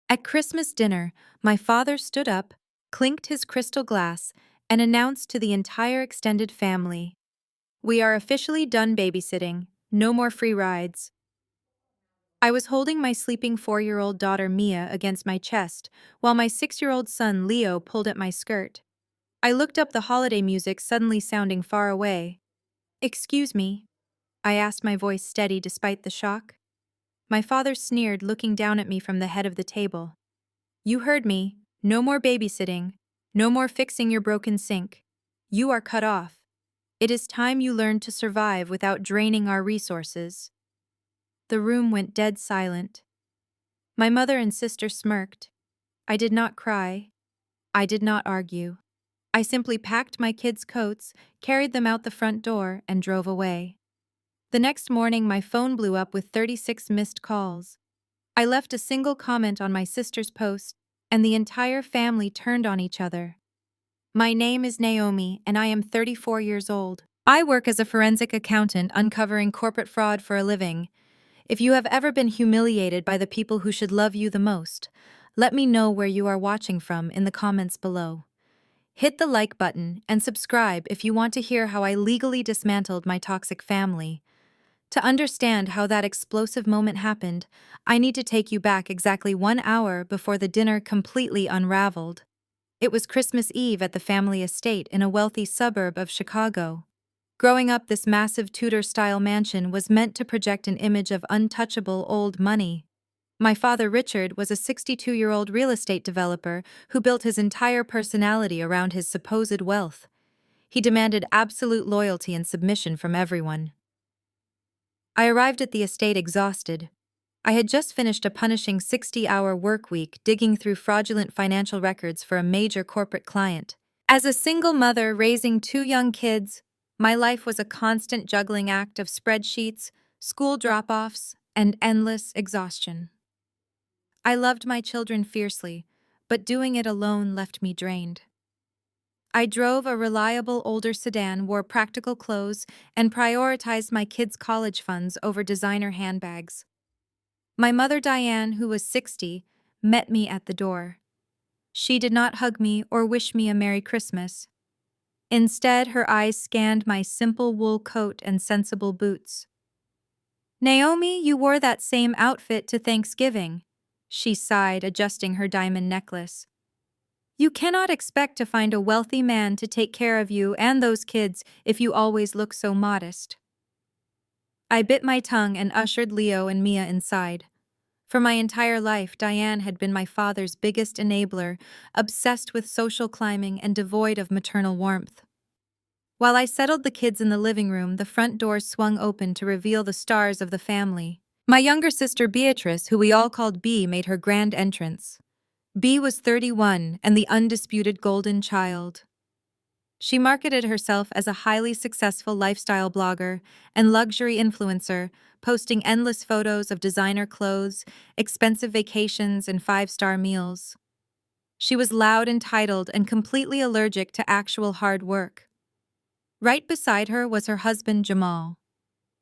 At Christmas dinner, my father stood up, clinked his crystal glass, and announced to the entire extended family, "We are officially done babysitting. No more free rides." I was holding my sleeping 4-year-old daughter Mia against my chest, while my 6-year-old son Leo pulled at my skirt. I looked up, the holiday music suddenly sounding far away. "Excuse me?" I asked, my voice steady despite the shock. My father sneered, looking down at me from the head of the table. "You heard me. No more babysitting. No more fixing your broken sink. You are cut off. It is time you learned to survive without draining our resources." The room went dead silent. My mother and sister smirked. I did not cry. I did not argue. I simply packed my kids' coats, carried them out the front door, and drove away. The next morning, my phone blew up with 36 missed calls. I left a single comment on my sister's post, and the entire family turned on each other. "My name is Naomi, and I am 34 years old. I work as a forensic accountant uncovering corporate fraud for a living. If you have ever been humiliated by the people who should love you the most, let me know where you are watching from in the comments below. Hit the like button and subscribe if you want to hear how I legally dismantled my toxic family. To understand how that explosive moment happened, I need to take you back exactly 1 hour before the dinner completely unraveled. It was Christmas Eve at the family estate in a wealthy suburb of Chicago. Growing up, this massive Tudor-style mansion was meant to project an image of untouchable old money. My father, Richard, was a 62-year-old real estate developer who built his entire personality around his supposed wealth. He demanded absolute loyalty and submission from everyone. I arrived at the estate exhausted. I had just finished a punishing 60-hour work week digging through fraudulent financial records for a major corporate client. As a single mother raising 2 young kids, my life was a constant juggling act of spreadsheets, school drop-offs, and endless exhaustion. I loved my children fiercely, but doing it alone left me drained. I drove a reliable older sedan, wore practical clothes, and prioritized my kids' college funds over designer handbags. My mother, Diane, who was 60, met me at the door. She did not hug me or wish me a Merry Christmas. Instead, her eyes scanned my simple wool coat and sensible boots. "Naomi, you wore that same outfit to Thanksgiving," she sighed, adjusting her diamond necklace. "You cannot expect to find a wealthy man to take care of you and those kids if you always look so modest." I bit my tongue and ushered Leo and Mia inside. For my entire life, Diane had been my father's biggest enabler, obsessed with social climbing and devoid of maternal warmth. While I settled the kids in the living room, the front door swung open to reveal the stars of the family. My younger sister Beatrice, who we all called Bea, made her grand entrance. Bea was 31 and the undisputed golden child. She marketed herself as a highly successful lifestyle blogger and luxury influencer, posting endless photos of designer clothes, expensive vacations, and 5-star meals. She was loud, entitled, and completely allergic to actual hard work. Right beside her was her husband, Jamal.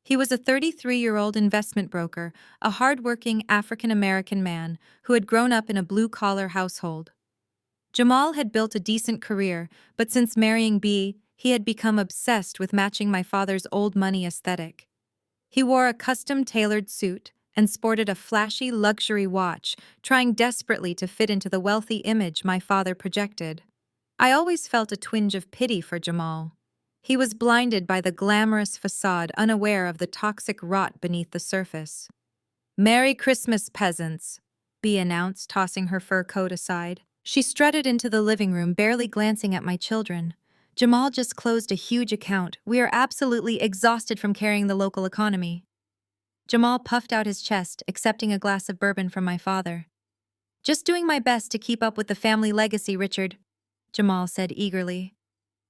He was a 33-year-old investment broker, a hard-working African-American man who had grown up in a blue-collar household. Jamal had built a decent career, but since marrying Bea, he had become obsessed with matching my father's old money aesthetic. He wore a custom-tailored suit and sported a flashy luxury watch, trying desperately to fit into the wealthy image my father projected. I always felt a twinge of pity for Jamal. He was blinded by the glamorous facade, unaware of the toxic rot beneath the surface. "Merry Christmas, peasants," Bea announced, tossing her fur coat aside. She strutted into the living room, barely glancing at my children. "Jamal just closed a huge account. We are absolutely exhausted from carrying the local economy." Jamal puffed out his chest, accepting a glass of bourbon from my father. "Just doing my best to keep up with the family legacy, Richard," Jamal said eagerly.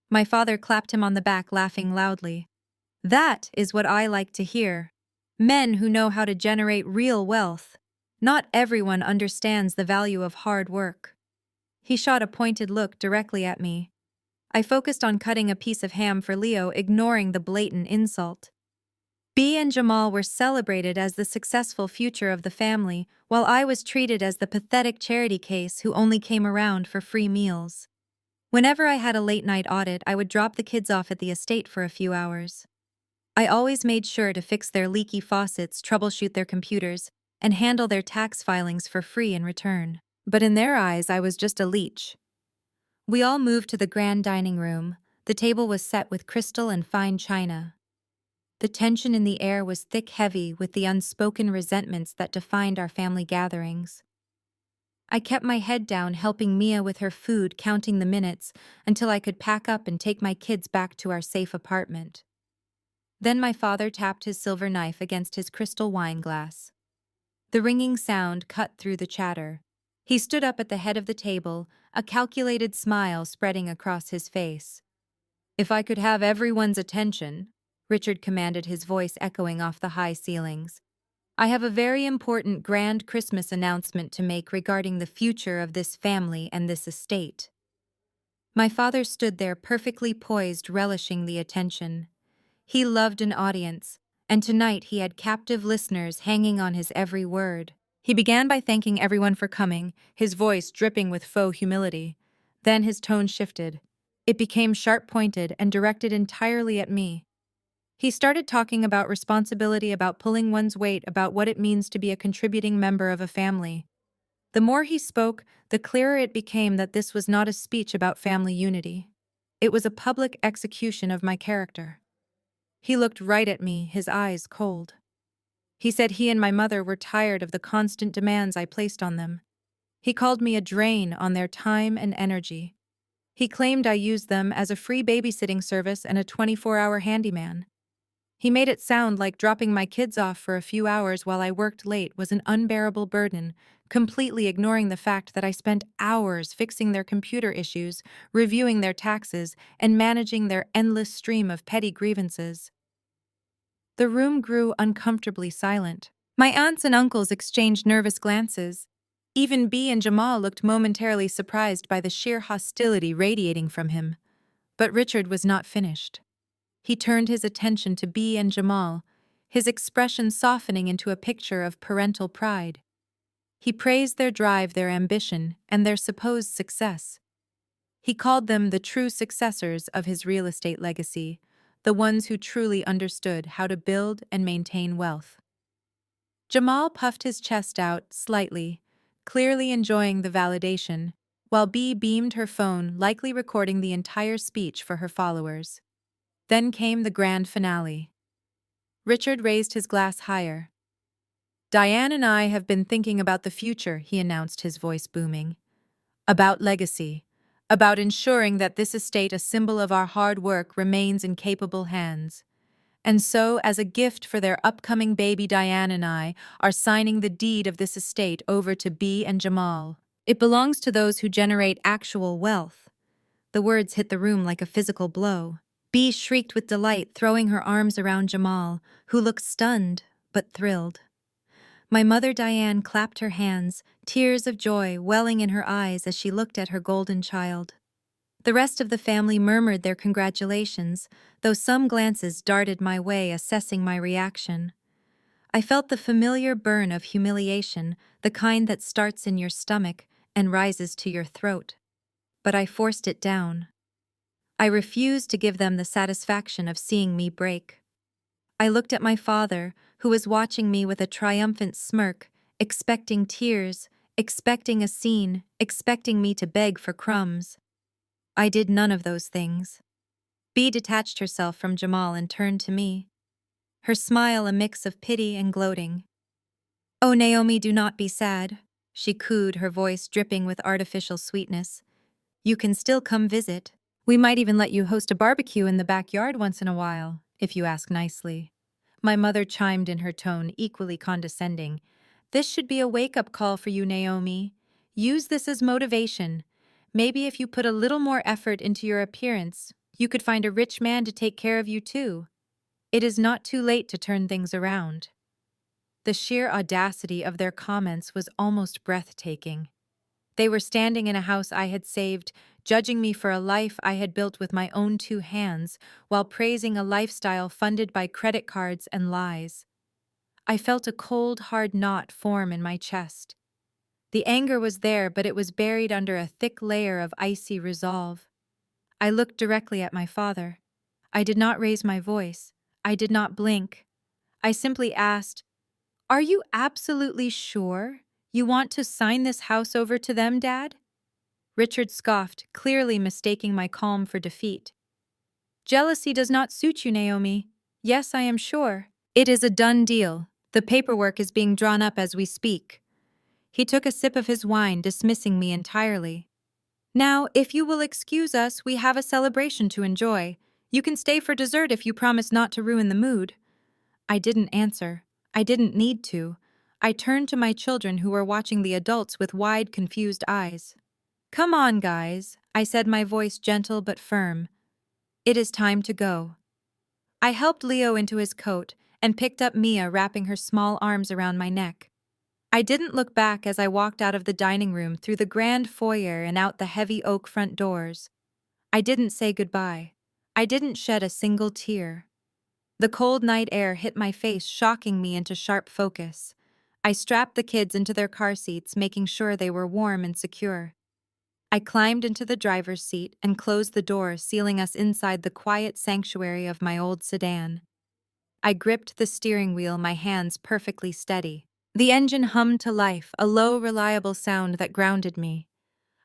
My father clapped him on the back, laughing loudly. "That is what I like to hear. Men who know how to generate real wealth. Not everyone understands the value of hard work." He shot a pointed look directly at me. I focused on cutting a piece of ham for Leo, ignoring the blatant insult. Bee and Jamal were celebrated as the successful future of the family, while I was treated as the pathetic charity case who only came around for free meals. Whenever I had a late-night audit, I would drop the kids off at the estate for a few hours. I always made sure to fix their leaky faucets, troubleshoot their computers, and handle their tax filings for free in return. But in their eyes, I was just a leech. We all moved to the grand dining room. The table was set with crystal and fine china. The tension in the air was thick, heavy with the unspoken resentments that defined our family gatherings. I kept my head down, helping Mia with her food, counting the minutes until I could pack up and take my kids back to our safe apartment. Then my father tapped his silver knife against his crystal wine glass. The ringing sound cut through the chatter. He stood up at the head of the table, a calculated smile spreading across his face. "If I could have everyone's attention," Richard commanded, his voice echoing off the high ceilings. "I have a very important grand Christmas announcement to make regarding the future of this family and this estate." My father stood there perfectly poised, relishing the attention. He loved an audience, and tonight he had captive listeners hanging on his every word. He began by thanking everyone for coming, his voice dripping with faux humility. Then his tone shifted. It became sharp-pointed and directed entirely at me. He started talking about responsibility, about pulling one's weight, about what it means to be a contributing member of a family. The more he spoke, the clearer it became that this was not a speech about family unity. It was a public execution of my character. He looked right at me, his eyes cold. He said he and my mother were tired of the constant demands I placed on them. He called me a drain on their time and energy. He claimed I used them as a free babysitting service and a 24-hour handyman. He made it sound like dropping my kids off for a few hours while I worked late was an unbearable burden, completely ignoring the fact that I spent hours fixing their computer issues, reviewing their taxes, and managing their endless stream of petty grievances. The room grew uncomfortably silent. My aunts and uncles exchanged nervous glances. Even Bee and Jamal looked momentarily surprised by the sheer hostility radiating from him. But Richard was not finished. He turned his attention to Bee and Jamal, his expression softening into a picture of parental pride. He praised their drive, their ambition, and their supposed success. He called them the true successors of his real estate legacy, the ones who truly understood how to build and maintain wealth. Jamal puffed his chest out slightly, clearly enjoying the validation, while Bee beamed her phone, likely recording the entire speech for her followers. Then came the grand finale. Richard raised his glass higher. "Diane and I have been thinking about the future," he announced, his voice booming. "About legacy. About ensuring that this estate, a symbol of our hard work, remains in capable hands. And so, as a gift for their upcoming baby, Diane and I are signing the deed of this estate over to Bee and Jamal. It belongs to those who generate actual wealth." The words hit the room like a physical blow. Bee shrieked with delight, throwing her arms around Jamal, who looked stunned but thrilled. My mother Diane clapped her hands, tears of joy welling in her eyes as she looked at her golden child. The rest of the family murmured their congratulations, though some glances darted my way, assessing my reaction. I felt the familiar burn of humiliation, the kind that starts in your stomach and rises to your throat. But I forced it down. I refused to give them the satisfaction of seeing me break. I looked at my father, who was watching me with a triumphant smirk, expecting tears, expecting a scene, expecting me to beg for crumbs. I did none of those things. Bee detached herself from Jamal and turned to me, her smile a mix of pity and gloating. "Oh, Naomi, do not be sad," she cooed, her voice dripping with artificial sweetness. "You can still come visit. We might even let you host a barbecue in the backyard once in a while, if you ask nicely." My mother chimed in, her tone equally condescending. "This should be a wake-up call for you, Naomi. Use this as motivation. Maybe if you put a little more effort into your appearance, you could find a rich man to take care of you too. It is not too late to turn things around." The sheer audacity of their comments was almost breathtaking. They were standing in a house I had saved, judging me for a life I had built with my own two hands, while praising a lifestyle funded by credit cards and lies. I felt a cold, hard knot form in my chest. The anger was there, but it was buried under a thick layer of icy resolve. I looked directly at my father. I did not raise my voice. I did not blink. I simply asked, "Are you absolutely sure you want to sign this house over to them, Dad?" Richard scoffed, clearly mistaking my calm for defeat. "Jealousy does not suit you, Naomi. Yes, I am sure. It is a done deal. The paperwork is being drawn up as we speak." He took a sip of his wine, dismissing me entirely. "Now, if you will excuse us, we have a celebration to enjoy. You can stay for dessert if you promise not to ruin the mood." I didn't answer. I didn't need to. I turned to my children who were watching the adults with wide, confused eyes. "Come on, guys," I said, my voice gentle but firm. "It is time to go." I helped Leo into his coat and picked up Mia, wrapping her small arms around my neck. I didn't look back as I walked out of the dining room, through the grand foyer and out the heavy oak front doors. I didn't say goodbye. I didn't shed a single tear. The cold night air hit my face, shocking me into sharp focus. I strapped the kids into their car seats, making sure they were warm and secure. I climbed into the driver's seat and closed the door, sealing us inside the quiet sanctuary of my old sedan. I gripped the steering wheel, my hands perfectly steady. The engine hummed to life, a low, reliable sound that grounded me.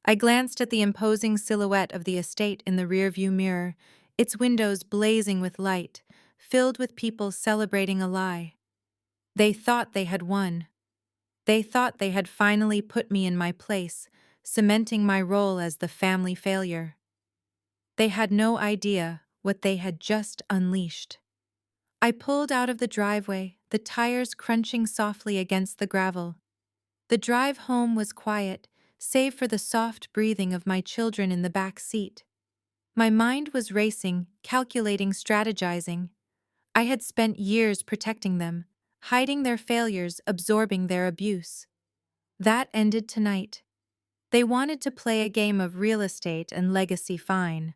I glanced at the imposing silhouette of the estate in the rearview mirror, its windows blazing with light, filled with people celebrating a lie. They thought they had won. They thought they had finally put me in my place, cementing my role as the family failure. They had no idea what they had just unleashed. I pulled out of the driveway, the tires crunching softly against the gravel. The drive home was quiet, save for the soft breathing of my children in the back seat. My mind was racing, calculating, strategizing. I had spent years protecting them, hiding their failures, absorbing their abuse. That ended tonight. They wanted to play a game of real estate and legacy. Fine.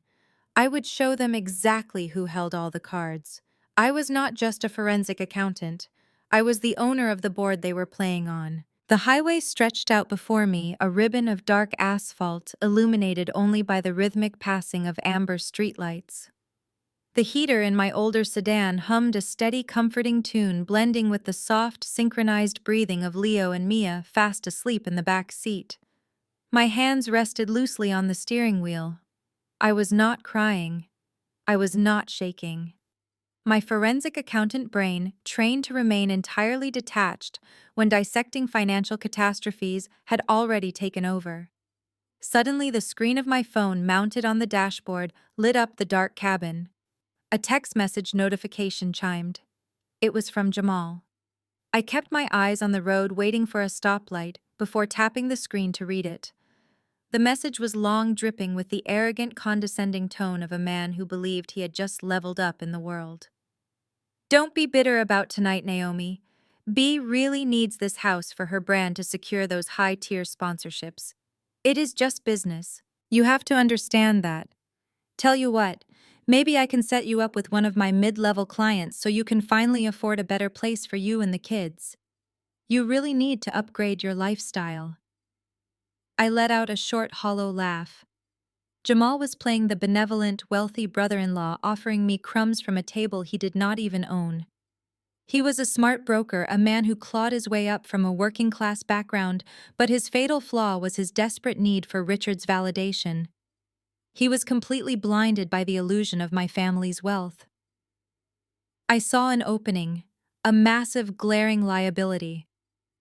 I would show them exactly who held all the cards. I was not just a forensic accountant. I was the owner of the board they were playing on. The highway stretched out before me, a ribbon of dark asphalt illuminated only by the rhythmic passing of amber streetlights. The heater in my older sedan hummed a steady, comforting tune, blending with the soft, synchronized breathing of Leo and Mia, fast asleep in the back seat. My hands rested loosely on the steering wheel. I was not crying. I was not shaking. My forensic accountant brain, trained to remain entirely detached when dissecting financial catastrophes, had already taken over. Suddenly, the screen of my phone mounted on the dashboard lit up the dark cabin. A text message notification chimed. It was from Jamal. I kept my eyes on the road, waiting for a stoplight before tapping the screen to read it. The message was long, dripping with the arrogant, condescending tone of a man who believed he had just leveled up in the world. "Don't be bitter about tonight, Naomi. B really needs this house for her brand to secure those high-tier sponsorships. It is just business. You have to understand that. Tell you what, maybe I can set you up with one of my mid-level clients so you can finally afford a better place for you and the kids. You really need to upgrade your lifestyle." I let out a short, hollow laugh. Jamal was playing the benevolent, wealthy brother-in-law, offering me crumbs from a table he did not even own. He was a smart broker, a man who clawed his way up from a working-class background, but his fatal flaw was his desperate need for Richard's validation. He was completely blinded by the illusion of my family's wealth. I saw an opening, a massive, glaring liability.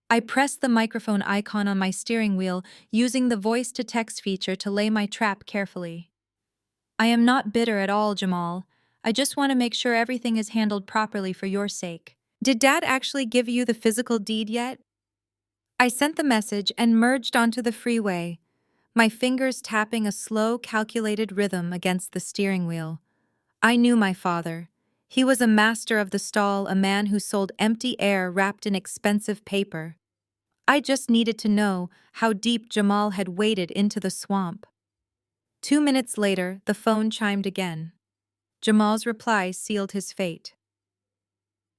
I pressed the microphone icon on my steering wheel, using the voice-to-text feature to lay my trap carefully. "I am not bitter at all, Jamal. I just want to make sure everything is handled properly for your sake. Did Dad actually give you the physical deed yet?" I sent the message and merged onto the freeway, my fingers tapping a slow, calculated rhythm against the steering wheel. I knew my father. He was a master of the stall, a man who sold empty air wrapped in expensive paper. I just needed to know how deep Jamal had waded into the swamp. 2 minutes later, the phone chimed again. Jamal's reply sealed his fate.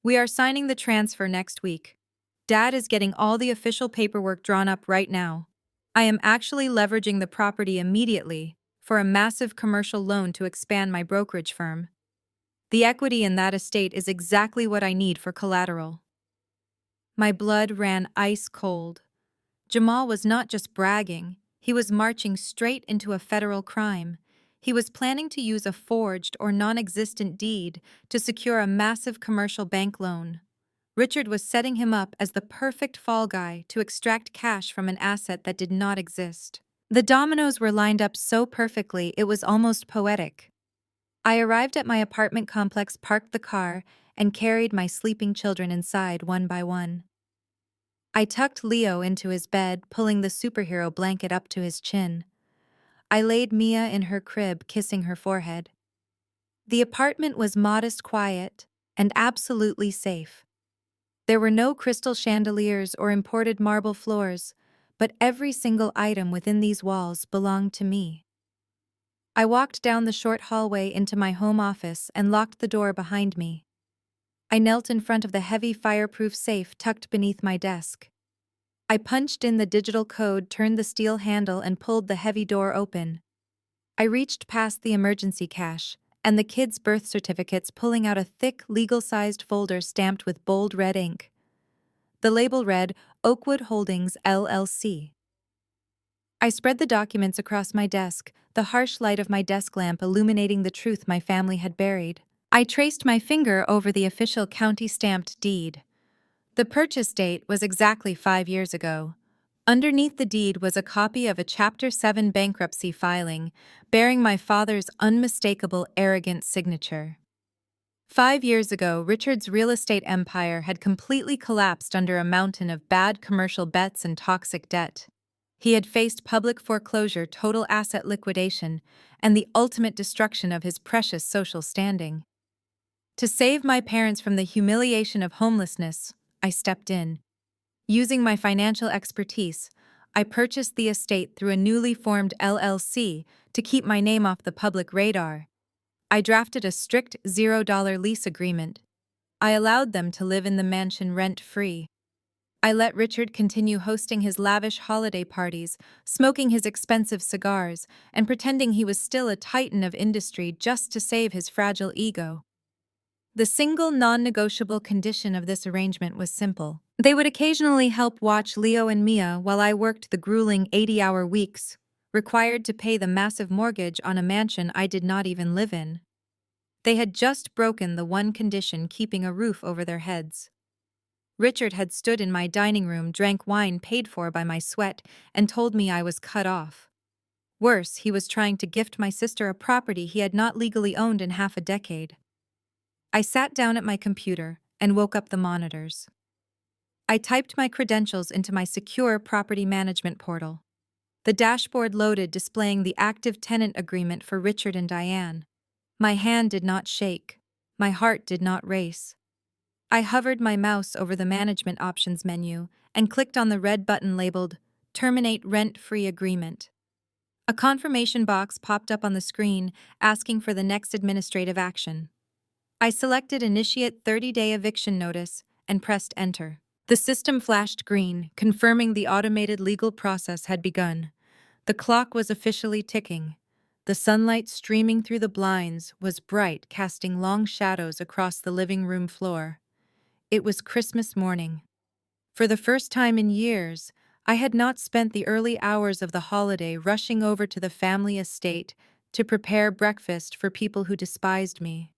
We are signing the transfer next week. Dad is getting all the official paperwork drawn up right now. I am actually leveraging the property immediately for a massive commercial loan to expand my brokerage firm. The equity in that estate is exactly what I need for collateral. My blood ran ice cold. Jamal was not just bragging, he was marching straight into a federal crime. He was planning to use a forged or non-existent deed to secure a massive commercial bank loan. Richard was setting him up as the perfect fall guy to extract cash from an asset that did not exist. The dominoes were lined up so perfectly it was almost poetic. I arrived at my apartment complex, parked the car, and carried my sleeping children inside one by one. I tucked Leo into his bed, pulling the superhero blanket up to his chin. I laid Mia in her crib, kissing her forehead. The apartment was modest, quiet, and absolutely safe. There were no crystal chandeliers or imported marble floors, but every single item within these walls belonged to me. I walked down the short hallway into my home office and locked the door behind me. I knelt in front of the heavy fireproof safe tucked beneath my desk. I punched in the digital code, turned the steel handle, and pulled the heavy door open. I reached past the emergency cache and the kids' birth certificates, pulling out a thick, legal-sized folder stamped with bold red ink. The label read, Oakwood Holdings, LLC. I spread the documents across my desk, the harsh light of my desk lamp illuminating the truth my family had buried. I traced my finger over the official county-stamped deed. The purchase date was exactly 5 years ago. Underneath the deed was a copy of a Chapter 7 bankruptcy filing, bearing my father's unmistakable, arrogant signature. 5 years ago, Richard's real estate empire had completely collapsed under a mountain of bad commercial bets and toxic debt. He had faced public foreclosure, total asset liquidation, and the ultimate destruction of his precious social standing. To save my parents from the humiliation of homelessness, I stepped in. Using my financial expertise, I purchased the estate through a newly formed LLC to keep my name off the public radar. I drafted a strict $0 lease agreement. I allowed them to live in the mansion rent-free. I let Richard continue hosting his lavish holiday parties, smoking his expensive cigars, and pretending he was still a titan of industry just to save his fragile ego. The single non-negotiable condition of this arrangement was simple. They would occasionally help watch Leo and Mia while I worked the grueling 80-hour weeks, required to pay the massive mortgage on a mansion I did not even live in. They had just broken the one condition keeping a roof over their heads. Richard had stood in my dining room, drank wine paid for by my sweat, and told me I was cut off. Worse, he was trying to gift my sister a property he had not legally owned in half a decade. I sat down at my computer and woke up the monitors. I typed my credentials into my secure property management portal. The dashboard loaded, displaying the active tenant agreement for Richard and Diane. My hand did not shake. My heart did not race. I hovered my mouse over the management options menu and clicked on the red button labeled Terminate Rent-Free Agreement. A confirmation box popped up on the screen asking for the next administrative action. I selected Initiate 30-day eviction notice and pressed Enter. The system flashed green, confirming the automated legal process had begun. The clock was officially ticking. The sunlight streaming through the blinds was bright, casting long shadows across the living room floor. It was Christmas morning. For the first time in years, I had not spent the early hours of the holiday rushing over to the family estate to prepare breakfast for people who despised me.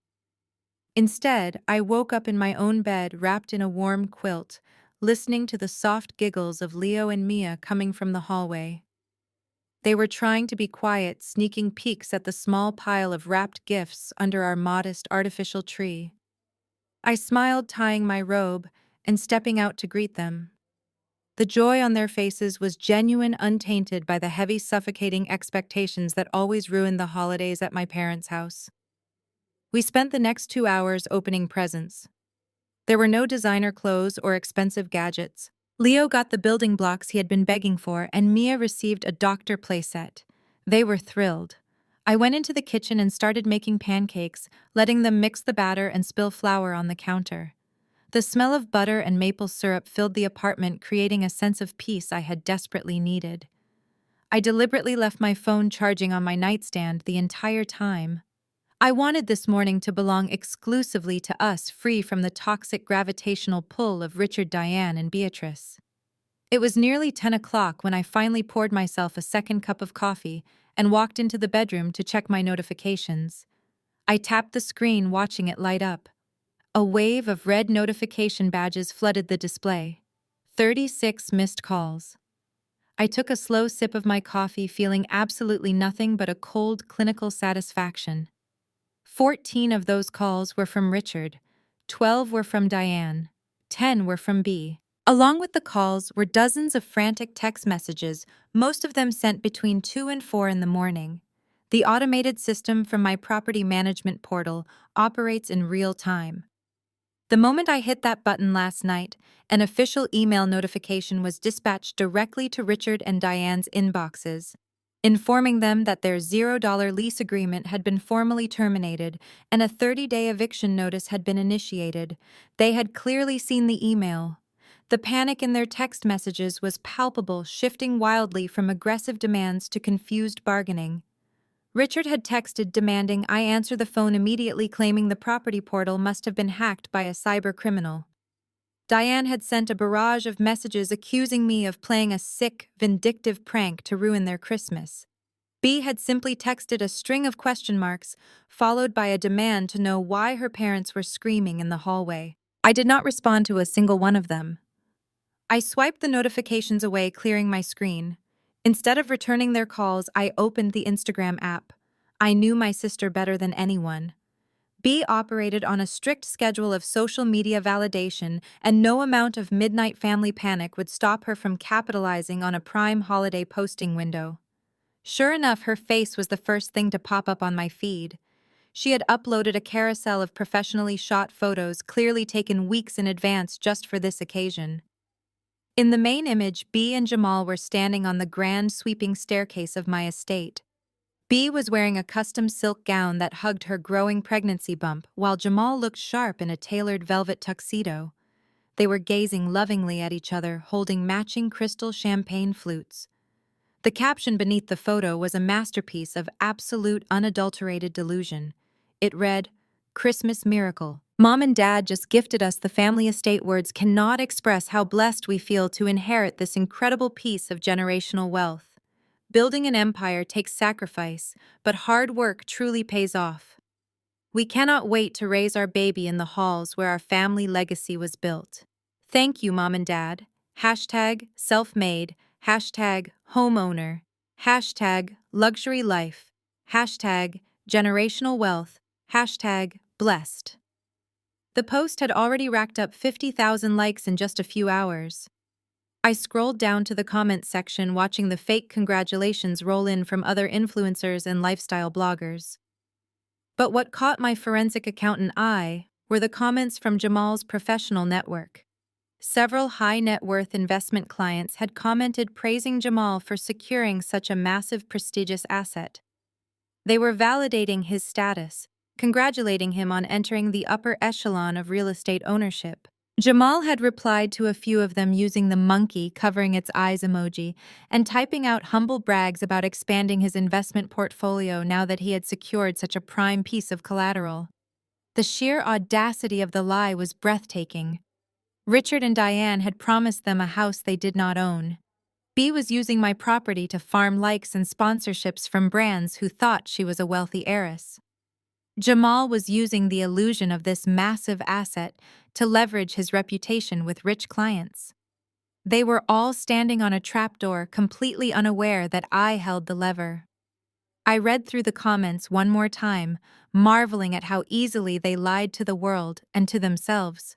Instead, I woke up in my own bed wrapped in a warm quilt, listening to the soft giggles of Leo and Mia coming from the hallway. They were trying to be quiet, sneaking peeks at the small pile of wrapped gifts under our modest artificial tree. I smiled, tying my robe and stepping out to greet them. The joy on their faces was genuine, untainted by the heavy, suffocating expectations that always ruined the holidays at my parents' house. We spent the next 2 hours opening presents. There were no designer clothes or expensive gadgets, Leo got the building blocks he had been begging for, and Mia received a doctor playset. They were thrilled. I went into the kitchen and started making pancakes, letting them mix the batter and spill flour on the counter. The smell of butter and maple syrup filled the apartment, creating a sense of peace I had desperately needed. I deliberately left my phone charging on my nightstand the entire time. I wanted this morning to belong exclusively to us, free from the toxic gravitational pull of Richard, Diane, and Beatrice. It was nearly 10 o'clock when I finally poured myself a second cup of coffee and walked into the bedroom to check my notifications. I tapped the screen, watching it light up. A wave of red notification badges flooded the display. 36 missed calls. I took a slow sip of my coffee, feeling absolutely nothing but a cold, clinical satisfaction. 14 of those calls were from Richard, 12 were from Diane, 10 were from B. Along with the calls were dozens of frantic text messages, most of them sent between 2 and 4 in the morning. The automated system from my property management portal operates in real time. The moment I hit that button last night, an official email notification was dispatched directly to Richard and Diane's inboxes, informing them that their $0 lease agreement had been formally terminated and a 30-day eviction notice had been initiated. They had clearly seen the email. The panic in their text messages was palpable, shifting wildly from aggressive demands to confused bargaining. Richard had texted demanding I answer the phone immediately, claiming the property portal must have been hacked by a cyber criminal. Diane had sent a barrage of messages accusing me of playing a sick, vindictive prank to ruin their Christmas. B had simply texted a string of question marks, followed by a demand to know why her parents were screaming in the hallway. I did not respond to a single one of them. I swiped the notifications away, clearing my screen. Instead of returning their calls, I opened the Instagram app. I knew my sister better than anyone. B operated on a strict schedule of social media validation, and no amount of midnight family panic would stop her from capitalizing on a prime holiday posting window. Sure enough, her face was the first thing to pop up on my feed. She had uploaded a carousel of professionally shot photos, clearly taken weeks in advance just for this occasion. In the main image, B and Jamal were standing on the grand sweeping staircase of my estate. B was wearing a custom silk gown that hugged her growing pregnancy bump, while Jamal looked sharp in a tailored velvet tuxedo. They were gazing lovingly at each other, holding matching crystal champagne flutes. The caption beneath the photo was a masterpiece of absolute, unadulterated delusion. It read, "Christmas Miracle. Mom and Dad just gifted us the family estate. Words cannot express how blessed we feel to inherit this incredible piece of generational wealth. Building an empire takes sacrifice, but hard work truly pays off. We cannot wait to raise our baby in the halls where our family legacy was built. Thank you, Mom and Dad. Hashtag self-made, hashtag homeowner, hashtag luxury life, hashtag generational wealth, hashtag blessed." The post had already racked up 50,000 likes in just a few hours. I scrolled down to the comments section, watching the fake congratulations roll in from other influencers and lifestyle bloggers. But what caught my forensic accountant eye were the comments from Jamal's professional network. Several high-net-worth investment clients had commented praising Jamal for securing such a massive, prestigious asset. They were validating his status, congratulating him on entering the upper echelon of real estate ownership. Jamal had replied to a few of them using the monkey covering its eyes emoji and typing out humble brags about expanding his investment portfolio now that he had secured such a prime piece of collateral. The sheer audacity of the lie was breathtaking. Richard and Diane had promised them a house they did not own. B was using my property to farm likes and sponsorships from brands who thought she was a wealthy heiress. Jamal was using the illusion of this massive asset to leverage his reputation with rich clients. They were all standing on a trapdoor, completely unaware that I held the lever. I read through the comments one more time, marveling at how easily they lied to the world and to themselves.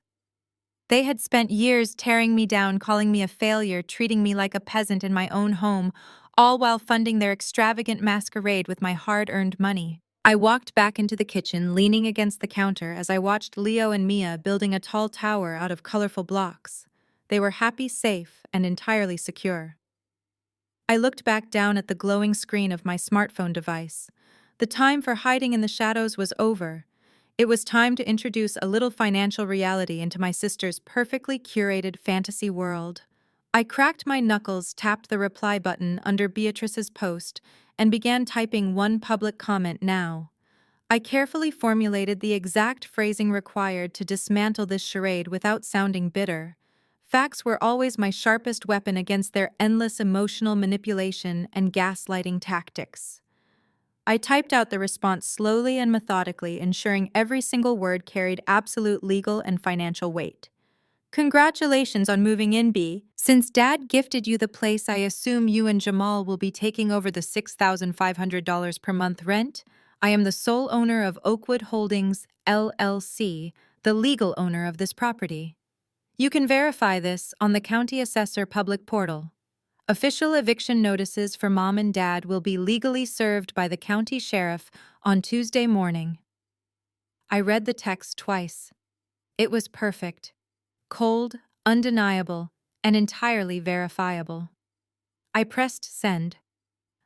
They had spent years tearing me down, calling me a failure, treating me like a peasant in my own home, all while funding their extravagant masquerade with my hard-earned money. I walked back into the kitchen, leaning against the counter as I watched Leo and Mia building a tall tower out of colorful blocks. They were happy, safe, and entirely secure. I looked back down at the glowing screen of my smartphone device. The time for hiding in the shadows was over. It was time to introduce a little financial reality into my sister's perfectly curated fantasy world. I cracked my knuckles, tapped the reply button under Beatrice's post, and began typing one public comment now. I carefully formulated the exact phrasing required to dismantle this charade without sounding bitter. Facts were always my sharpest weapon against their endless emotional manipulation and gaslighting tactics. I typed out the response slowly and methodically, ensuring every single word carried absolute legal and financial weight. Congratulations on moving in, B. Since Dad gifted you the place, I assume you and Jamal will be taking over the $6,500 per month rent. I am the sole owner of Oakwood Holdings, LLC, the legal owner of this property. You can verify this on the County Assessor public portal. Official eviction notices for Mom and Dad will be legally served by the county sheriff on Tuesday morning. I read the text twice. It was perfect. Cold, undeniable, and entirely verifiable. I pressed send.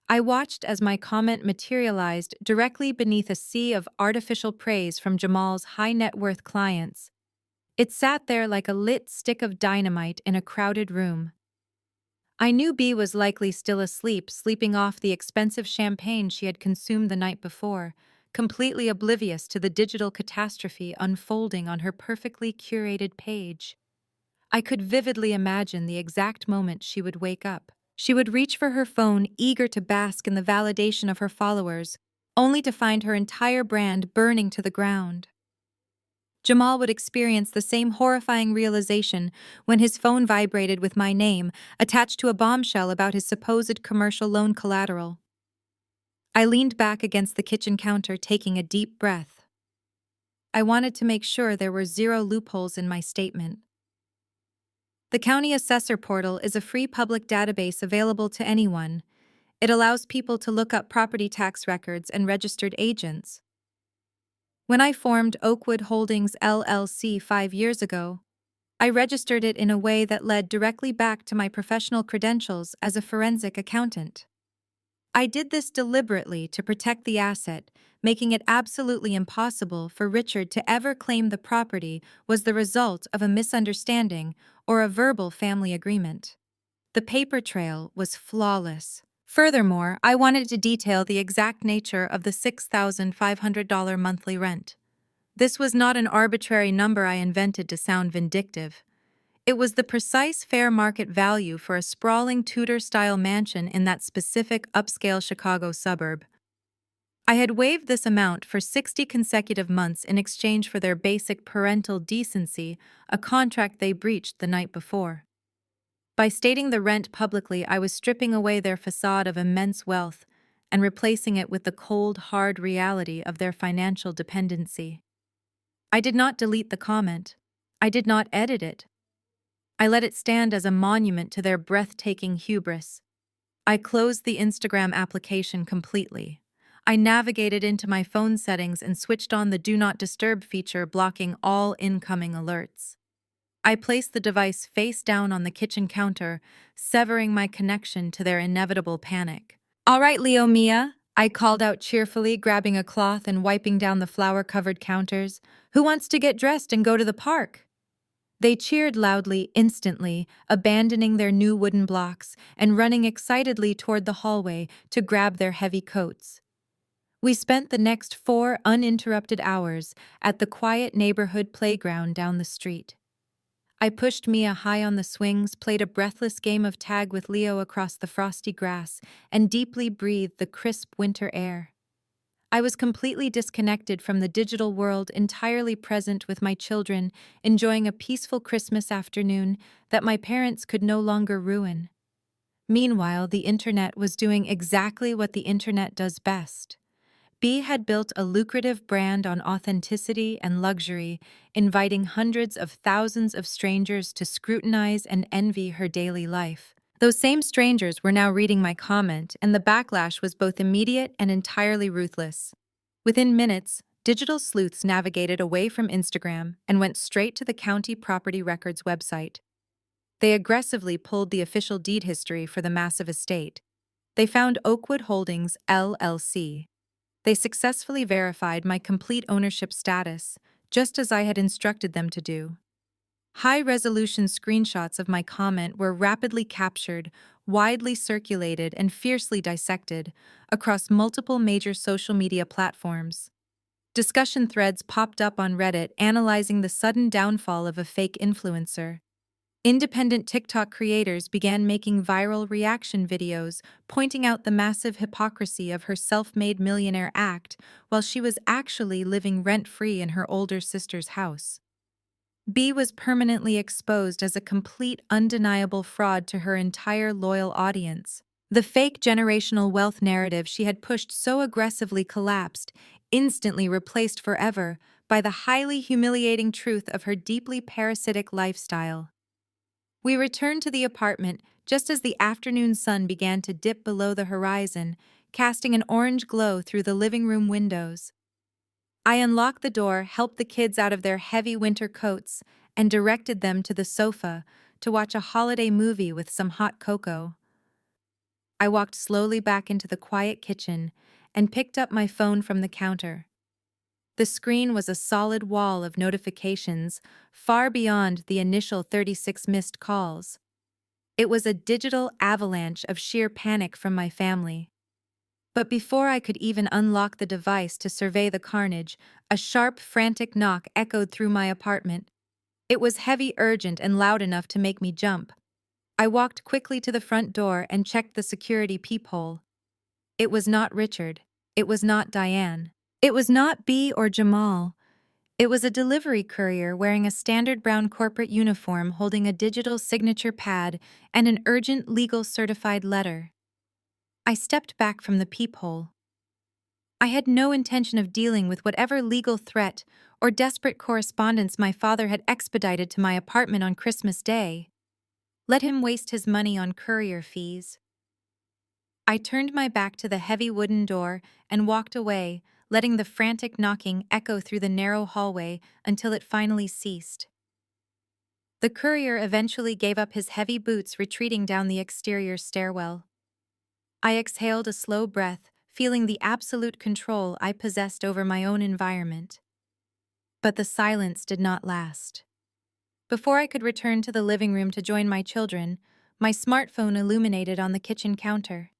I watched as my comment materialized directly beneath a sea of artificial praise from Jamal's high-net-worth clients. It sat there like a lit stick of dynamite in a crowded room. I knew B was likely still asleep, sleeping off the expensive champagne she had consumed the night before, completely oblivious to the digital catastrophe unfolding on her perfectly curated page. I could vividly imagine the exact moment she would wake up. She would reach for her phone, eager to bask in the validation of her followers, only to find her entire brand burning to the ground. Jamal would experience the same horrifying realization when his phone vibrated with my name, attached to a bombshell about his supposed commercial loan collateral. I leaned back against the kitchen counter, taking a deep breath. I wanted to make sure there were zero loopholes in my statement. The County Assessor Portal is a free public database available to anyone. It allows people to look up property tax records and registered agents. When I formed Oakwood Holdings LLC 5 years ago, I registered it in a way that led directly back to my professional credentials as a forensic accountant. I did this deliberately to protect the asset, making it absolutely impossible for Richard to ever claim the property was the result of a misunderstanding or a verbal family agreement. The paper trail was flawless. Furthermore, I wanted to detail the exact nature of the $6,500 monthly rent. This was not an arbitrary number I invented to sound vindictive. It was the precise fair market value for a sprawling Tudor-style mansion in that specific upscale Chicago suburb. I had waived this amount for 60 consecutive months in exchange for their basic parental decency, a contract they breached the night before. By stating the rent publicly, I was stripping away their facade of immense wealth and replacing it with the cold, hard reality of their financial dependency. I did not delete the comment. I did not edit it. I let it stand as a monument to their breathtaking hubris. I closed the Instagram application completely. I navigated into my phone settings and switched on the Do Not Disturb feature, blocking all incoming alerts. I placed the device face down on the kitchen counter, severing my connection to their inevitable panic. "All right, Leo Mia," I called out cheerfully, grabbing a cloth and wiping down the flour-covered counters. "Who wants to get dressed and go to the park?" They cheered loudly instantly, abandoning their new wooden blocks and running excitedly toward the hallway to grab their heavy coats. We spent the next 4 uninterrupted hours at the quiet neighborhood playground down the street. I pushed Mia high on the swings, played a breathless game of tag with Leo across the frosty grass, and deeply breathed the crisp winter air. I was completely disconnected from the digital world, entirely present with my children, enjoying a peaceful Christmas afternoon that my parents could no longer ruin. Meanwhile, the internet was doing exactly what the internet does best. B had built a lucrative brand on authenticity and luxury, inviting hundreds of thousands of strangers to scrutinize and envy her daily life. Those same strangers were now reading my comment, and the backlash was both immediate and entirely ruthless. Within minutes, digital sleuths navigated away from Instagram and went straight to the county property records website. They aggressively pulled the official deed history for the massive estate. They found Oakwood Holdings, LLC. They successfully verified my complete ownership status, just as I had instructed them to do. High-resolution screenshots of my comment were rapidly captured, widely circulated, and fiercely dissected across multiple major social media platforms. Discussion threads popped up on Reddit analyzing the sudden downfall of a fake influencer. Independent TikTok creators began making viral reaction videos pointing out the massive hypocrisy of her self-made millionaire act while she was actually living rent-free in her older sister's house. B was permanently exposed as a complete, undeniable fraud to her entire loyal audience. The fake generational wealth narrative she had pushed so aggressively collapsed, instantly replaced forever by the highly humiliating truth of her deeply parasitic lifestyle. We returned to the apartment just as the afternoon sun began to dip below the horizon, casting an orange glow through the living room windows. I unlocked the door, helped the kids out of their heavy winter coats, and directed them to the sofa to watch a holiday movie with some hot cocoa. I walked slowly back into the quiet kitchen and picked up my phone from the counter. The screen was a solid wall of notifications, far beyond the initial 36 missed calls. It was a digital avalanche of sheer panic from my family. But before I could even unlock the device to survey the carnage, a sharp, frantic knock echoed through my apartment. It was heavy, urgent, and loud enough to make me jump. I walked quickly to the front door and checked the security peephole. It was not Richard. It was not Diane. It was not B or Jamal. It was a delivery courier wearing a standard brown corporate uniform holding a digital signature pad and an urgent legal certified letter. I stepped back from the peephole. I had no intention of dealing with whatever legal threat or desperate correspondence my father had expedited to my apartment on Christmas Day. Let him waste his money on courier fees. I turned my back to the heavy wooden door and walked away, letting the frantic knocking echo through the narrow hallway until it finally ceased. The courier eventually gave up his heavy boots, retreating down the exterior stairwell. I exhaled a slow breath, feeling the absolute control I possessed over my own environment. But the silence did not last. Before I could return to the living room to join my children, my smartphone illuminated on the kitchen counter.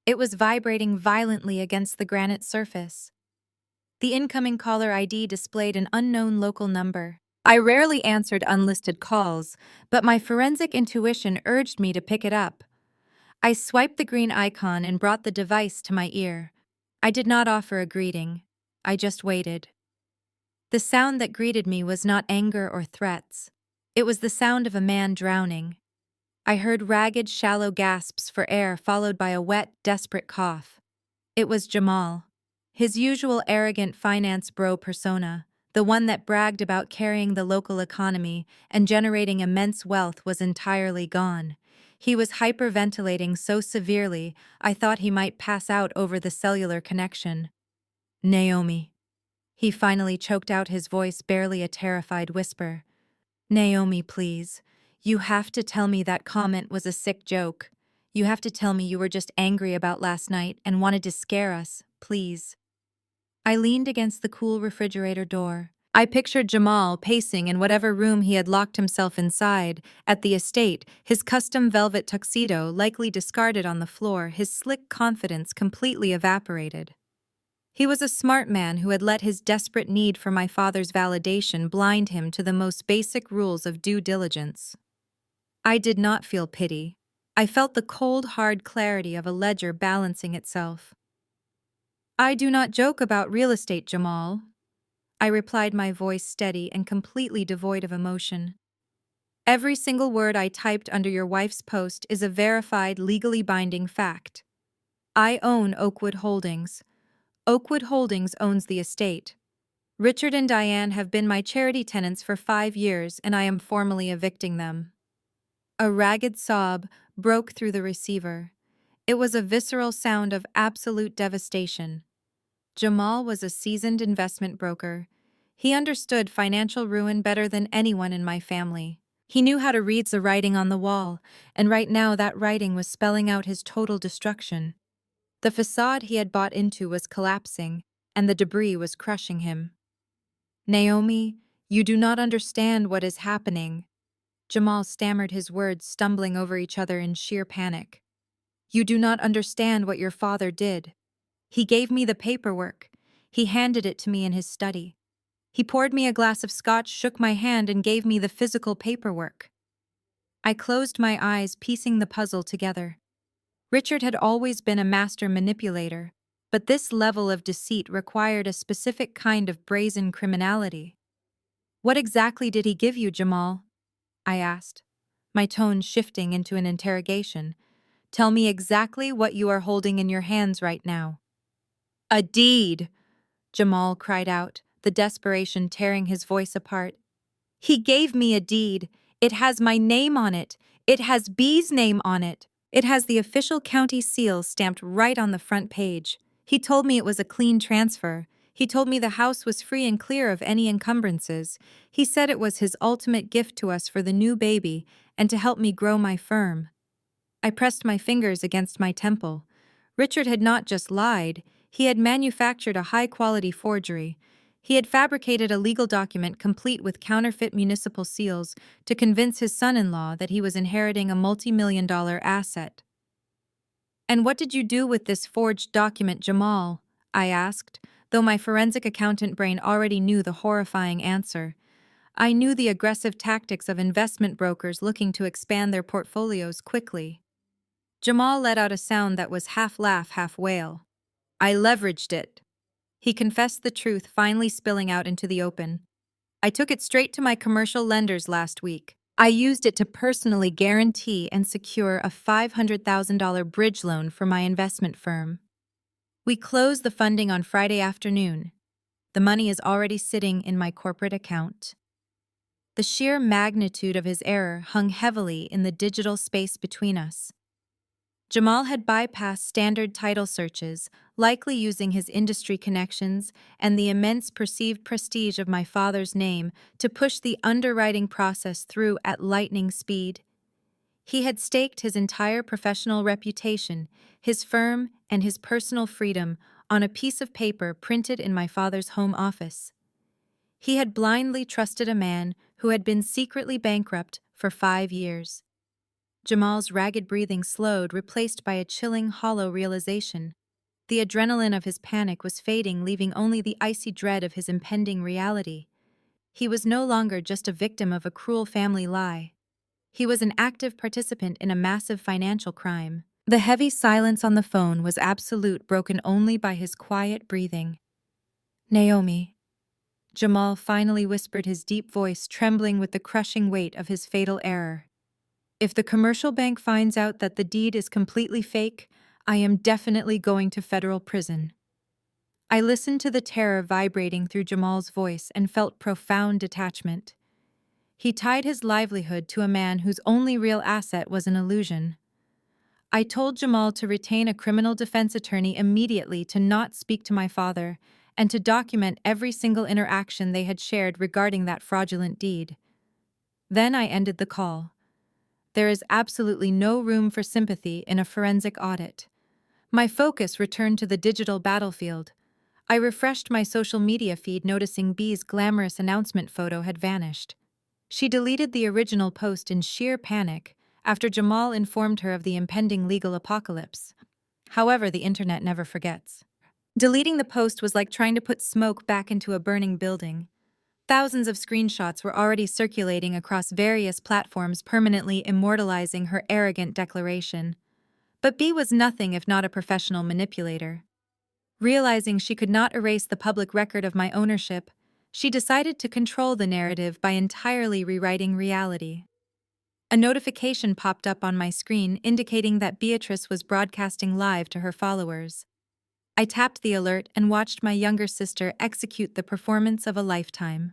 It was vibrating violently against the granite surface. The incoming caller ID displayed an unknown local number. I rarely answered unlisted calls, but my forensic intuition urged me to pick it up. I swiped the green icon and brought the device to my ear. I did not offer a greeting. I just waited. The sound that greeted me was not anger or threats. It was the sound of a man drowning. I heard ragged, shallow gasps for air followed by a wet, desperate cough. It was Jamal. His usual arrogant finance bro persona, the one that bragged about carrying the local economy and generating immense wealth, was entirely gone. He was hyperventilating so severely I thought he might pass out over the cellular connection. Naomi. He finally choked out, his voice barely a terrified whisper. Naomi, please. You have to tell me that comment was a sick joke. You have to tell me you were just angry about last night and wanted to scare us, please. I leaned against the cool refrigerator door. I pictured Jamal pacing in whatever room he had locked himself inside, at the estate, his custom velvet tuxedo likely discarded on the floor, his slick confidence completely evaporated. He was a smart man who had let his desperate need for my father's validation blind him to the most basic rules of due diligence. I did not feel pity. I felt the cold, hard clarity of a ledger balancing itself. I do not joke about real estate, Jamal. I replied, my voice steady and completely devoid of emotion. Every single word I typed under your wife's post is a verified, legally binding fact. I own Oakwood Holdings. Oakwood Holdings owns the estate. Richard and Diane have been my charity tenants for 5 years, and I am formally evicting them. A ragged sob broke through the receiver. It was a visceral sound of absolute devastation. Jamal was a seasoned investment broker. He understood financial ruin better than anyone in my family. He knew how to read the writing on the wall, and right now that writing was spelling out his total destruction. The facade he had bought into was collapsing, and the debris was crushing him. "Naomi, you do not understand what is happening." Jamal stammered his words, stumbling over each other in sheer panic. "You do not understand what your father did. He gave me the paperwork. He handed it to me in his study. He poured me a glass of scotch, shook my hand, and gave me the physical paperwork." I closed my eyes, piecing the puzzle together. Richard had always been a master manipulator, but this level of deceit required a specific kind of brazen criminality. "What exactly did he give you, Jamal?" I asked, my tone shifting into an interrogation. "Tell me exactly what you are holding in your hands right now." "A deed!" Jamal cried out, the desperation tearing his voice apart. "He gave me a deed. It has my name on it. It has B's name on it. It has the official county seal stamped right on the front page. He told me it was a clean transfer. He told me the house was free and clear of any encumbrances. He said it was his ultimate gift to us for the new baby and to help me grow my firm." I pressed my fingers against my temple. Richard had not just lied, he had manufactured a high-quality forgery. He had fabricated a legal document complete with counterfeit municipal seals to convince his son-in-law that he was inheriting a multi-million-dollar asset. "And what did you do with this forged document, Jamal?" I asked, though my forensic accountant brain already knew the horrifying answer. I knew the aggressive tactics of investment brokers looking to expand their portfolios quickly. Jamal let out a sound that was half laugh, half wail. "I leveraged it." He confessed the truth, finally spilling out into the open. "I took it straight to my commercial lenders last week. I used it to personally guarantee and secure a $500,000 bridge loan for my investment firm. We closed the funding on Friday afternoon. The money is already sitting in my corporate account." The sheer magnitude of his error hung heavily in the digital space between us. Jamal had bypassed standard title searches, likely using his industry connections and the immense perceived prestige of my father's name to push the underwriting process through at lightning speed. He had staked his entire professional reputation, his firm, and his personal freedom on a piece of paper printed in my father's home office. He had blindly trusted a man who had been secretly bankrupt for 5 years. Jamal's ragged breathing slowed, replaced by a chilling, hollow realization. The adrenaline of his panic was fading, leaving only the icy dread of his impending reality. He was no longer just a victim of a cruel family lie. He was an active participant in a massive financial crime. The heavy silence on the phone was absolute, broken only by his quiet breathing. "Naomi," Jamal finally whispered, his deep voice trembling with the crushing weight of his fatal error. "If the commercial bank finds out that the deed is completely fake, I am definitely going to federal prison." I listened to the terror vibrating through Jamal's voice and felt profound detachment. He tied his livelihood to a man whose only real asset was an illusion. I told Jamal to retain a criminal defense attorney immediately, to not speak to my father, and to document every single interaction they had shared regarding that fraudulent deed. Then I ended the call. There is absolutely no room for sympathy in a forensic audit. My focus returned to the digital battlefield. I refreshed my social media feed, noticing B's glamorous announcement photo had vanished. She deleted the original post in sheer panic after Jamal informed her of the impending legal apocalypse. However, the internet never forgets. Deleting the post was like trying to put smoke back into a burning building. Thousands of screenshots were already circulating across various platforms, permanently immortalizing her arrogant declaration. But B was nothing if not a professional manipulator. Realizing she could not erase the public record of my ownership, she decided to control the narrative by entirely rewriting reality. A notification popped up on my screen indicating that Beatrice was broadcasting live to her followers. I tapped the alert and watched my younger sister execute the performance of a lifetime.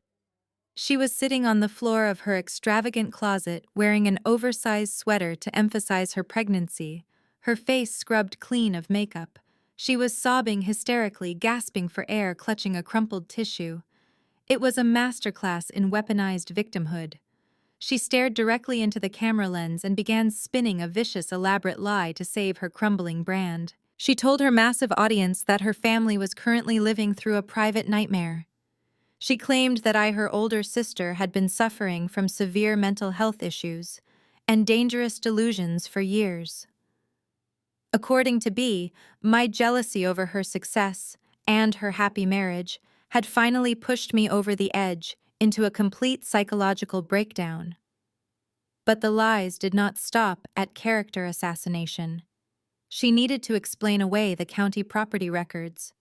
She was sitting on the floor of her extravagant closet, wearing an oversized sweater to emphasize her pregnancy, her face scrubbed clean of makeup. She was sobbing hysterically, gasping for air, clutching a crumpled tissue. It was a masterclass in weaponized victimhood. She stared directly into the camera lens and began spinning a vicious, elaborate lie to save her crumbling brand. She told her massive audience that her family was currently living through a private nightmare. She claimed that I, her older sister, had been suffering from severe mental health issues and dangerous delusions for years. According to B, my jealousy over her success and her happy marriage had finally pushed me over the edge into a complete psychological breakdown. But the lies did not stop at character assassination. She needed to explain away the county property records.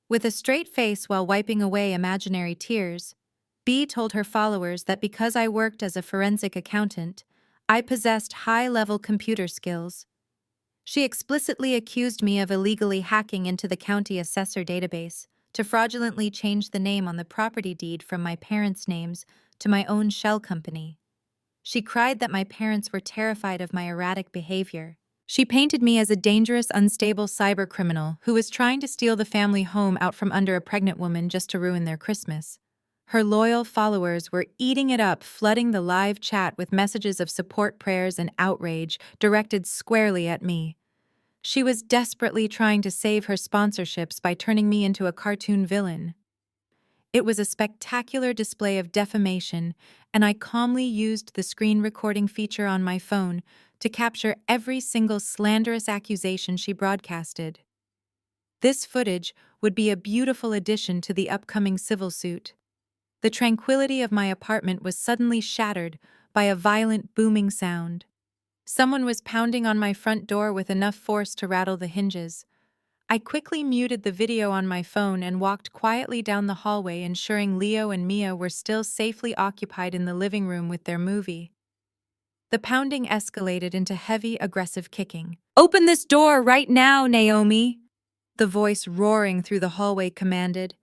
With a straight face while wiping away imaginary tears, B told her followers that because I worked as a forensic accountant, I possessed high-level computer skills. She explicitly accused me of illegally hacking into the county assessor database to fraudulently change the name on the property deed from my parents' names to my own shell company. She cried that my parents were terrified of my erratic behavior. She painted me as a dangerous, unstable cybercriminal who was trying to steal the family home out from under a pregnant woman just to ruin their Christmas. Her loyal followers were eating it up, flooding the live chat with messages of support, prayers, and outrage directed squarely at me. She was desperately trying to save her sponsorships by turning me into a cartoon villain. It was a spectacular display of defamation, and I calmly used the screen recording feature on my phone to capture every single slanderous accusation she broadcasted. This footage would be a beautiful addition to the upcoming civil suit. The tranquility of my apartment was suddenly shattered by a violent booming sound. Someone was pounding on my front door with enough force to rattle the hinges. I quickly muted the video on my phone and walked quietly down the hallway, ensuring Leo and Mia were still safely occupied in the living room with their movie. The pounding escalated into heavy, aggressive kicking. "Open this door right now, Naomi!" The voice roaring through the hallway commanded.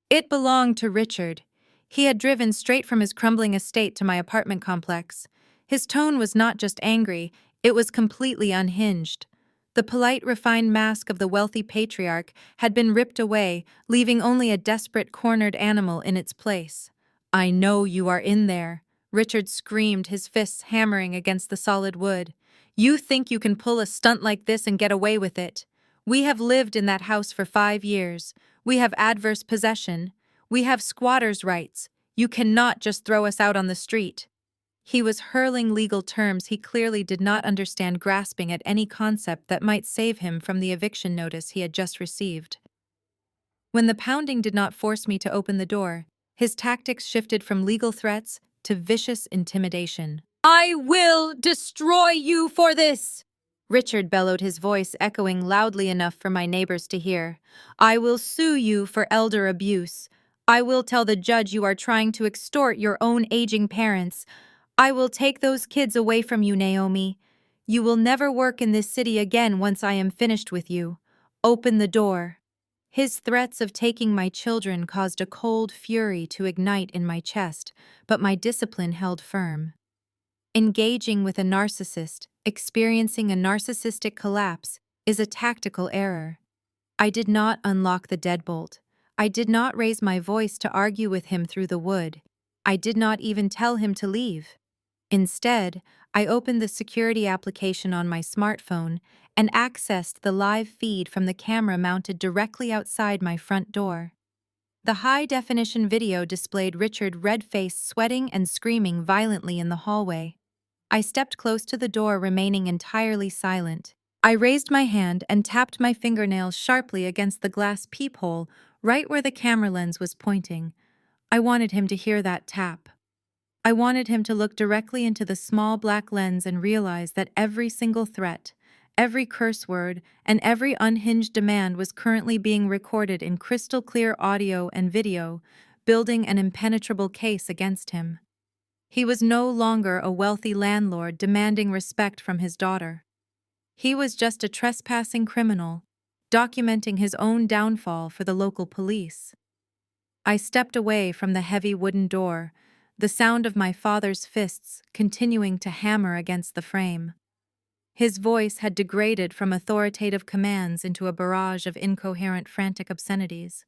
It belonged to Richard. He had driven straight from his crumbling estate to my apartment complex. His tone was not just angry, it was completely unhinged. The polite, refined mask of the wealthy patriarch had been ripped away, leaving only a desperate, cornered animal in its place. "I know you are in there," Richard screamed, his fists hammering against the solid wood. "You think you can pull a stunt like this and get away with it? We have lived in that house for 5 years. We have adverse possession. We have squatters' rights. You cannot just throw us out on the street." He was hurling legal terms he clearly did not understand, grasping at any concept that might save him from the eviction notice he had just received. When the pounding did not force me to open the door, his tactics shifted from legal threats to vicious intimidation. "I will destroy you for this!" Richard bellowed, his voice echoing loudly enough for my neighbors to hear. "I will sue you for elder abuse. I will tell the judge you are trying to extort your own aging parents. I will take those kids away from you, Naomi. You will never work in this city again once I am finished with you. Open the door." His threats of taking my children caused a cold fury to ignite in my chest, but my discipline held firm. Engaging with a narcissist, experiencing a narcissistic collapse, is a tactical error. I did not unlock the deadbolt. I did not raise my voice to argue with him through the wood. I did not even tell him to leave. Instead, I opened the security application on my smartphone and accessed the live feed from the camera mounted directly outside my front door. The high-definition video displayed Richard, red-faced, sweating and screaming violently in the hallway. I stepped close to the door, remaining entirely silent. I raised my hand and tapped my fingernails sharply against the glass peephole right where the camera lens was pointing. I wanted him to hear that tap. I wanted him to look directly into the small black lens and realize that every single threat, every curse word, and every unhinged demand was currently being recorded in crystal clear audio and video, building an impenetrable case against him. He was no longer a wealthy landlord demanding respect from his daughter. He was just a trespassing criminal, documenting his own downfall for the local police. I stepped away from the heavy wooden door, the sound of my father's fists continuing to hammer against the frame. His voice had degraded from authoritative commands into a barrage of incoherent, frantic obscenities.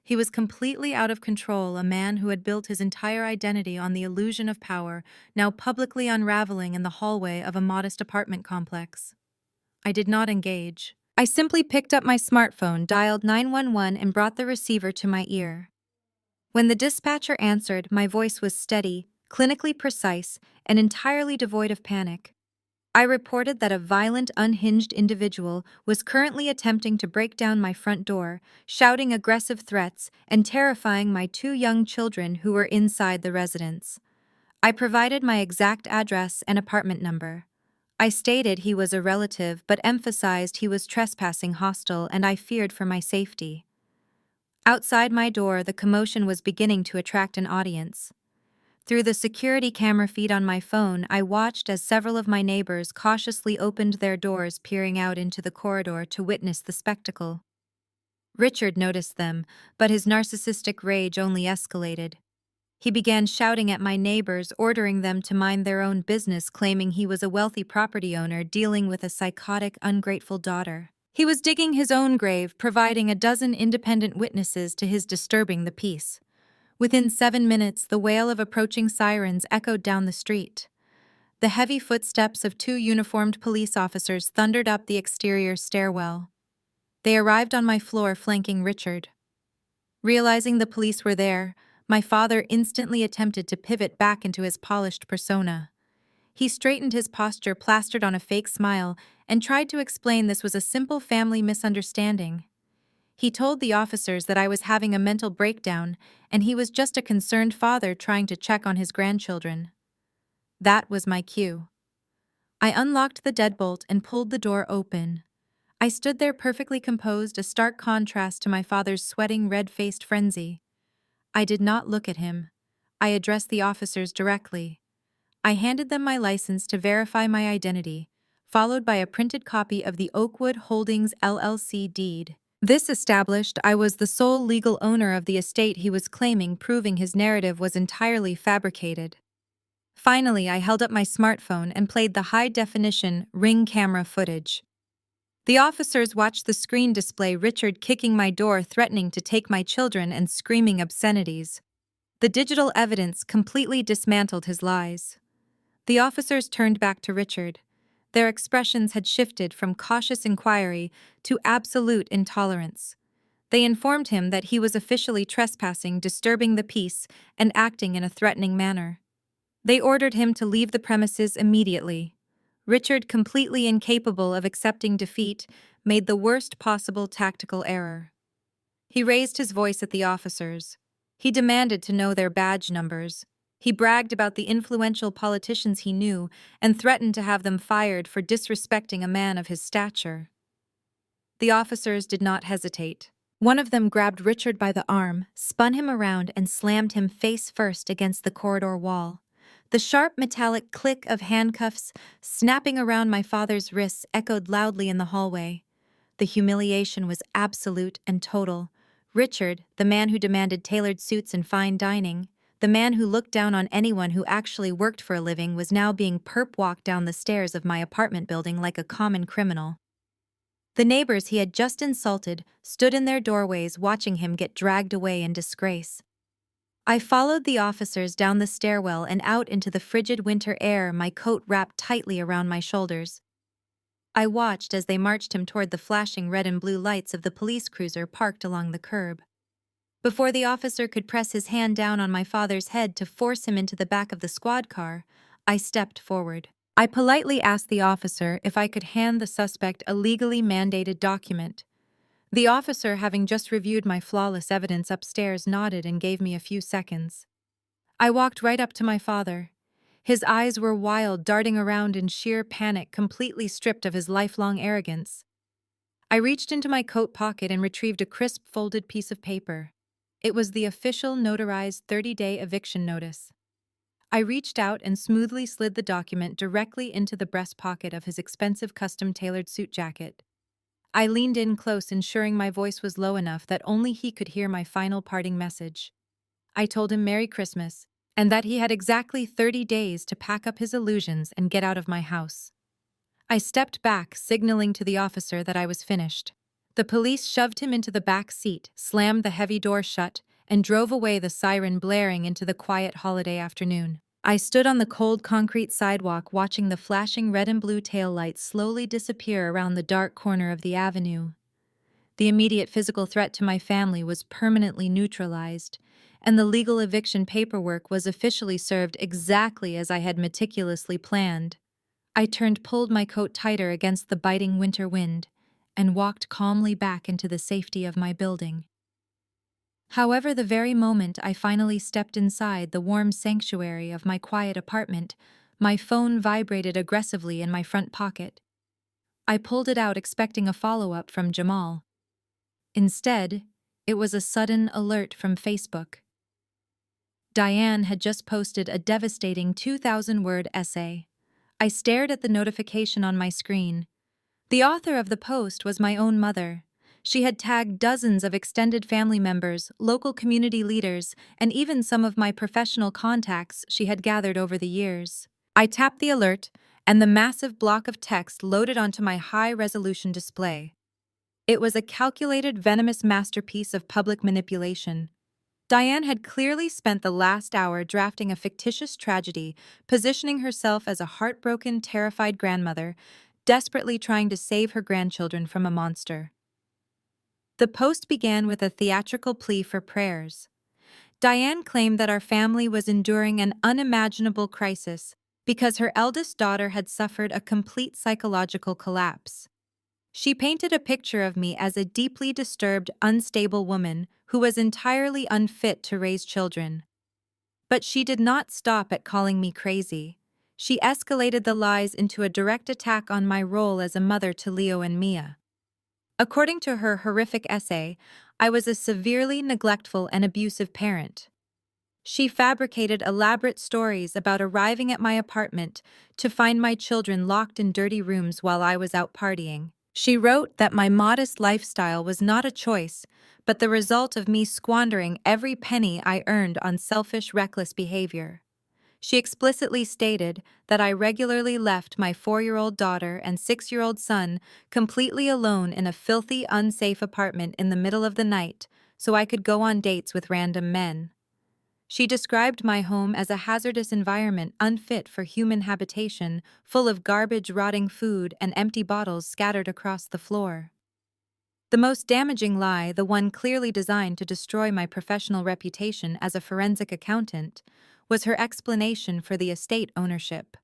He was completely out of control, a man who had built his entire identity on the illusion of power, now publicly unraveling in the hallway of a modest apartment complex. I did not engage. I simply picked up my smartphone, dialed 911, and brought the receiver to my ear. When the dispatcher answered, my voice was steady, clinically precise, and entirely devoid of panic. I reported that a violent, unhinged individual was currently attempting to break down my front door, shouting aggressive threats and terrifying my two young children who were inside the residence. I provided my exact address and apartment number. I stated he was a relative but emphasized he was trespassing hostile and I feared for my safety. Outside my door, the commotion was beginning to attract an audience. Through the security camera feed on my phone, I watched as several of my neighbors cautiously opened their doors, peering out into the corridor to witness the spectacle. Richard noticed them, but his narcissistic rage only escalated. He began shouting at my neighbors, ordering them to mind their own business, claiming he was a wealthy property owner dealing with a psychotic, ungrateful daughter. He was digging his own grave, providing a dozen independent witnesses to his disturbing the peace. Within 7 minutes, the wail of approaching sirens echoed down the street. The heavy footsteps of two uniformed police officers thundered up the exterior stairwell. They arrived on my floor, flanking Richard. Realizing the police were there, my father instantly attempted to pivot back into his polished persona. He straightened his posture, plastered on a fake smile, and tried to explain this was a simple family misunderstanding. He told the officers that I was having a mental breakdown and he was just a concerned father trying to check on his grandchildren. That was my cue. I unlocked the deadbolt and pulled the door open. I stood there perfectly composed, a stark contrast to my father's sweating, red-faced frenzy. I did not look at him. I addressed the officers directly. I handed them my license to verify my identity, followed by a printed copy of the Oakwood Holdings LLC deed. This established I was the sole legal owner of the estate he was claiming, proving his narrative was entirely fabricated. Finally, I held up my smartphone and played the high-definition Ring camera footage. The officers watched the screen display Richard kicking my door, threatening to take my children, and screaming obscenities. The digital evidence completely dismantled his lies. The officers turned back to Richard. Their expressions had shifted from cautious inquiry to absolute intolerance. They informed him that he was officially trespassing, disturbing the peace, and acting in a threatening manner. They ordered him to leave the premises immediately. Richard, completely incapable of accepting defeat, made the worst possible tactical error. He raised his voice at the officers. He demanded to know their badge numbers. He bragged about the influential politicians he knew and threatened to have them fired for disrespecting a man of his stature. The officers did not hesitate. One of them grabbed Richard by the arm, spun him around, and slammed him face first against the corridor wall. The sharp metallic click of handcuffs snapping around my father's wrists echoed loudly in the hallway. The humiliation was absolute and total. Richard, the man who demanded tailored suits and fine dining, the man who looked down on anyone who actually worked for a living, was now being perp-walked down the stairs of my apartment building like a common criminal. The neighbors he had just insulted stood in their doorways watching him get dragged away in disgrace. I followed the officers down the stairwell and out into the frigid winter air, my coat wrapped tightly around my shoulders. I watched as they marched him toward the flashing red and blue lights of the police cruiser parked along the curb. Before the officer could press his hand down on my father's head to force him into the back of the squad car, I stepped forward. I politely asked the officer if I could hand the suspect a legally mandated document. The officer, having just reviewed my flawless evidence upstairs, nodded and gave me a few seconds. I walked right up to my father. His eyes were wild, darting around in sheer panic, completely stripped of his lifelong arrogance. I reached into my coat pocket and retrieved a crisp, folded piece of paper. It was the official notarized 30-day eviction notice. I reached out and smoothly slid the document directly into the breast pocket of his expensive custom-tailored suit jacket. I leaned in close, ensuring my voice was low enough that only he could hear my final parting message. I told him Merry Christmas, and that he had exactly 30 days to pack up his illusions and get out of my house. I stepped back, signaling to the officer that I was finished. The police shoved him into the back seat, slammed the heavy door shut, and drove away, the siren blaring into the quiet holiday afternoon. I stood on the cold concrete sidewalk watching the flashing red and blue taillights slowly disappear around the dark corner of the avenue. The immediate physical threat to my family was permanently neutralized, and the legal eviction paperwork was officially served exactly as I had meticulously planned. I pulled my coat tighter against the biting winter wind, and walked calmly back into the safety of my building. However, the very moment I finally stepped inside the warm sanctuary of my quiet apartment, my phone vibrated aggressively in my front pocket. I pulled it out expecting a follow-up from Jamal. Instead, it was a sudden alert from Facebook. Diane had just posted a devastating 2,000-word essay. I stared at the notification on my screen. The author of the post was my own mother. She had tagged dozens of extended family members, local community leaders, and even some of my professional contacts she had gathered over the years. I tapped the alert, and the massive block of text loaded onto my high-resolution display. It was a calculated, venomous masterpiece of public manipulation. Diane had clearly spent the last hour drafting a fictitious tragedy, positioning herself as a heartbroken, terrified grandmother, desperately trying to save her grandchildren from a monster. The post began with a theatrical plea for prayers. Diane claimed that our family was enduring an unimaginable crisis because her eldest daughter had suffered a complete psychological collapse. She painted a picture of me as a deeply disturbed, unstable woman who was entirely unfit to raise children. But she did not stop at calling me crazy. She escalated the lies into a direct attack on my role as a mother to Leo and Mia. According to her horrific essay, I was a severely neglectful and abusive parent. She fabricated elaborate stories about arriving at my apartment to find my children locked in dirty rooms while I was out partying. She wrote that my modest lifestyle was not a choice, but the result of me squandering every penny I earned on selfish, reckless behavior. She explicitly stated that I regularly left my 4-year-old daughter and 6-year-old son completely alone in a filthy, unsafe apartment in the middle of the night so I could go on dates with random men. She described my home as a hazardous environment unfit for human habitation, full of garbage, rotting food, and empty bottles scattered across the floor. The most damaging lie, the one clearly designed to destroy my professional reputation as a forensic accountant, was her explanation for the estate ownership.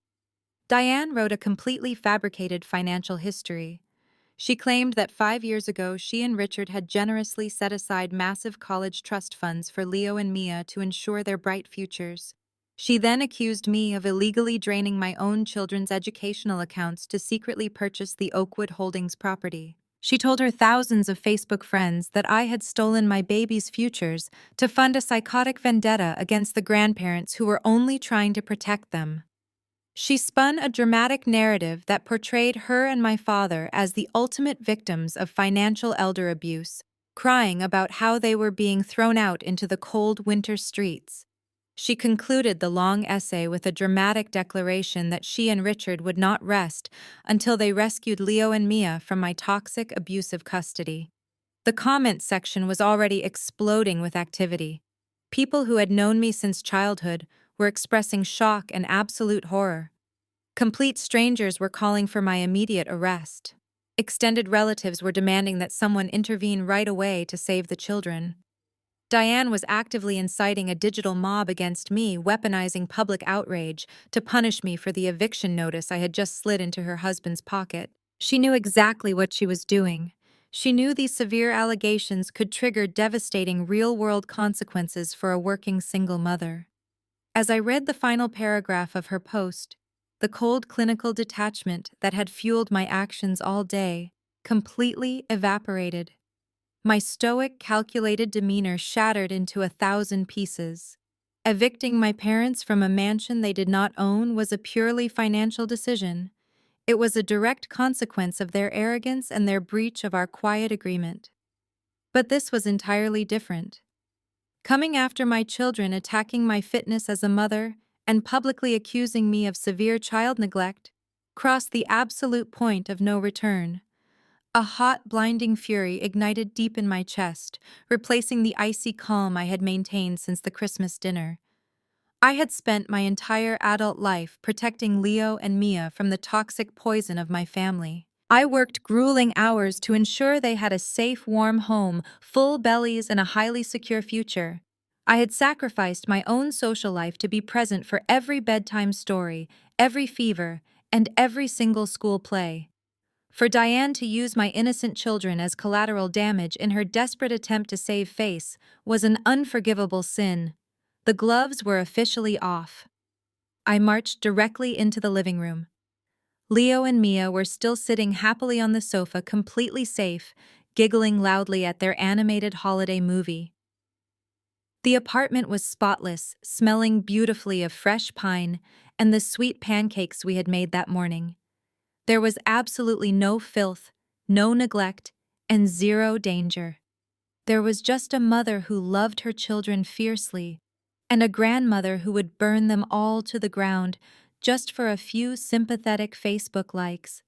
Diane wrote a completely fabricated financial history. She claimed that 5 years ago she and Richard had generously set aside massive college trust funds for Leo and Mia to ensure their bright futures. She then accused me of illegally draining my own children's educational accounts to secretly purchase the Oakwood Holdings property. She told her thousands of Facebook friends that I had stolen my baby's futures to fund a psychotic vendetta against the grandparents who were only trying to protect them. She spun a dramatic narrative that portrayed her and my father as the ultimate victims of financial elder abuse, crying about how they were being thrown out into the cold winter streets. She concluded the long essay with a dramatic declaration that she and Richard would not rest until they rescued Leo and Mia from my toxic, abusive custody. The comments section was already exploding with activity. People who had known me since childhood were expressing shock and absolute horror. Complete strangers were calling for my immediate arrest. Extended relatives were demanding that someone intervene right away to save the children. Diane was actively inciting a digital mob against me, weaponizing public outrage to punish me for the eviction notice I had just slid into her husband's pocket. She knew exactly what she was doing. She knew these severe allegations could trigger devastating real-world consequences for a working single mother. As I read the final paragraph of her post, the cold clinical detachment that had fueled my actions all day completely evaporated. My stoic, calculated demeanor shattered into 1,000 pieces. Evicting my parents from a mansion they did not own was a purely financial decision. It was a direct consequence of their arrogance and their breach of our quiet agreement. But this was entirely different. Coming after my children, attacking my fitness as a mother, and publicly accusing me of severe child neglect crossed the absolute point of no return. A hot, blinding fury ignited deep in my chest, replacing the icy calm I had maintained since the Christmas dinner. I had spent my entire adult life protecting Leo and Mia from the toxic poison of my family. I worked grueling hours to ensure they had a safe, warm home, full bellies, and a highly secure future. I had sacrificed my own social life to be present for every bedtime story, every fever, and every single school play. For Diane to use my innocent children as collateral damage in her desperate attempt to save face was an unforgivable sin. The gloves were officially off. I marched directly into the living room. Leo and Mia were still sitting happily on the sofa, completely safe, giggling loudly at their animated holiday movie. The apartment was spotless, smelling beautifully of fresh pine and the sweet pancakes we had made that morning. There was absolutely no filth, no neglect, and zero danger. There was just a mother who loved her children fiercely, and a grandmother who would burn them all to the ground just for a few sympathetic Facebook likes.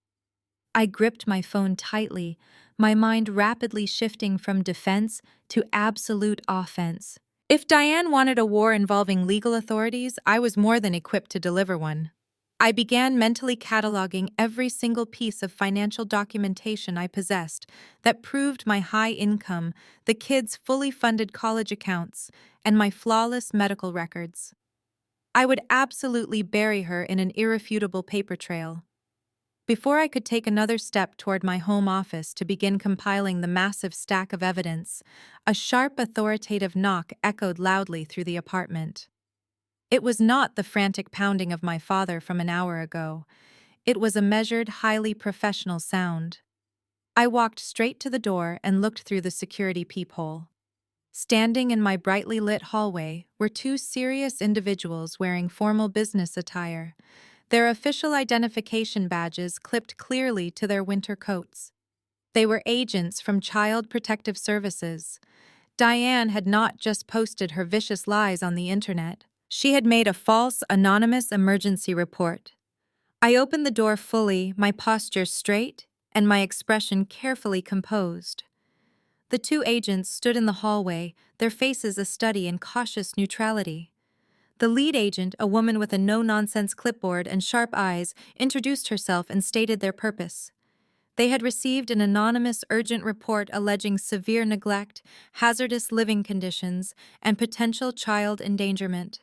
I gripped my phone tightly, my mind rapidly shifting from defense to absolute offense. If Diane wanted a war involving legal authorities, I was more than equipped to deliver one. I began mentally cataloging every single piece of financial documentation I possessed that proved my high income, the kids' fully funded college accounts, and my flawless medical records. I would absolutely bury her in an irrefutable paper trail. Before I could take another step toward my home office to begin compiling the massive stack of evidence, a sharp, authoritative knock echoed loudly through the apartment. It was not the frantic pounding of my father from an hour ago. It was a measured, highly professional sound. I walked straight to the door and looked through the security peephole. Standing in my brightly lit hallway were two serious individuals wearing formal business attire, their official identification badges clipped clearly to their winter coats. They were agents from Child Protective Services. Diane had not just posted her vicious lies on the internet. She had made a false, anonymous emergency report. I opened the door fully, my posture straight, and my expression carefully composed. The two agents stood in the hallway, their faces a study in cautious neutrality. The lead agent, a woman with a no-nonsense clipboard and sharp eyes, introduced herself and stated their purpose. They had received an anonymous urgent report alleging severe neglect, hazardous living conditions, and potential child endangerment.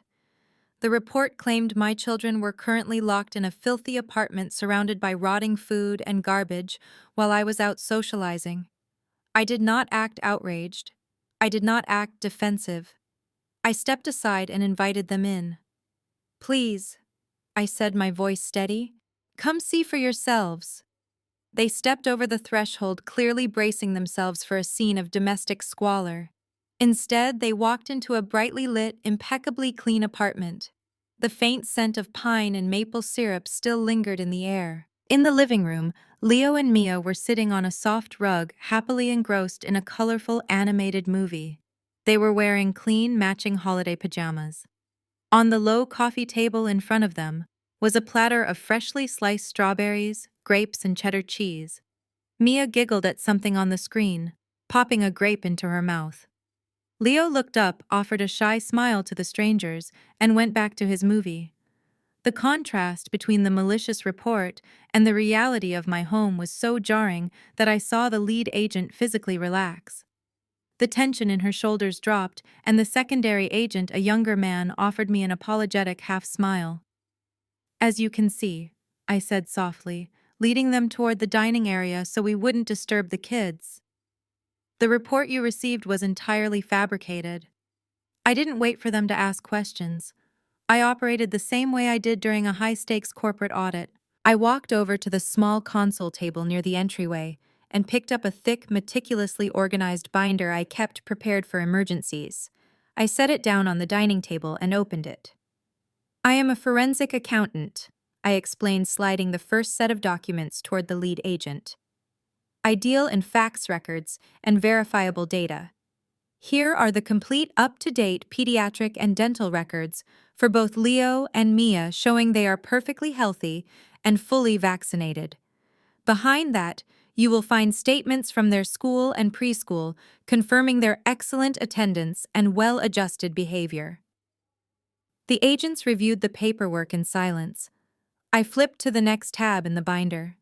The report claimed my children were currently locked in a filthy apartment surrounded by rotting food and garbage while I was out socializing. I did not act outraged. I did not act defensive. I stepped aside and invited them in. "Please," I said, my voice steady, "come see for yourselves." They stepped over the threshold, clearly bracing themselves for a scene of domestic squalor. Instead, they walked into a brightly lit, impeccably clean apartment. The faint scent of pine and maple syrup still lingered in the air. In the living room, Leo and Mia were sitting on a soft rug, happily engrossed in a colorful animated movie. They were wearing clean, matching holiday pajamas. On the low coffee table in front of them was a platter of freshly sliced strawberries, grapes, and cheddar cheese. Mia giggled at something on the screen, popping a grape into her mouth. Leo looked up, offered a shy smile to the strangers, and went back to his movie. The contrast between the malicious report and the reality of my home was so jarring that I saw the lead agent physically relax. The tension in her shoulders dropped, and the secondary agent, a younger man, offered me an apologetic half-smile. "As you can see," I said softly, leading them toward the dining area so we wouldn't disturb the kids. "The report you received was entirely fabricated." I didn't wait for them to ask questions. I operated the same way I did during a high-stakes corporate audit. I walked over to the small console table near the entryway and picked up a thick, meticulously organized binder I kept prepared for emergencies. I set it down on the dining table and opened it. "I am a forensic accountant," I explained, sliding the first set of documents toward the lead agent. "I deal in fax records and verifiable data. Here are the complete up-to-date pediatric and dental records for both Leo and Mia, showing they are perfectly healthy and fully vaccinated. Behind that, You will find statements from their school and preschool confirming their excellent attendance and well-adjusted behavior. The agents reviewed the paperwork in silence. I flipped to the next tab in the binder.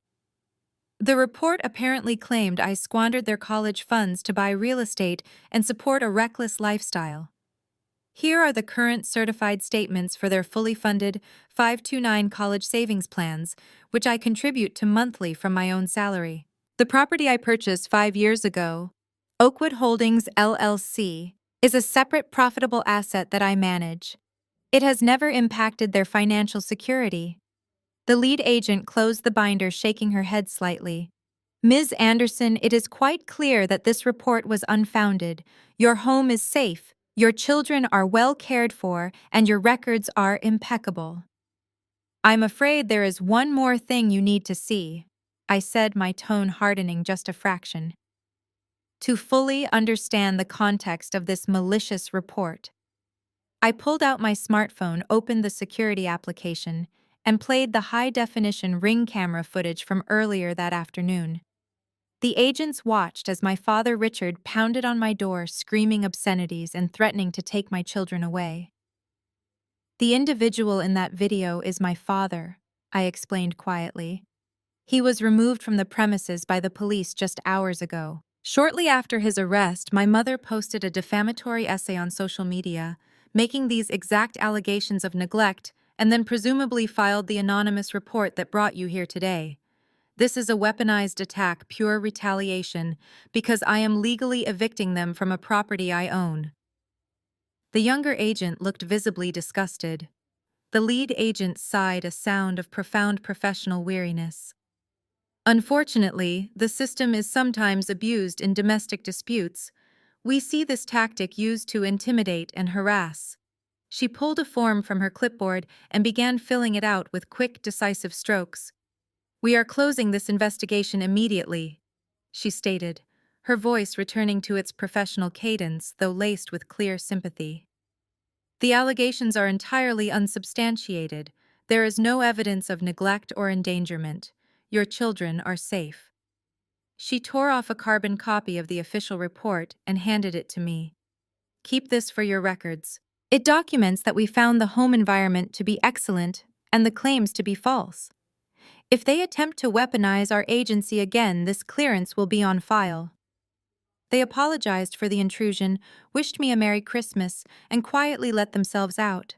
The report apparently claimed I squandered their college funds to buy real estate and support a reckless lifestyle. Here are the current certified statements for their fully funded 529 college savings plans, which I contribute to monthly from my own salary. The property I purchased 5 years ago, Oakwood Holdings LLC, is a separate profitable asset that I manage. It has never impacted their financial security. The lead agent closed the binder, shaking her head slightly. Ms. Anderson, it is quite clear that this report was unfounded. Your home is safe, your children are well cared for, and your records are impeccable. I'm afraid there is one more thing you need to see, I said, my tone hardening just a fraction. To fully understand the context of this malicious report, I pulled out my smartphone, opened the security application, and played the high-definition Ring camera footage from earlier that afternoon. The agents watched as my father Richard pounded on my door, screaming obscenities and threatening to take my children away. The individual in that video is my father, I explained quietly. He was removed from the premises by the police just hours ago. Shortly after his arrest, my mother posted a defamatory essay on social media, making these exact allegations of neglect, and then presumably filed the anonymous report that brought you here today. This is a weaponized attack, pure retaliation, because I am legally evicting them from a property I own. The younger agent looked visibly disgusted. The lead agent sighed, a sound of profound professional weariness. Unfortunately, the system is sometimes abused in domestic disputes. We see this tactic used to intimidate and harass. She pulled a form from her clipboard and began filling it out with quick, decisive strokes. We are closing this investigation immediately, she stated, her voice returning to its professional cadence, though laced with clear sympathy. The allegations are entirely unsubstantiated. There is no evidence of neglect or endangerment. Your children are safe. She tore off a carbon copy of the official report and handed it to me. Keep this for your records. It documents that we found the home environment to be excellent and the claims to be false. If they attempt to weaponize our agency again, this clearance will be on file. They apologized for the intrusion, wished me a Merry Christmas, and quietly let themselves out.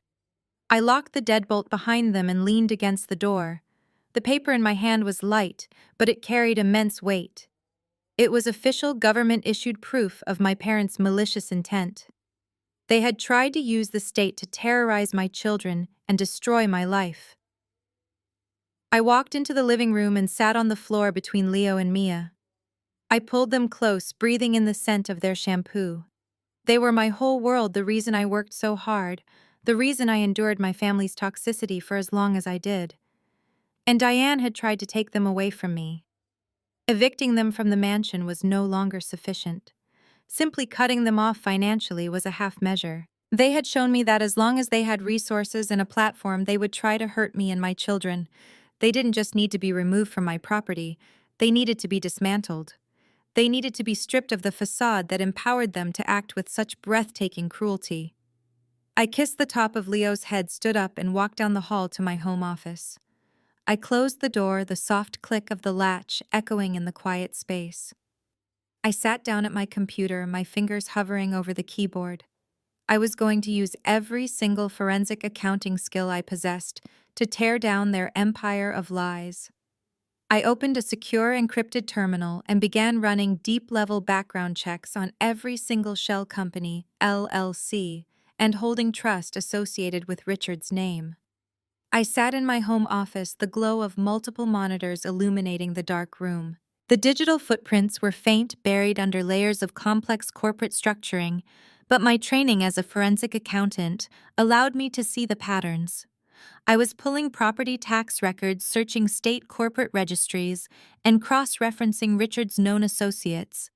I locked the deadbolt behind them and leaned against the door. The paper in my hand was light, but it carried immense weight. It was official government-issued proof of my parents' malicious intent. They had tried to use the state to terrorize my children and destroy my life. I walked into the living room and sat on the floor between Leo and Mia. I pulled them close, breathing in the scent of their shampoo. They were my whole world, the reason I worked so hard, the reason I endured my family's toxicity for as long as I did. And Diane had tried to take them away from me. Evicting them from the mansion was no longer sufficient. Simply cutting them off financially was a half measure. They had shown me that as long as they had resources and a platform, they would try to hurt me and my children. They didn't just need to be removed from my property, they needed to be dismantled. They needed to be stripped of the facade that empowered them to act with such breathtaking cruelty. I kissed the top of Leo's head, stood up, and walked down the hall to my home office. I closed the door, the soft click of the latch echoing in the quiet space. I sat down at my computer, my fingers hovering over the keyboard. I was going to use every single forensic accounting skill I possessed to tear down their empire of lies. I opened a secure encrypted terminal and began running deep-level background checks on every single shell company, LLC, and holding trust associated with Richard's name. I sat in my home office, the glow of multiple monitors illuminating the dark room. The digital footprints were faint, buried under layers of complex corporate structuring, but my training as a forensic accountant allowed me to see the patterns. I was pulling property tax records, searching state corporate registries, and cross-referencing Richard's known associates.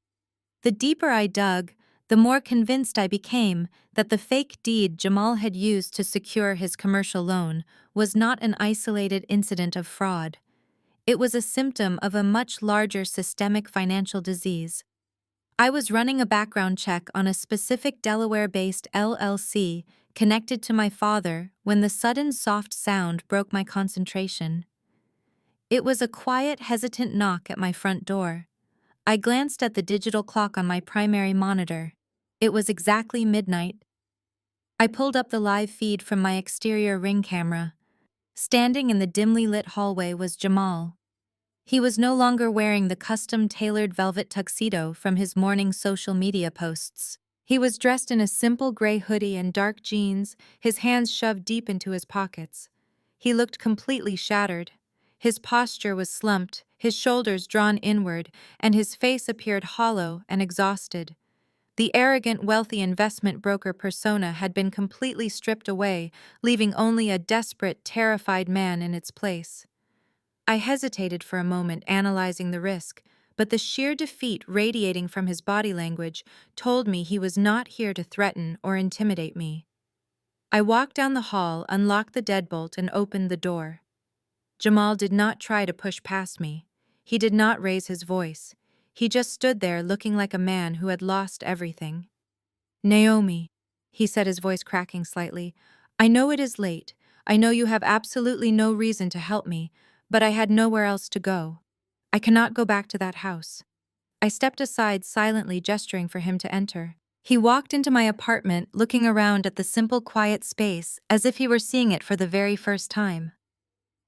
The deeper I dug, the more convinced I became that the fake deed Jamal had used to secure his commercial loan was not an isolated incident of fraud. It was a symptom of a much larger systemic financial disease. I was running a background check on a specific Delaware-based LLC connected to my father when the sudden soft sound broke my concentration. It was a quiet, hesitant knock at my front door. I glanced at the digital clock on my primary monitor. It was exactly midnight. I pulled up the live feed from my exterior Ring camera. Standing in the dimly lit hallway was Jamal. He was no longer wearing the custom-tailored velvet tuxedo from his morning social media posts. He was dressed in a simple gray hoodie and dark jeans, his hands shoved deep into his pockets. He looked completely shattered. His posture was slumped, his shoulders drawn inward, and his face appeared hollow and exhausted. The arrogant, wealthy investment broker persona had been completely stripped away, leaving only a desperate, terrified man in its place. I hesitated for a moment, analyzing the risk, but the sheer defeat radiating from his body language told me he was not here to threaten or intimidate me. I walked down the hall, unlocked the deadbolt, and opened the door. Jamal did not try to push past me. He did not raise his voice. He just stood there looking like a man who had lost everything. "Naomi," he said, his voice cracking slightly, "I know it is late. I know you have absolutely no reason to help me, but I had nowhere else to go. I cannot go back to that house." I stepped aside, silently gesturing for him to enter. He walked into my apartment, looking around at the simple, quiet space as if he were seeing it for the very first time.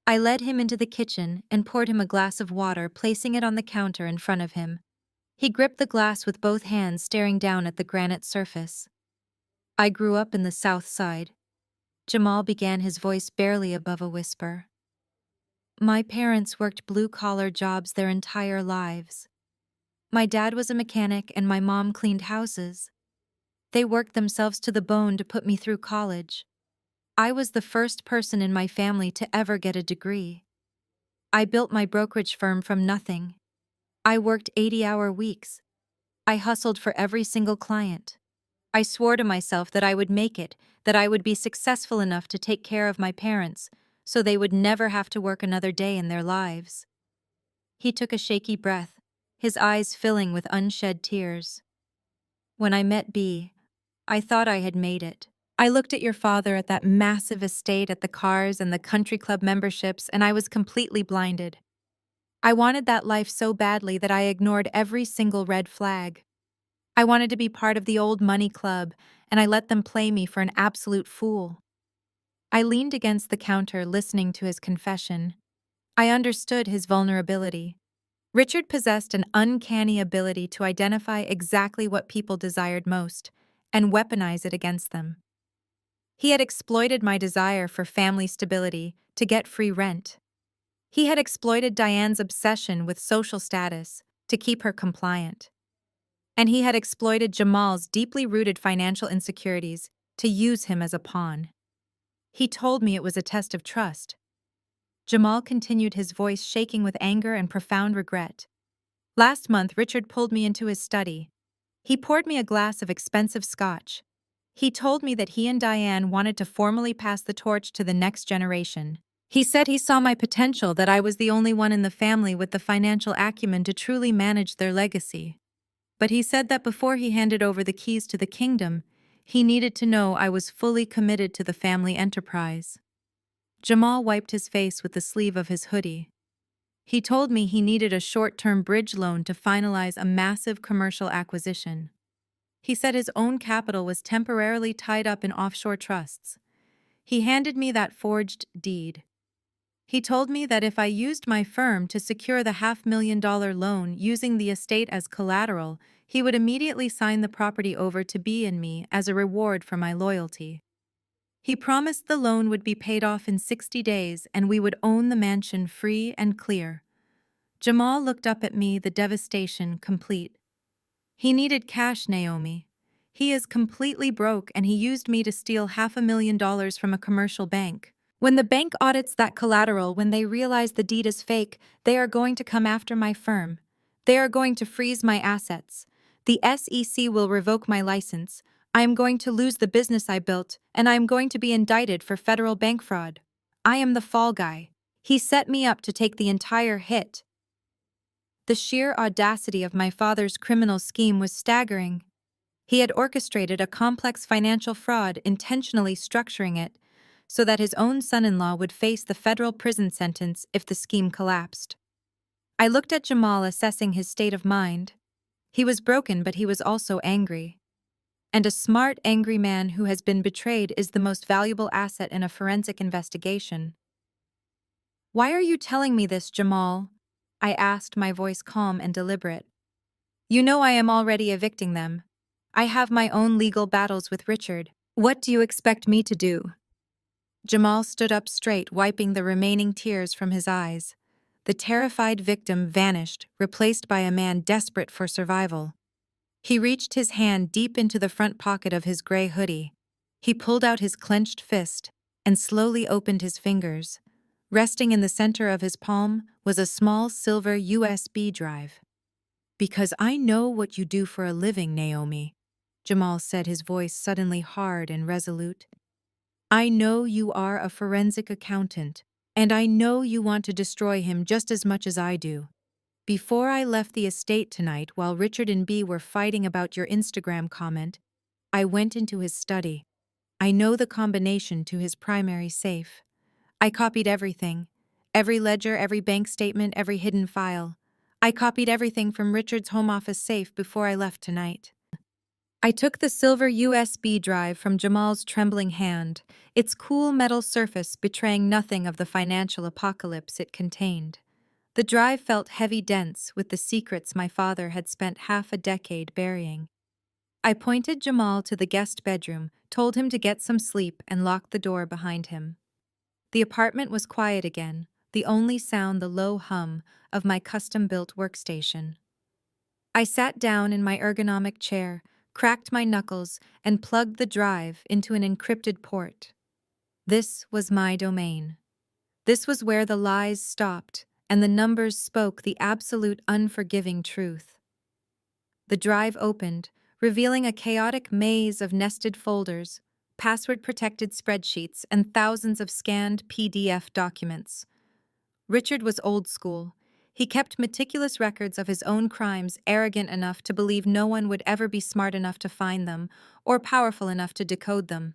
I led him into the kitchen and poured him a glass of water, placing it on the counter in front of him. He gripped the glass with both hands, staring down at the granite surface. "I grew up in the South Side." Jamal began, his voice barely above a whisper. "My parents worked blue-collar jobs their entire lives. My dad was a mechanic and my mom cleaned houses. They worked themselves to the bone to put me through college. I was the first person in my family to ever get a degree. I built my brokerage firm from nothing. I worked 80-hour weeks. I hustled for every single client. I swore to myself that I would make it, that I would be successful enough to take care of my parents, so they would never have to work another day in their lives." He took a shaky breath, his eyes filling with unshed tears. "When I met B, I thought I had made it. I looked at your father at that massive estate, at the cars and the country club memberships, and I was completely blinded. I wanted that life so badly that I ignored every single red flag. I wanted to be part of the old money club, and I let them play me for an absolute fool." I leaned against the counter, listening to his confession. I understood his vulnerability. Richard possessed an uncanny ability to identify exactly what people desired most and weaponize it against them. He had exploited my desire for family stability to get free rent. He had exploited Diane's obsession with social status to keep her compliant. And he had exploited Jamal's deeply rooted financial insecurities to use him as a pawn. He told me it was a test of trust. Jamal continued, his voice shaking with anger and profound regret. "Last month, Richard pulled me into his study. He poured me a glass of expensive scotch. He told me that he and Diane wanted to formally pass the torch to the next generation. He said he saw my potential, that I was the only one in the family with the financial acumen to truly manage their legacy. But he said that before he handed over the keys to the kingdom, he needed to know I was fully committed to the family enterprise." Jamal wiped his face with the sleeve of his hoodie. "He told me he needed a short-term bridge loan to finalize a massive commercial acquisition. He said his own capital was temporarily tied up in offshore trusts. He handed me that forged deed. He told me that if I used my firm to secure the $500,000 loan using the estate as collateral, he would immediately sign the property over to B and me as a reward for my loyalty. He promised the loan would be paid off in 60 days and we would own the mansion free and clear." Jamal looked up at me, the devastation complete. "He needed cash, Naomi. He is completely broke and he used me to steal $500,000 from a commercial bank. When the bank audits that collateral, when they realize the deed is fake, they are going to come after my firm. They are going to freeze my assets. The SEC will revoke my license. I am going to lose the business I built, and I am going to be indicted for federal bank fraud. I am the fall guy." He set me up to take the entire hit. The sheer audacity of my father's criminal scheme was staggering. He had orchestrated a complex financial fraud, intentionally structuring it so that his own son-in-law would face the federal prison sentence if the scheme collapsed. I looked at Jamal, assessing his state of mind. He was broken, but he was also angry. And a smart, angry man who has been betrayed is the most valuable asset in a forensic investigation. "Why are you telling me this, Jamal?" I asked, my voice calm and deliberate. "You know I am already evicting them. I have my own legal battles with Richard. What do you expect me to do?" Jamal stood up straight, wiping the remaining tears from his eyes. The terrified victim vanished, replaced by a man desperate for survival. He reached his hand deep into the front pocket of his gray hoodie. He pulled out his clenched fist and slowly opened his fingers. Resting in the center of his palm was a small silver USB drive. "Because I know what you do for a living, Naomi," Jamal said, his voice suddenly hard and resolute. "I know you are a forensic accountant, and I know you want to destroy him just as much as I do. Before I left the estate tonight, while Richard and Bea were fighting about your Instagram comment, I went into his study. I know the combination to his primary safe. I copied everything. Every ledger, every bank statement, every hidden file. I copied everything from Richard's home office safe before I left tonight." I took the silver USB drive from Jamal's trembling hand, its cool metal surface betraying nothing of the financial apocalypse it contained. The drive felt heavy, dense with the secrets my father had spent half a decade burying. I pointed Jamal to the guest bedroom, told him to get some sleep, and locked the door behind him. The apartment was quiet again, the only sound the low hum of my custom-built workstation. I sat down in my ergonomic chair, cracked my knuckles, and plugged the drive into an encrypted port. This was my domain. This was where the lies stopped and the numbers spoke the absolute unforgiving truth. The drive opened, revealing a chaotic maze of nested folders, password-protected spreadsheets, and thousands of scanned PDF documents. Richard was old school. He kept meticulous records of his own crimes, arrogant enough to believe no one would ever be smart enough to find them or powerful enough to decode them.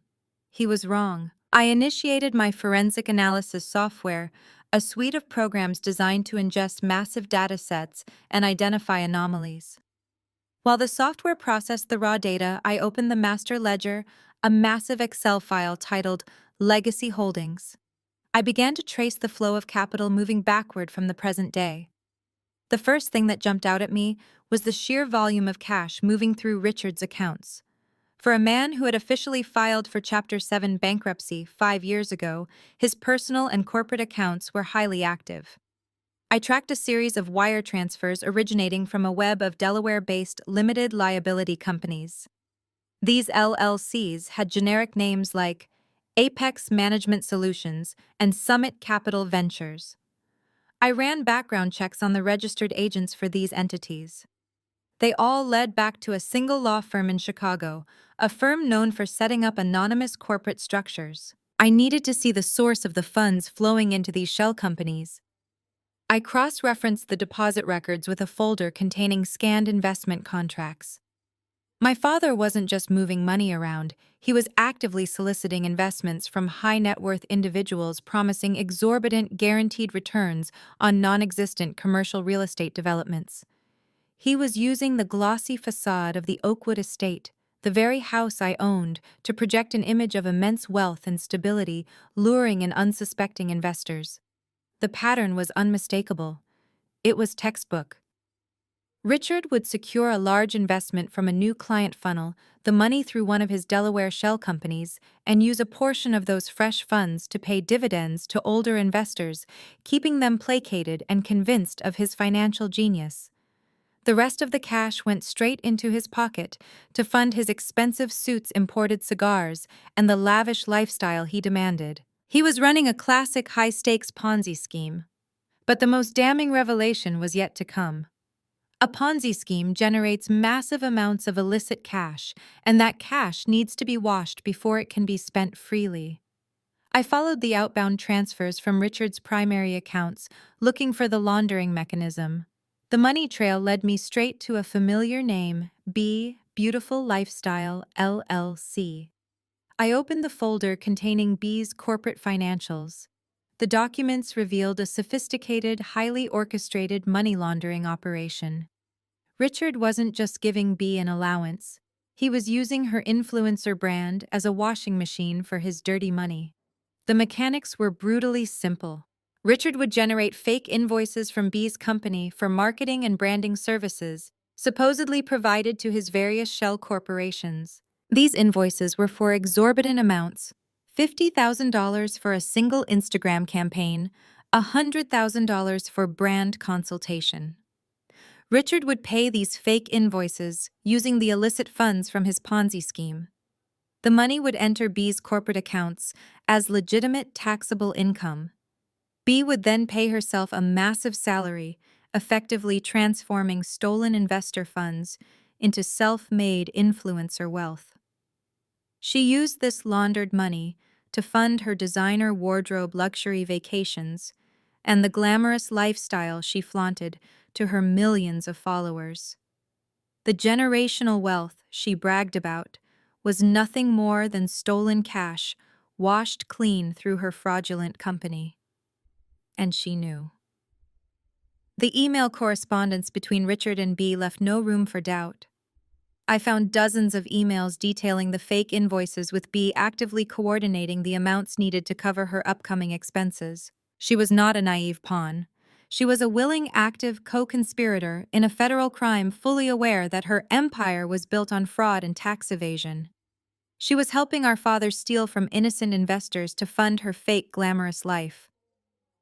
He was wrong. I initiated my forensic analysis software, a suite of programs designed to ingest massive data sets and identify anomalies. While the software processed the raw data, I opened the master ledger, a massive Excel file titled Legacy Holdings. I began to trace the flow of capital moving backward from the present day. The first thing that jumped out at me was the sheer volume of cash moving through Richard's accounts. For a man who had officially filed for Chapter 7 bankruptcy 5 years ago, his personal and corporate accounts were highly active. I tracked a series of wire transfers originating from a web of Delaware-based limited liability companies. These LLCs had generic names like Apex Management Solutions and Summit Capital Ventures. I ran background checks on the registered agents for these entities. They all led back to a single law firm in Chicago, a firm known for setting up anonymous corporate structures. I needed to see the source of the funds flowing into these shell companies. I cross-referenced the deposit records with a folder containing scanned investment contracts. My father wasn't just moving money around, he was actively soliciting investments from high-net-worth individuals promising exorbitant guaranteed returns on non-existent commercial real estate developments. He was using the glossy facade of the Oakwood estate, the very house I owned, to project an image of immense wealth and stability, luring in unsuspecting investors. The pattern was unmistakable. It was textbook. Richard would secure a large investment from a new client funnel, the money through one of his Delaware shell companies, and use a portion of those fresh funds to pay dividends to older investors, keeping them placated and convinced of his financial genius. The rest of the cash went straight into his pocket to fund his expensive suits, imported cigars, and the lavish lifestyle he demanded. He was running a classic high-stakes Ponzi scheme. But the most damning revelation was yet to come. A Ponzi scheme generates massive amounts of illicit cash, and that cash needs to be washed before it can be spent freely. I followed the outbound transfers from Richard's primary accounts, looking for the laundering mechanism. The money trail led me straight to a familiar name, B Beautiful Lifestyle LLC. I opened the folder containing B's corporate financials. The documents revealed a sophisticated, highly orchestrated money laundering operation. Richard wasn't just giving B an allowance. He was using her influencer brand as a washing machine for his dirty money. The mechanics were brutally simple. Richard would generate fake invoices from B's company for marketing and branding services, supposedly provided to his various shell corporations. These invoices were for exorbitant amounts: $50,000 for a single Instagram campaign, $100,000 for brand consultation. Richard would pay these fake invoices using the illicit funds from his Ponzi scheme. The money would enter B's corporate accounts as legitimate taxable income. B would then pay herself a massive salary, effectively transforming stolen investor funds into self-made influencer wealth. She used this laundered money to fund her designer wardrobe luxury vacations and the glamorous lifestyle she flaunted to her millions of followers. The generational wealth she bragged about was nothing more than stolen cash washed clean through her fraudulent company. And she knew. The email correspondence between Richard and B left no room for doubt. I found dozens of emails detailing the fake invoices, with B actively coordinating the amounts needed to cover her upcoming expenses. She was not a naive pawn. She was a willing, active co-conspirator in a federal crime, fully aware that her empire was built on fraud and tax evasion. She was helping our father steal from innocent investors to fund her fake, glamorous life.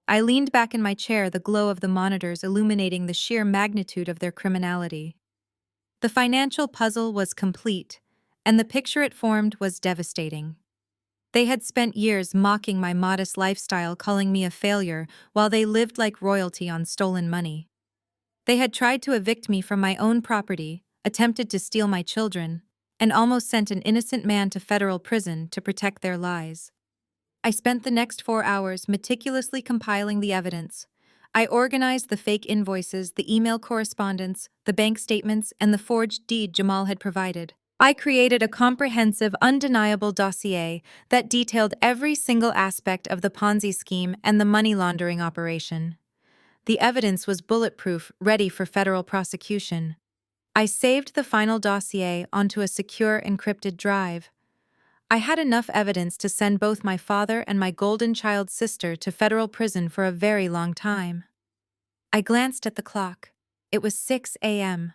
I leaned back in my chair, the glow of the monitors illuminating the sheer magnitude of their criminality. The financial puzzle was complete, and the picture it formed was devastating. They had spent years mocking my modest lifestyle, calling me a failure, while they lived like royalty on stolen money. They had tried to evict me from my own property, attempted to steal my children, and almost sent an innocent man to federal prison to protect their lies. I spent the next 4 hours meticulously compiling the evidence. I organized the fake invoices, the email correspondence, the bank statements, and the forged deed Jamal had provided. I created a comprehensive, undeniable dossier that detailed every single aspect of the Ponzi scheme and the money laundering operation. The evidence was bulletproof, ready for federal prosecution. I saved the final dossier onto a secure, encrypted drive. I had enough evidence to send both my father and my golden child sister to federal prison for a very long time. I glanced at the clock. It was 6 a.m.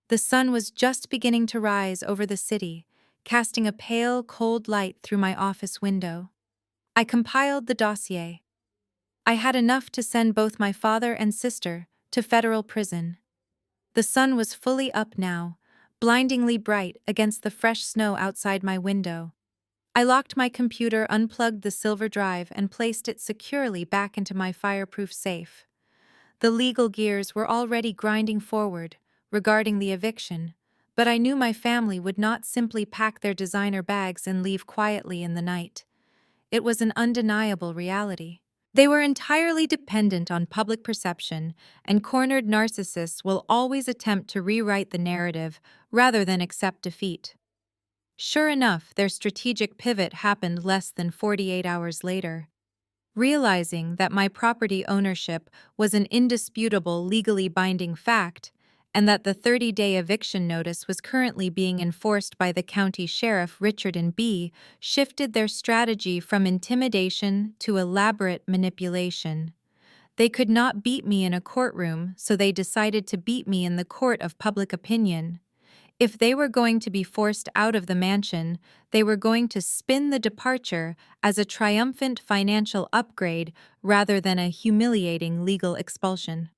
The sun was just beginning to rise over the city, casting a pale, cold light through my office window. I compiled the dossier. I had enough to send both my father and sister to federal prison. The sun was fully up now, blindingly bright against the fresh snow outside my window. I locked my computer, unplugged the silver drive, and placed it securely back into my fireproof safe. The legal gears were already grinding forward regarding the eviction, but I knew my family would not simply pack their designer bags and leave quietly in the night. It was an undeniable reality. They were entirely dependent on public perception, and cornered narcissists will always attempt to rewrite the narrative rather than accept defeat. Sure enough, their strategic pivot happened less than 48 hours later. Realizing that my property ownership was an indisputable, legally binding fact, and that the 30-day eviction notice was currently being enforced by the county sheriff, Richard and B shifted their strategy from intimidation to elaborate manipulation. They could not beat me in a courtroom, so they decided to beat me in the court of public opinion. If they were going to be forced out of the mansion, they were going to spin the departure as a triumphant financial upgrade rather than a humiliating legal expulsion.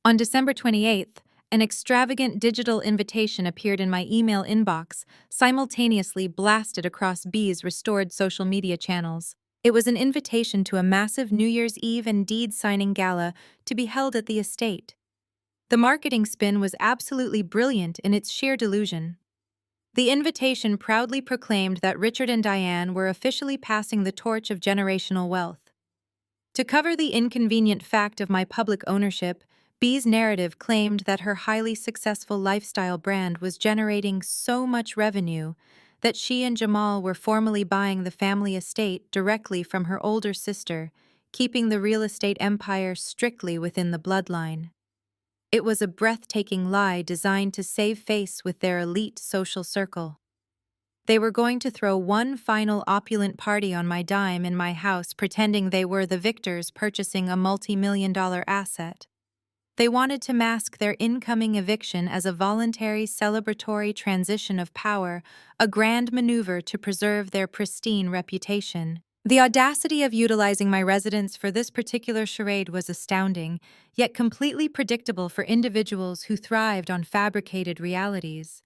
On December 28th, an extravagant digital invitation appeared in my email inbox, simultaneously blasted across B's restored social media channels. It was an invitation to a massive New Year's Eve and deed signing gala to be held at the estate. The marketing spin was absolutely brilliant in its sheer delusion. The invitation proudly proclaimed that Richard and Diane were officially passing the torch of generational wealth. To cover the inconvenient fact of my public ownership, B's narrative claimed that her highly successful lifestyle brand was generating so much revenue that she and Jamal were formally buying the family estate directly from her older sister, keeping the real estate empire strictly within the bloodline. It was a breathtaking lie designed to save face with their elite social circle. They were going to throw one final opulent party on my dime in my house, pretending they were the victors purchasing a multi-million-dollar asset. They wanted to mask their incoming eviction as a voluntary celebratory transition of power, a grand maneuver to preserve their pristine reputation. The audacity of utilizing my residence for this particular charade was astounding, yet completely predictable for individuals who thrived on fabricated realities.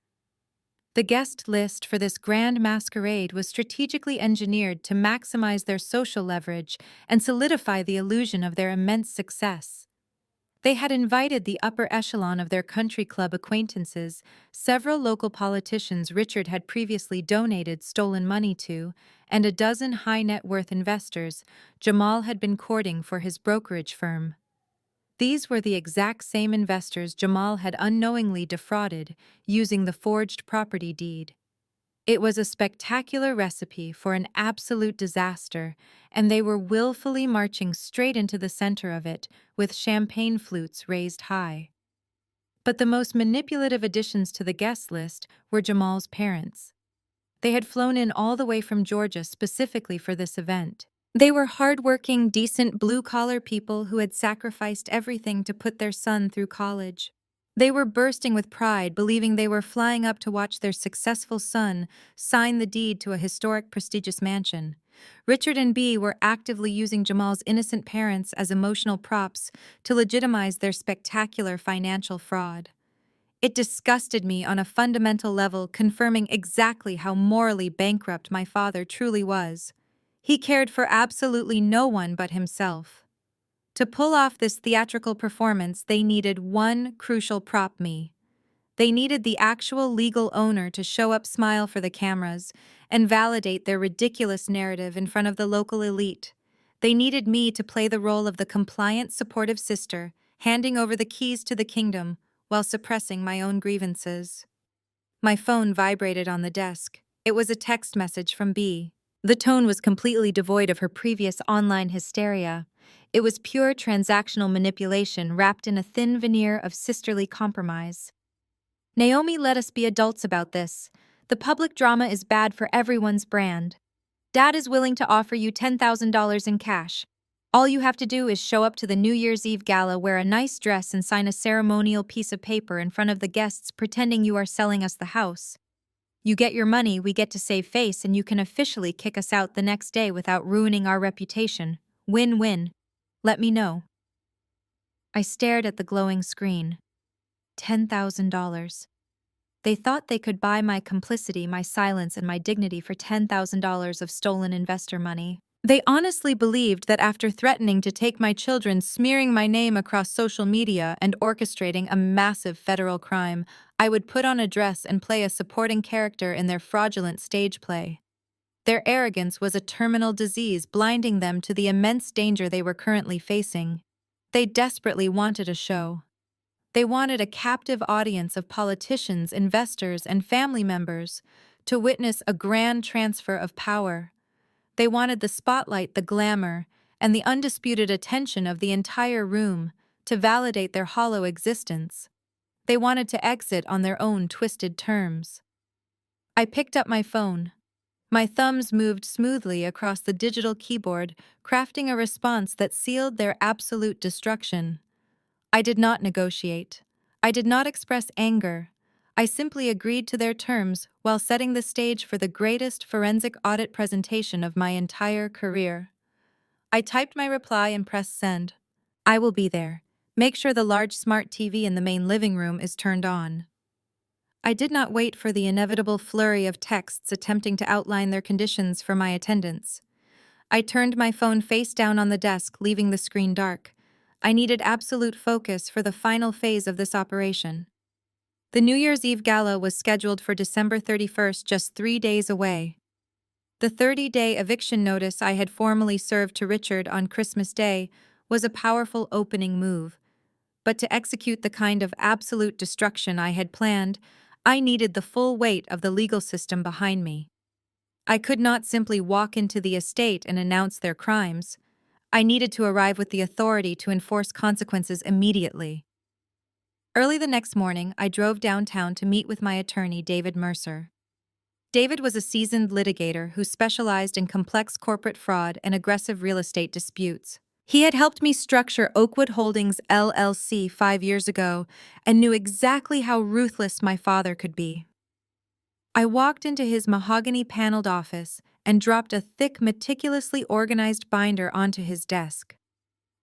The guest list for this grand masquerade was strategically engineered to maximize their social leverage and solidify the illusion of their immense success. They had invited the upper echelon of their country club acquaintances, several local politicians Richard had previously donated stolen money to, and a dozen high-net-worth investors Jamal had been courting for his brokerage firm. These were the exact same investors Jamal had unknowingly defrauded using the forged property deed. It was a spectacular recipe for an absolute disaster, and they were willfully marching straight into the center of it with champagne flutes raised high. But the most manipulative additions to the guest list were Jamal's parents. They had flown in all the way from Georgia specifically for this event. They were hardworking, decent, blue-collar people who had sacrificed everything to put their son through college. They were bursting with pride, believing they were flying up to watch their successful son sign the deed to a historic, prestigious mansion. Richard and Bea were actively using Jamal's innocent parents as emotional props to legitimize their spectacular financial fraud. It disgusted me on a fundamental level, confirming exactly how morally bankrupt my father truly was. He cared for absolutely no one but himself. To pull off this theatrical performance, they needed one crucial prop: me. They needed the actual legal owner to show up, smile for the cameras, and validate their ridiculous narrative in front of the local elite. They needed me to play the role of the compliant, supportive sister, handing over the keys to the kingdom while suppressing my own grievances. My phone vibrated on the desk. It was a text message from Bea. The tone was completely devoid of her previous online hysteria. It was pure transactional manipulation wrapped in a thin veneer of sisterly compromise. Naomi, let us be adults about this. The public drama is bad for everyone's brand. Dad is willing to offer you $10,000 in cash. All you have to do is show up to the New Year's Eve gala, wear a nice dress, and sign a ceremonial piece of paper in front of the guests pretending you are selling us the house. You get your money, we get to save face, and you can officially kick us out the next day without ruining our reputation. Win-win. Let me know. I stared at the glowing screen. $10,000. They thought they could buy my complicity, my silence, and my dignity for $10,000 of stolen investor money. They honestly believed that after threatening to take my children, smearing my name across social media, and orchestrating a massive federal crime, I would put on a dress and play a supporting character in their fraudulent stage play. Their arrogance was a terminal disease, blinding them to the immense danger they were currently facing. They desperately wanted a show. They wanted a captive audience of politicians, investors, and family members to witness a grand transfer of power. They wanted the spotlight, the glamour, and the undisputed attention of the entire room to validate their hollow existence. They wanted to exit on their own twisted terms. I picked up my phone. My thumbs moved smoothly across the digital keyboard, crafting a response that sealed their absolute destruction. I did not negotiate. I did not express anger. I simply agreed to their terms while setting the stage for the greatest forensic audit presentation of my entire career. I typed my reply and pressed send. I will be there. Make sure the large smart TV in the main living room is turned on. I did not wait for the inevitable flurry of texts attempting to outline their conditions for my attendance. I turned my phone face down on the desk, leaving the screen dark. I needed absolute focus for the final phase of this operation. The New Year's Eve gala was scheduled for December 31st, just 3 days away. The 30-day eviction notice I had formally served to Richard on Christmas Day was a powerful opening move, but to execute the kind of absolute destruction I had planned, I needed the full weight of the legal system behind me. I could not simply walk into the estate and announce their crimes. I needed to arrive with the authority to enforce consequences immediately. Early the next morning, I drove downtown to meet with my attorney, David Mercer. David was a seasoned litigator who specialized in complex corporate fraud and aggressive real estate disputes. He had helped me structure Oakwood Holdings LLC 5 years ago and knew exactly how ruthless my father could be. I walked into his mahogany-paneled office and dropped a thick, meticulously organized binder onto his desk.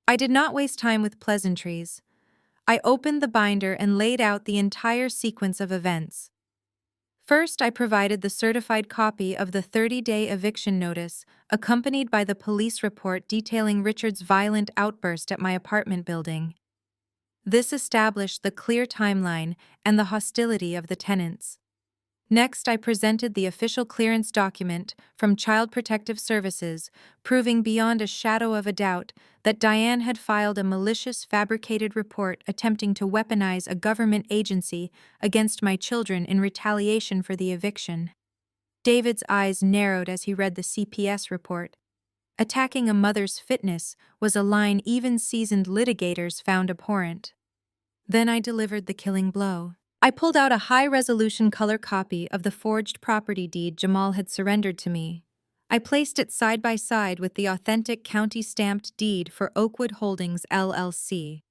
I did not waste time with pleasantries. I opened the binder and laid out the entire sequence of events. First, I provided the certified copy of the 30-day eviction notice, accompanied by the police report detailing Richard's violent outburst at my apartment building. This established the clear timeline and the hostility of the tenants. Next, I presented the official clearance document from Child Protective Services, proving beyond a shadow of a doubt that Diane had filed a malicious, fabricated report attempting to weaponize a government agency against my children in retaliation for the eviction. David's eyes narrowed as he read the CPS report. Attacking a mother's fitness was a line even seasoned litigators found abhorrent. Then I delivered the killing blow. I pulled out a high-resolution color copy of the forged property deed Jamal had surrendered to me. I placed it side by side with the authentic county-stamped deed for Oakwood Holdings LLC.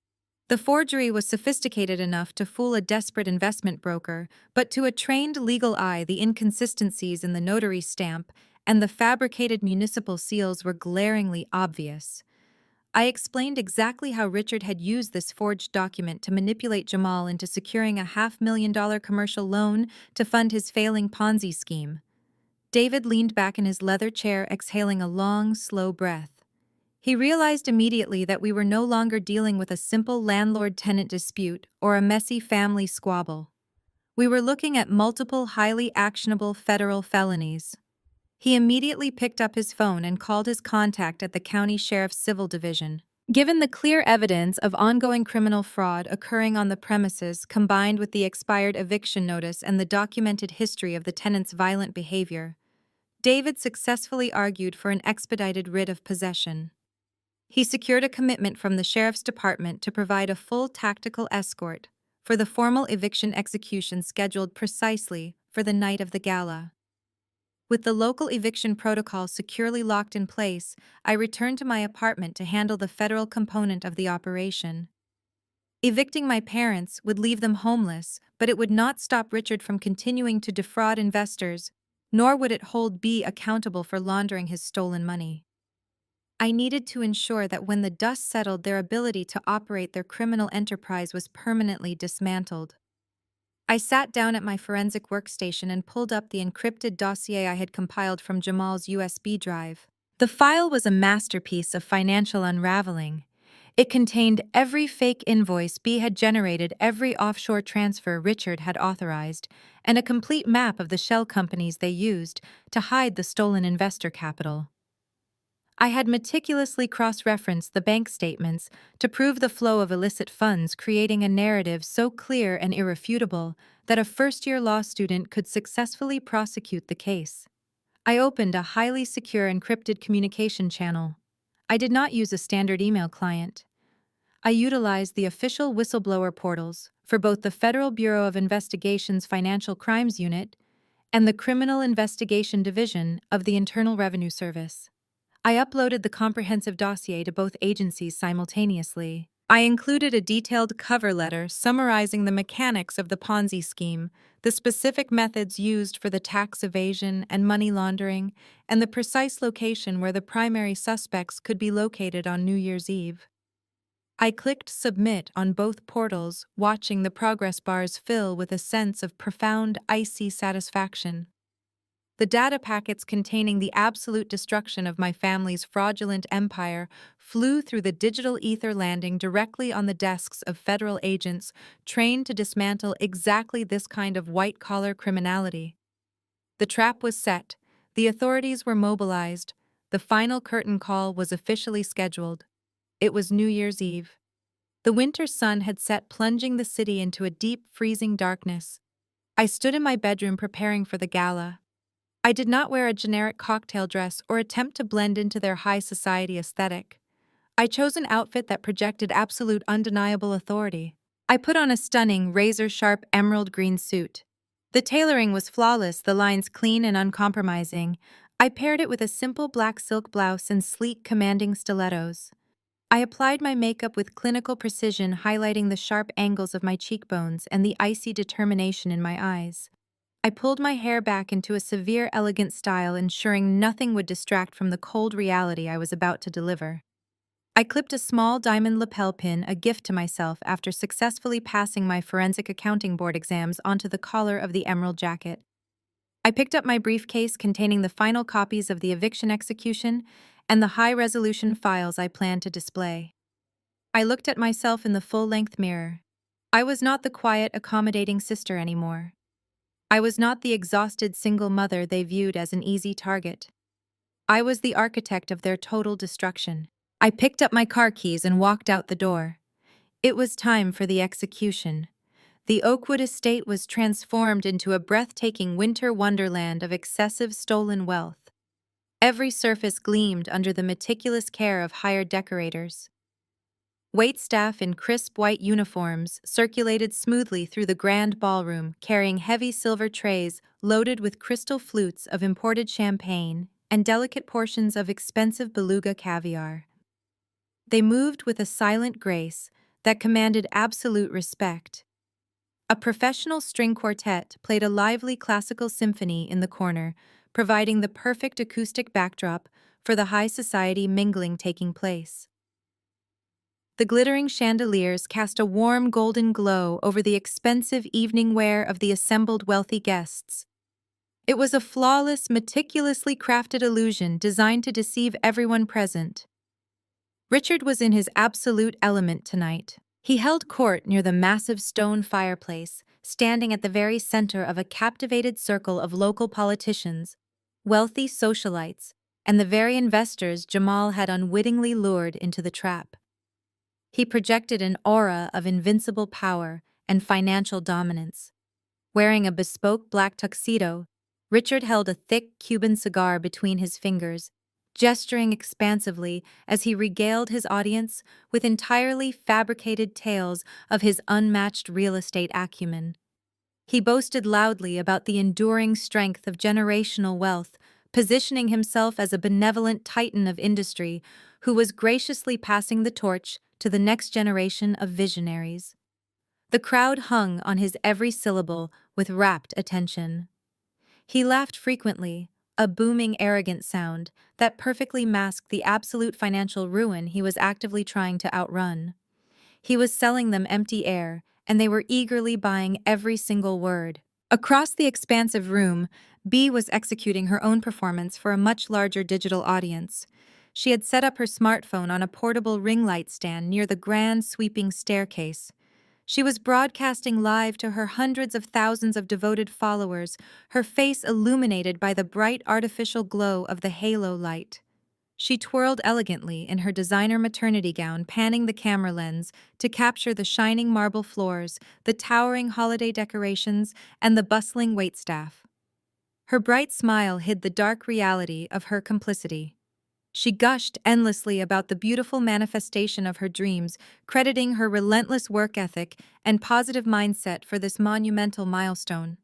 The forgery was sophisticated enough to fool a desperate investment broker, but to a trained legal eye, the inconsistencies in the notary stamp and the fabricated municipal seals were glaringly obvious. I explained exactly how Richard had used this forged document to manipulate Jamal into securing a $500,000 commercial loan to fund his failing Ponzi scheme. David leaned back in his leather chair, exhaling a long, slow breath. He realized immediately that we were no longer dealing with a simple landlord-tenant dispute or a messy family squabble. We were looking at multiple highly actionable federal felonies. He immediately picked up his phone and called his contact at the county sheriff's civil division. Given the clear evidence of ongoing criminal fraud occurring on the premises, combined with the expired eviction notice and the documented history of the tenant's violent behavior, David successfully argued for an expedited writ of possession. He secured a commitment from the sheriff's department to provide a full tactical escort for the formal eviction execution scheduled precisely for the night of the gala. With the local eviction protocol securely locked in place, I returned to my apartment to handle the federal component of the operation. Evicting my parents would leave them homeless, but it would not stop Richard from continuing to defraud investors, nor would it hold B accountable for laundering his stolen money. I needed to ensure that when the dust settled, their ability to operate their criminal enterprise was permanently dismantled. I sat down at my forensic workstation and pulled up the encrypted dossier I had compiled from Jamal's USB drive. The file was a masterpiece of financial unraveling. It contained every fake invoice B had generated, every offshore transfer Richard had authorized, and a complete map of the shell companies they used to hide the stolen investor capital. I had meticulously cross-referenced the bank statements to prove the flow of illicit funds, creating a narrative so clear and irrefutable that a first-year law student could successfully prosecute the case. I opened a highly secure encrypted communication channel. I did not use a standard email client. I utilized the official whistleblower portals for both the Federal Bureau of Investigation's Financial Crimes Unit and the Criminal Investigation Division of the Internal Revenue Service. I uploaded the comprehensive dossier to both agencies simultaneously. I included a detailed cover letter summarizing the mechanics of the Ponzi scheme, the specific methods used for the tax evasion and money laundering, and the precise location where the primary suspects could be located on New Year's Eve. I clicked submit on both portals, watching the progress bars fill with a sense of profound, icy satisfaction. The data packets containing the absolute destruction of my family's fraudulent empire flew through the digital ether, landing directly on the desks of federal agents trained to dismantle exactly this kind of white-collar criminality. The trap was set, the authorities were mobilized, the final curtain call was officially scheduled. It was New Year's Eve. The winter sun had set, plunging the city into a deep, freezing darkness. I stood in my bedroom preparing for the gala. I did not wear a generic cocktail dress or attempt to blend into their high society aesthetic. I chose an outfit that projected absolute undeniable authority. I put on a stunning, razor-sharp emerald green suit. The tailoring was flawless, the lines clean and uncompromising. I paired it with a simple black silk blouse and sleek, commanding stilettos. I applied my makeup with clinical precision, highlighting the sharp angles of my cheekbones and the icy determination in my eyes. I pulled my hair back into a severe, elegant style, ensuring nothing would distract from the cold reality I was about to deliver. I clipped a small diamond lapel pin, a gift to myself after successfully passing my forensic accounting board exams, onto the collar of the emerald jacket. I picked up my briefcase containing the final copies of the eviction execution and the high-resolution files I planned to display. I looked at myself in the full-length mirror. I was not the quiet, accommodating sister anymore. I was not the exhausted single mother they viewed as an easy target. I was the architect of their total destruction. I picked up my car keys and walked out the door. It was time for the execution. The Oakwood estate was transformed into a breathtaking winter wonderland of excessive stolen wealth. Every surface gleamed under the meticulous care of hired decorators. Waitstaff in crisp white uniforms circulated smoothly through the grand ballroom, carrying heavy silver trays loaded with crystal flutes of imported champagne and delicate portions of expensive beluga caviar. They moved with a silent grace that commanded absolute respect. A professional string quartet played a lively classical symphony in the corner, providing the perfect acoustic backdrop for the high society mingling taking place. The glittering chandeliers cast a warm golden glow over the expensive evening wear of the assembled wealthy guests. It was a flawless, meticulously crafted illusion designed to deceive everyone present. Richard was in his absolute element tonight. He held court near the massive stone fireplace, standing at the very center of a captivated circle of local politicians, wealthy socialites, and the very investors Jamal had unwittingly lured into the trap. He projected an aura of invincible power and financial dominance. Wearing a bespoke black tuxedo, Richard held a thick Cuban cigar between his fingers, gesturing expansively as he regaled his audience with entirely fabricated tales of his unmatched real estate acumen. He boasted loudly about the enduring strength of generational wealth, positioning himself as a benevolent titan of industry who was graciously passing the torch to the next generation of visionaries. The crowd hung on his every syllable with rapt attention. He laughed frequently, a booming, arrogant sound that perfectly masked the absolute financial ruin he was actively trying to outrun. He was selling them empty air, and they were eagerly buying every single word. Across the expansive room, Bea was executing her own performance for a much larger digital audience. She had set up her smartphone on a portable ring light stand near the grand, sweeping staircase. She was broadcasting live to her hundreds of thousands of devoted followers, her face illuminated by the bright artificial glow of the halo light. She twirled elegantly in her designer maternity gown, panning the camera lens to capture the shining marble floors, the towering holiday decorations, and the bustling waitstaff. Her bright smile hid the dark reality of her complicity. She gushed endlessly about the beautiful manifestation of her dreams, crediting her relentless work ethic and positive mindset for this monumental milestone.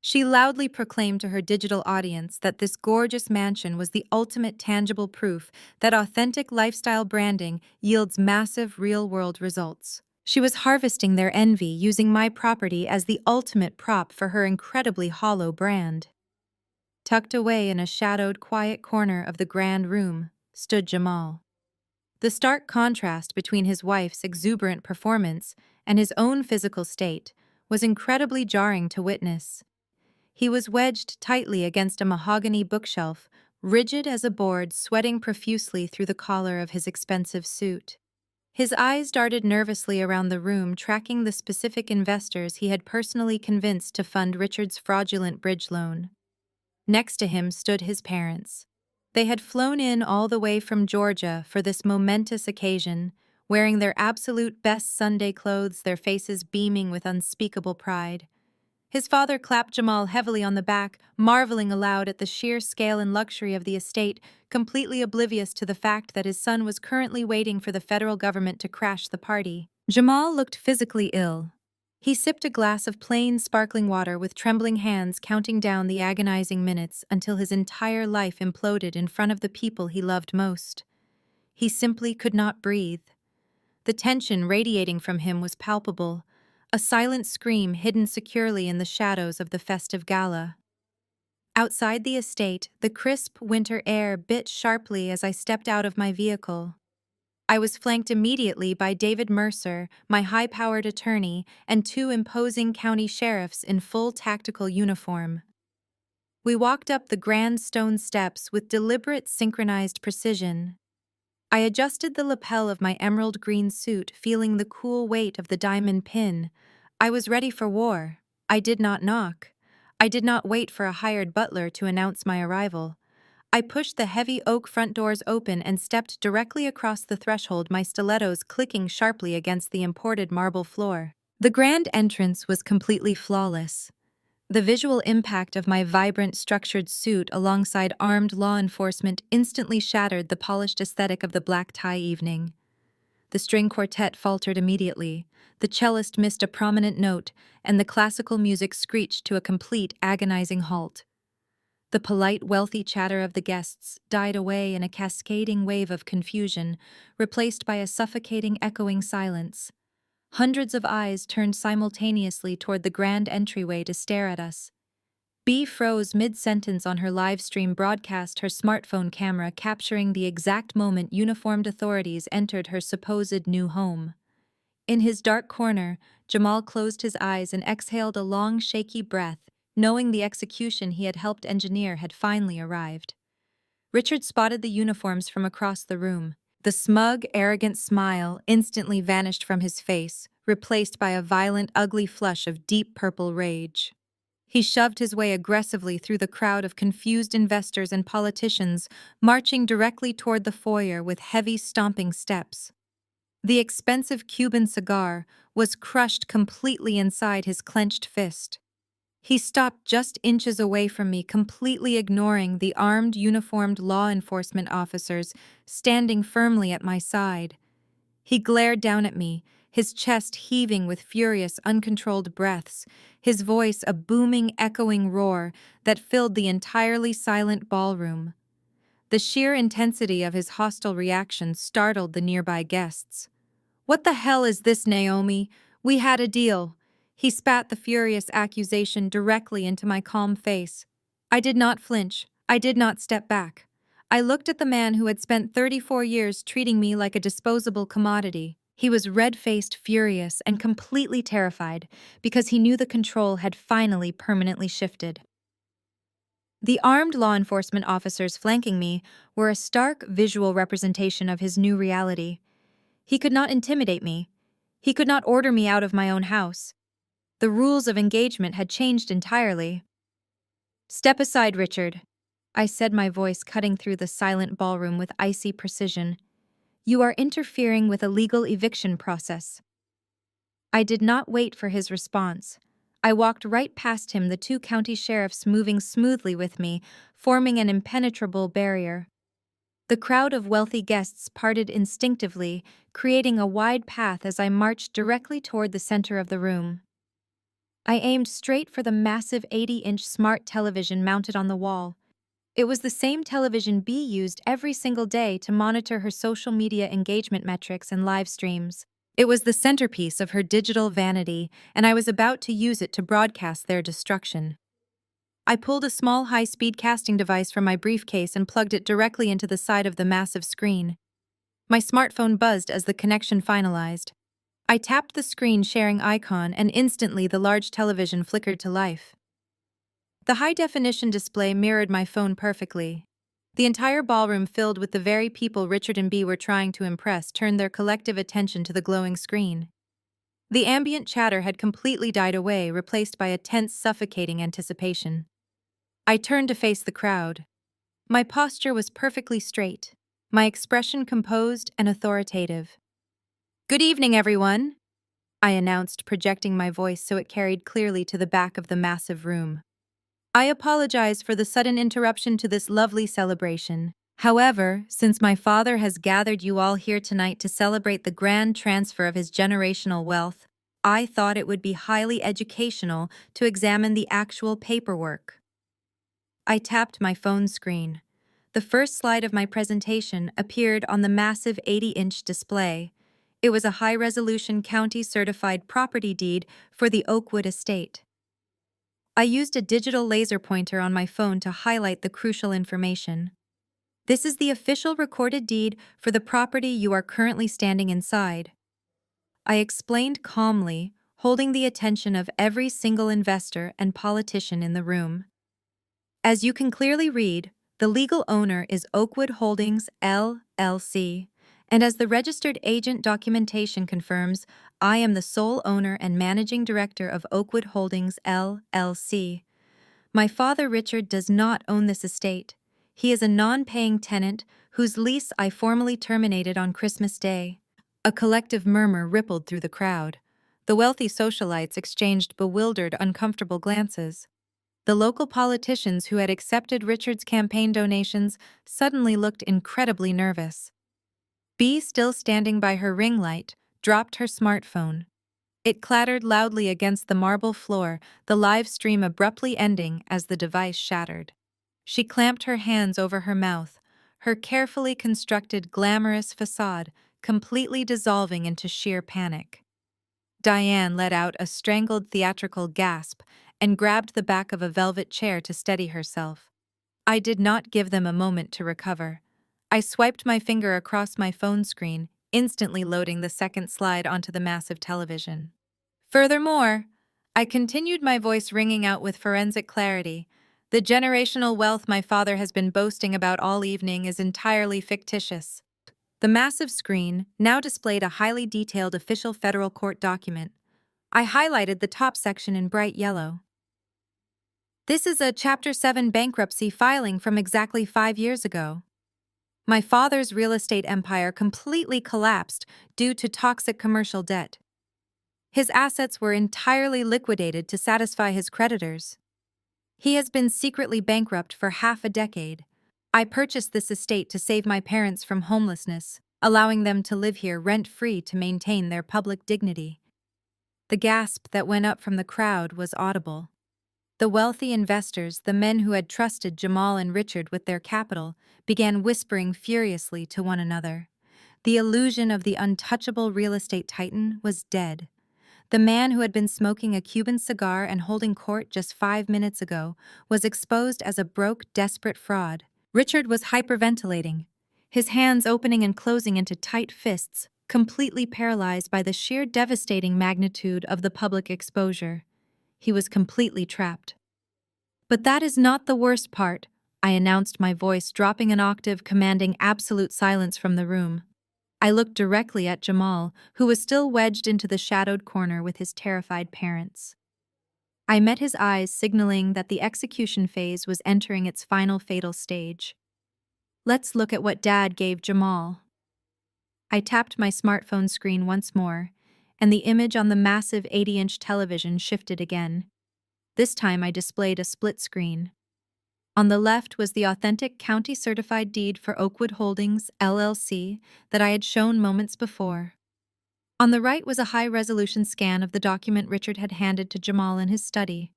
She loudly proclaimed to her digital audience that this gorgeous mansion was the ultimate tangible proof that authentic lifestyle branding yields massive real-world results. She was harvesting their envy, using my property as the ultimate prop for her incredibly hollow brand. Tucked away in a shadowed, quiet corner of the grand room stood Jamal. The stark contrast between his wife's exuberant performance and his own physical state was incredibly jarring to witness. He was wedged tightly against a mahogany bookshelf, rigid as a board, sweating profusely through the collar of his expensive suit. His eyes darted nervously around the room, tracking the specific investors he had personally convinced to fund Richard's fraudulent bridge loan. Next to him stood his parents. They had flown in all the way from Georgia for this momentous occasion, wearing their absolute best Sunday clothes, their faces beaming with unspeakable pride. His father clapped Jamal heavily on the back, marveling aloud at the sheer scale and luxury of the estate, completely oblivious to the fact that his son was currently waiting for the federal government to crash the party. Jamal looked physically ill. He sipped a glass of plain, sparkling water with trembling hands, counting down the agonizing minutes until his entire life imploded in front of the people he loved most. He simply could not breathe. The tension radiating from him was palpable, a silent scream hidden securely in the shadows of the festive gala. Outside the estate, the crisp winter air bit sharply as I stepped out of my vehicle. I was flanked immediately by David Mercer, my high-powered attorney, and two imposing county sheriffs in full tactical uniform. We walked up the grand stone steps with deliberate, synchronized precision. I adjusted the lapel of my emerald green suit, feeling the cool weight of the diamond pin. I was ready for war. I did not knock. I did not wait for a hired butler to announce my arrival. I pushed the heavy oak front doors open and stepped directly across the threshold, my stilettos clicking sharply against the imported marble floor. The grand entrance was completely flawless. The visual impact of my vibrant, structured suit alongside armed law enforcement instantly shattered the polished aesthetic of the black tie evening. The string quartet faltered immediately, the cellist missed a prominent note, and the classical music screeched to a complete, agonizing halt. The polite, wealthy chatter of the guests died away in a cascading wave of confusion, replaced by a suffocating, echoing silence. Hundreds of eyes turned simultaneously toward the grand entryway to stare at us. B froze mid-sentence on her live stream broadcast, her smartphone camera capturing the exact moment uniformed authorities entered her supposed new home. In his dark corner, Jamal closed his eyes and exhaled a long, shaky breath, knowing the execution he had helped engineer had finally arrived. Richard spotted the uniforms from across the room. The smug, arrogant smile instantly vanished from his face, replaced by a violent, ugly flush of deep purple rage. He shoved his way aggressively through the crowd of confused investors and politicians, marching directly toward the foyer with heavy, stomping steps. The expensive Cuban cigar was crushed completely inside his clenched fist. He stopped just inches away from me, completely ignoring the armed, uniformed law enforcement officers standing firmly at my side. He glared down at me, his chest heaving with furious, uncontrolled breaths, his voice a booming, echoing roar that filled the entirely silent ballroom. The sheer intensity of his hostile reaction startled the nearby guests. "What the hell is this, Naomi? We had a deal." He spat the furious accusation directly into my calm face. I did not flinch. I did not step back. I looked at the man who had spent 34 years treating me like a disposable commodity. He was red-faced, furious, and completely terrified because he knew the control had finally permanently shifted. The armed law enforcement officers flanking me were a stark visual representation of his new reality. He could not intimidate me. He could not order me out of my own house. The rules of engagement had changed entirely. "Step aside, Richard," I said, my voice cutting through the silent ballroom with icy precision. "You are interfering with a legal eviction process." I did not wait for his response. I walked right past him, the two county sheriffs moving smoothly with me, forming an impenetrable barrier. The crowd of wealthy guests parted instinctively, creating a wide path as I marched directly toward the center of the room. I aimed straight for the massive 80-inch smart television mounted on the wall. It was the same television B used every single day to monitor her social media engagement metrics and live streams. It was the centerpiece of her digital vanity, and I was about to use it to broadcast their destruction. I pulled a small high-speed casting device from my briefcase and plugged it directly into the side of the massive screen. My smartphone buzzed as the connection finalized. I tapped the screen sharing icon and instantly the large television flickered to life. The high-definition display mirrored my phone perfectly. The entire ballroom, filled with the very people Richard and Bea were trying to impress, turned their collective attention to the glowing screen. The ambient chatter had completely died away, replaced by a tense, suffocating anticipation. I turned to face the crowd. My posture was perfectly straight, my expression composed and authoritative. "Good evening, everyone," I announced, projecting my voice so it carried clearly to the back of the massive room. "I apologize for the sudden interruption to this lovely celebration. However, since my father has gathered you all here tonight to celebrate the grand transfer of his generational wealth, I thought it would be highly educational to examine the actual paperwork." I tapped my phone screen. The first slide of my presentation appeared on the massive 80-inch display. It was a high-resolution county-certified property deed for the Oakwood estate. I used a digital laser pointer on my phone to highlight the crucial information. "This is the official recorded deed for the property you are currently standing inside," I explained calmly, holding the attention of every single investor and politician in the room. "As you can clearly read, the legal owner is Oakwood Holdings, LLC, and as the registered agent documentation confirms, I am the sole owner and managing director of Oakwood Holdings, LLC. My father, Richard, does not own this estate. He is a non-paying tenant whose lease I formally terminated on Christmas Day." A collective murmur rippled through the crowd. The wealthy socialites exchanged bewildered, uncomfortable glances. The local politicians who had accepted Richard's campaign donations suddenly looked incredibly nervous. Bea, still standing by her ring light, dropped her smartphone. It clattered loudly against the marble floor, the live stream abruptly ending as the device shattered. She clamped her hands over her mouth, her carefully constructed glamorous facade completely dissolving into sheer panic. Diane let out a strangled theatrical gasp and grabbed the back of a velvet chair to steady herself. I did not give them a moment to recover. I swiped my finger across my phone screen, instantly loading the second slide onto the massive television. "Furthermore," I continued, my voice ringing out with forensic clarity, "the generational wealth my father has been boasting about all evening is entirely fictitious." The massive screen now displayed a highly detailed official federal court document. I highlighted the top section in bright yellow. "This is a Chapter 7 bankruptcy filing from exactly 5 years ago. My father's real estate empire completely collapsed due to toxic commercial debt. His assets were entirely liquidated to satisfy his creditors. He has been secretly bankrupt for half a decade. I purchased this estate to save my parents from homelessness, allowing them to live here rent-free to maintain their public dignity." The gasp that went up from the crowd was audible. The wealthy investors, the men who had trusted Jamal and Richard with their capital, began whispering furiously to one another. The illusion of the untouchable real estate titan was dead. The man who had been smoking a Cuban cigar and holding court just 5 minutes ago was exposed as a broke, desperate fraud. Richard was hyperventilating, his hands opening and closing into tight fists, completely paralyzed by the sheer devastating magnitude of the public exposure. He was completely trapped. "But that is not the worst part," I announced, my voice dropping an octave, commanding absolute silence from the room. I looked directly at Jamal, who was still wedged into the shadowed corner with his terrified parents. I met his eyes, signaling that the execution phase was entering its final fatal stage. "Let's look at what Dad gave Jamal." I tapped my smartphone screen once more, and the image on the massive 80-inch television shifted again. This time I displayed a split screen. On the left was the authentic county-certified deed for Oakwood Holdings, LLC, that I had shown moments before. On the right was a high-resolution scan of the document Richard had handed to Jamal in his study.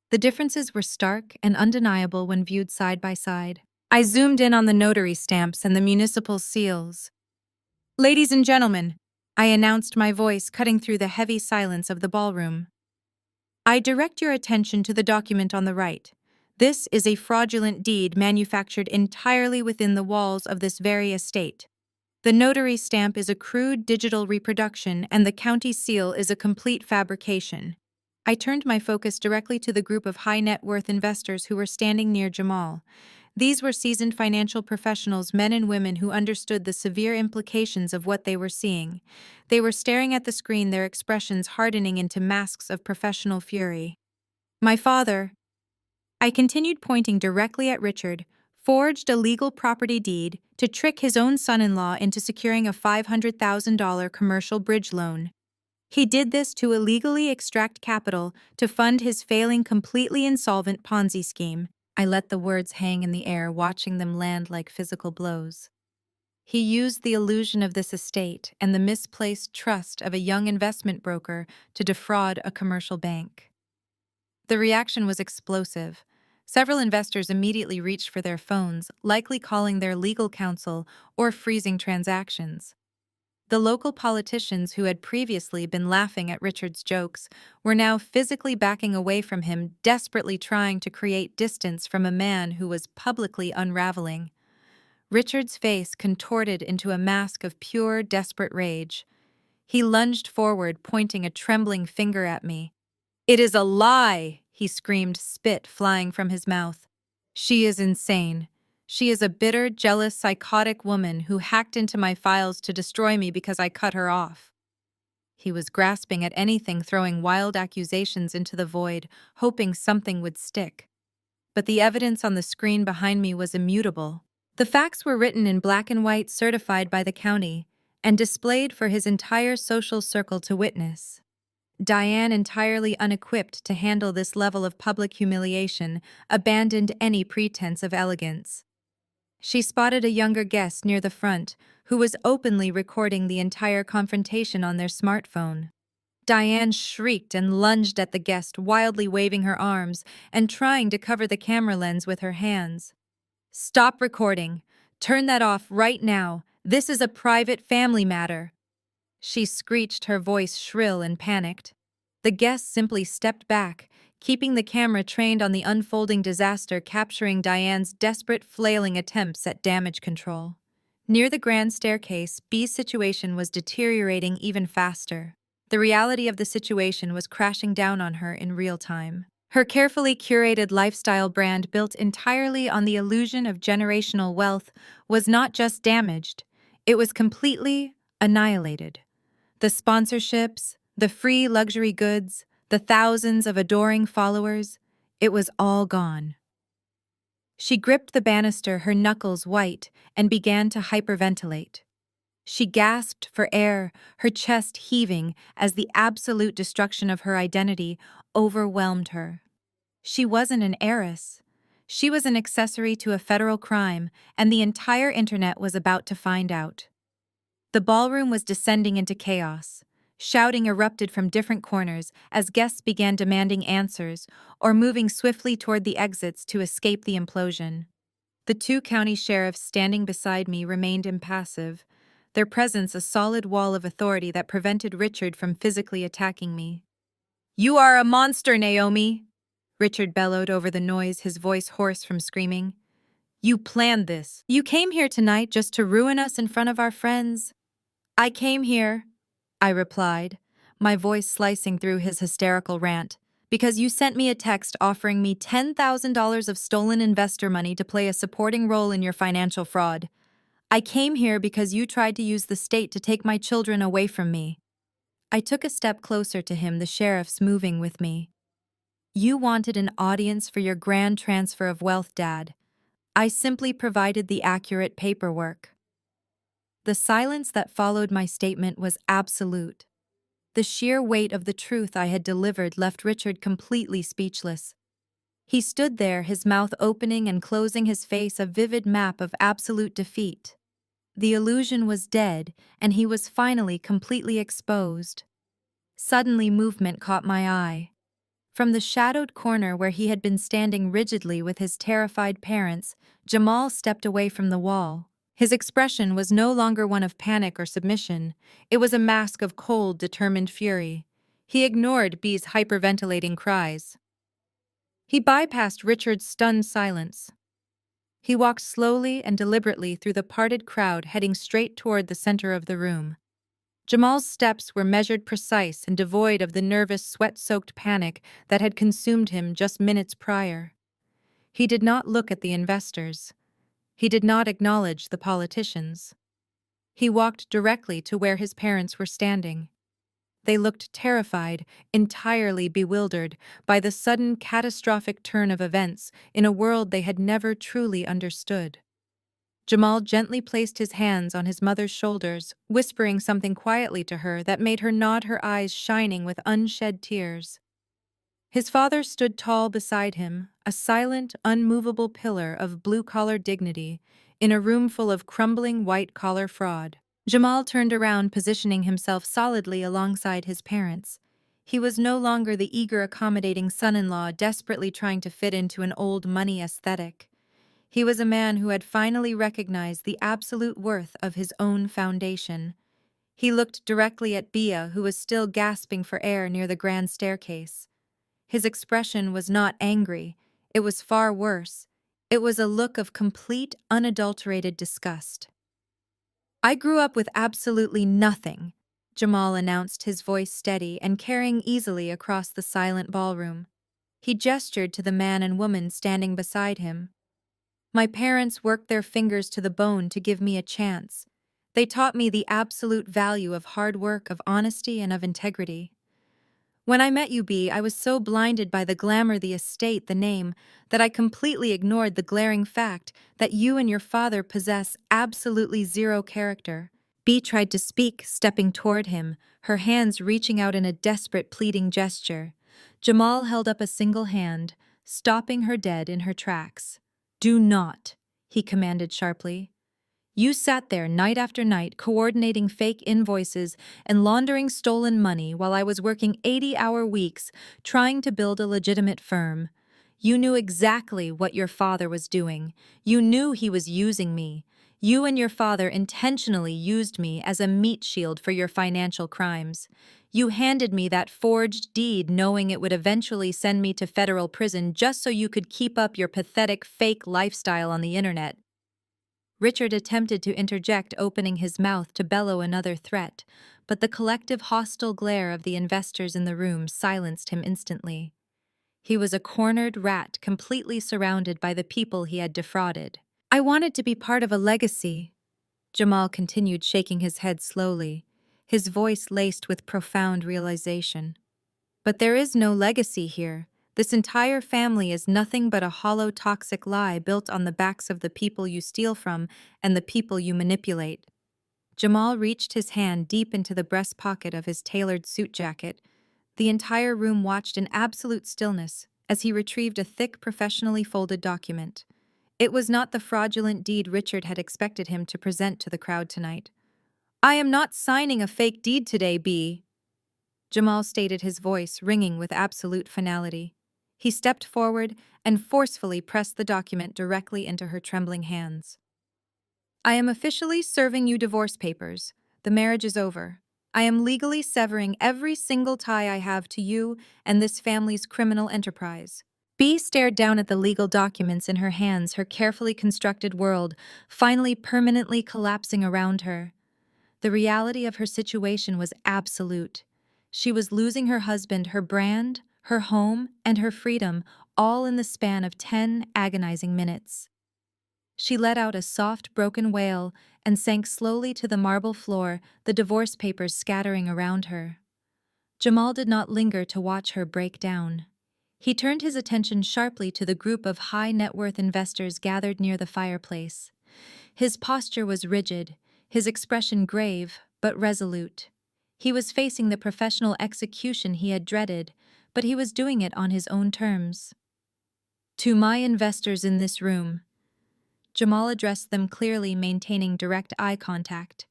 The differences were stark and undeniable when viewed side by side. I zoomed in on the notary stamps and the municipal seals. "Ladies and gentlemen," I announced, my voice cutting through the heavy silence of the ballroom, "I direct your attention to the document on the right. This is a fraudulent deed manufactured entirely within the walls of this very estate. The notary stamp is a crude digital reproduction, and the county seal is a complete fabrication. I turned my focus directly to the group of high net worth investors who were standing near Jamal. These were seasoned financial professionals, men and women who understood the severe implications of what they were seeing. They were staring at the screen, their expressions hardening into masks of professional fury. My father, I continued, pointing directly at Richard, forged a legal property deed to trick his own son-in-law into securing a $500,000 commercial bridge loan. He did this to illegally extract capital to fund his failing, completely insolvent Ponzi scheme. I let the words hang in the air, watching them land like physical blows. He used the illusion of this estate and the misplaced trust of a young investment broker to defraud a commercial bank. The reaction was explosive. Several investors immediately reached for their phones, likely calling their legal counsel or freezing transactions. The local politicians who had previously been laughing at Richard's jokes were now physically backing away from him, desperately trying to create distance from a man who was publicly unraveling. Richard's face contorted into a mask of pure, desperate rage. He lunged forward, pointing a trembling finger at me. "It is a lie!" he screamed, spit flying from his mouth. "She is insane. She is a bitter, jealous, psychotic woman who hacked into my files to destroy me because I cut her off." He was grasping at anything, throwing wild accusations into the void, hoping something would stick. But the evidence on the screen behind me was immutable. The facts were written in black and white, certified by the county, and displayed for his entire social circle to witness. Diane, entirely unequipped to handle this level of public humiliation, abandoned any pretense of elegance. She spotted a younger guest near the front, who was openly recording the entire confrontation on their smartphone. Diane shrieked and lunged at the guest, wildly waving her arms and trying to cover the camera lens with her hands. "Stop recording. Turn that off right now. This is a private family matter," she screeched, her voice shrill and panicked. The guest simply stepped back, keeping the camera trained on the unfolding disaster, capturing Diane's desperate, flailing attempts at damage control. Near the grand staircase, B's situation was deteriorating even faster. The reality of the situation was crashing down on her in real time. Her carefully curated lifestyle brand, built entirely on the illusion of generational wealth, was not just damaged, it was completely annihilated. The sponsorships, the free luxury goods, the thousands of adoring followers, it was all gone. She gripped the banister, her knuckles white, and began to hyperventilate. She gasped for air, her chest heaving as the absolute destruction of her identity overwhelmed her. She wasn't an heiress. She was an accessory to a federal crime, and the entire internet was about to find out. The ballroom was descending into chaos. Shouting erupted from different corners as guests began demanding answers or moving swiftly toward the exits to escape the implosion. The two county sheriffs standing beside me remained impassive, their presence a solid wall of authority that prevented Richard from physically attacking me. "You are a monster, Naomi!" Richard bellowed over the noise, his voice hoarse from screaming. "You planned this. You came here tonight just to ruin us in front of our friends." "I came here," I replied, my voice slicing through his hysterical rant, "because you sent me a text offering me $10,000 of stolen investor money to play a supporting role in your financial fraud. I came here because you tried to use the state to take my children away from me." I took a step closer to him, the sheriffs moving with me. "You wanted an audience for your grand transfer of wealth, Dad. I simply provided the accurate paperwork." The silence that followed my statement was absolute. The sheer weight of the truth I had delivered left Richard completely speechless. He stood there, his mouth opening and closing, his face a vivid map of absolute defeat. The illusion was dead, and he was finally completely exposed. Suddenly, movement caught my eye. From the shadowed corner where he had been standing rigidly with his terrified parents, Jamal stepped away from the wall. His expression was no longer one of panic or submission. It was a mask of cold, determined fury. He ignored B's hyperventilating cries. He bypassed Richard's stunned silence. He walked slowly and deliberately through the parted crowd, heading straight toward the center of the room. Jamal's steps were measured, precise, and devoid of the nervous, sweat-soaked panic that had consumed him just minutes prior. He did not look at the investors. He did not acknowledge the politicians. He walked directly to where his parents were standing. They looked terrified, entirely bewildered by the sudden catastrophic turn of events in a world they had never truly understood. Jamal gently placed his hands on his mother's shoulders, whispering something quietly to her that made her nod, her eyes shining with unshed tears. His father stood tall beside him, a silent, unmovable pillar of blue-collar dignity, in a room full of crumbling white-collar fraud. Jamal turned around, positioning himself solidly alongside his parents. He was no longer the eager, accommodating son-in-law desperately trying to fit into an old money aesthetic. He was a man who had finally recognized the absolute worth of his own foundation. He looked directly at Bia, who was still gasping for air near the grand staircase. His expression was not angry. It was far worse. It was a look of complete, unadulterated disgust. "I grew up with absolutely nothing," Jamal announced, his voice steady and carrying easily across the silent ballroom. He gestured to the man and woman standing beside him. "My parents worked their fingers to the bone to give me a chance. They taught me the absolute value of hard work, of honesty, and of integrity. When I met you, B, I was so blinded by the glamour, the estate, the name, that I completely ignored the glaring fact that you and your father possess absolutely zero character." B tried to speak, stepping toward him, her hands reaching out in a desperate, pleading gesture. Jamal held up a single hand, stopping her dead in her tracks. "Do not," he commanded sharply. "You sat there night after night coordinating fake invoices and laundering stolen money while I was working 80-hour weeks trying to build a legitimate firm. You knew exactly what your father was doing. You knew he was using me. You and your father intentionally used me as a meat shield for your financial crimes. You handed me that forged deed knowing it would eventually send me to federal prison just so you could keep up your pathetic fake lifestyle on the internet." Richard attempted to interject, opening his mouth to bellow another threat, but the collective hostile glare of the investors in the room silenced him instantly. He was a cornered rat, completely surrounded by the people he had defrauded. "I wanted to be part of a legacy," Jamal continued, shaking his head slowly, his voice laced with profound realization. "But there is no legacy here. This entire family is nothing but a hollow, toxic lie built on the backs of the people you steal from and the people you manipulate." Jamal reached his hand deep into the breast pocket of his tailored suit jacket. The entire room watched in absolute stillness as he retrieved a thick, professionally folded document. It was not the fraudulent deed Richard had expected him to present to the crowd tonight. "I am not signing a fake deed today, B," Jamal stated, his voice ringing with absolute finality. He stepped forward and forcefully pressed the document directly into her trembling hands. "I am officially serving you divorce papers. The marriage is over. I am legally severing every single tie I have to you and this family's criminal enterprise." B stared down at the legal documents in her hands, her carefully constructed world finally permanently collapsing around her. The reality of her situation was absolute. She was losing her husband, her brand, her home, and her freedom, all in the span of 10 agonizing minutes. She let out a soft, broken wail and sank slowly to the marble floor, the divorce papers scattering around her. Jamal did not linger to watch her break down. He turned his attention sharply to the group of high-net-worth investors gathered near the fireplace. His posture was rigid, his expression grave but resolute. He was facing the professional execution he had dreaded, but he was doing it on his own terms. "To my investors in this room," Jamal addressed them clearly, maintaining direct eye contact,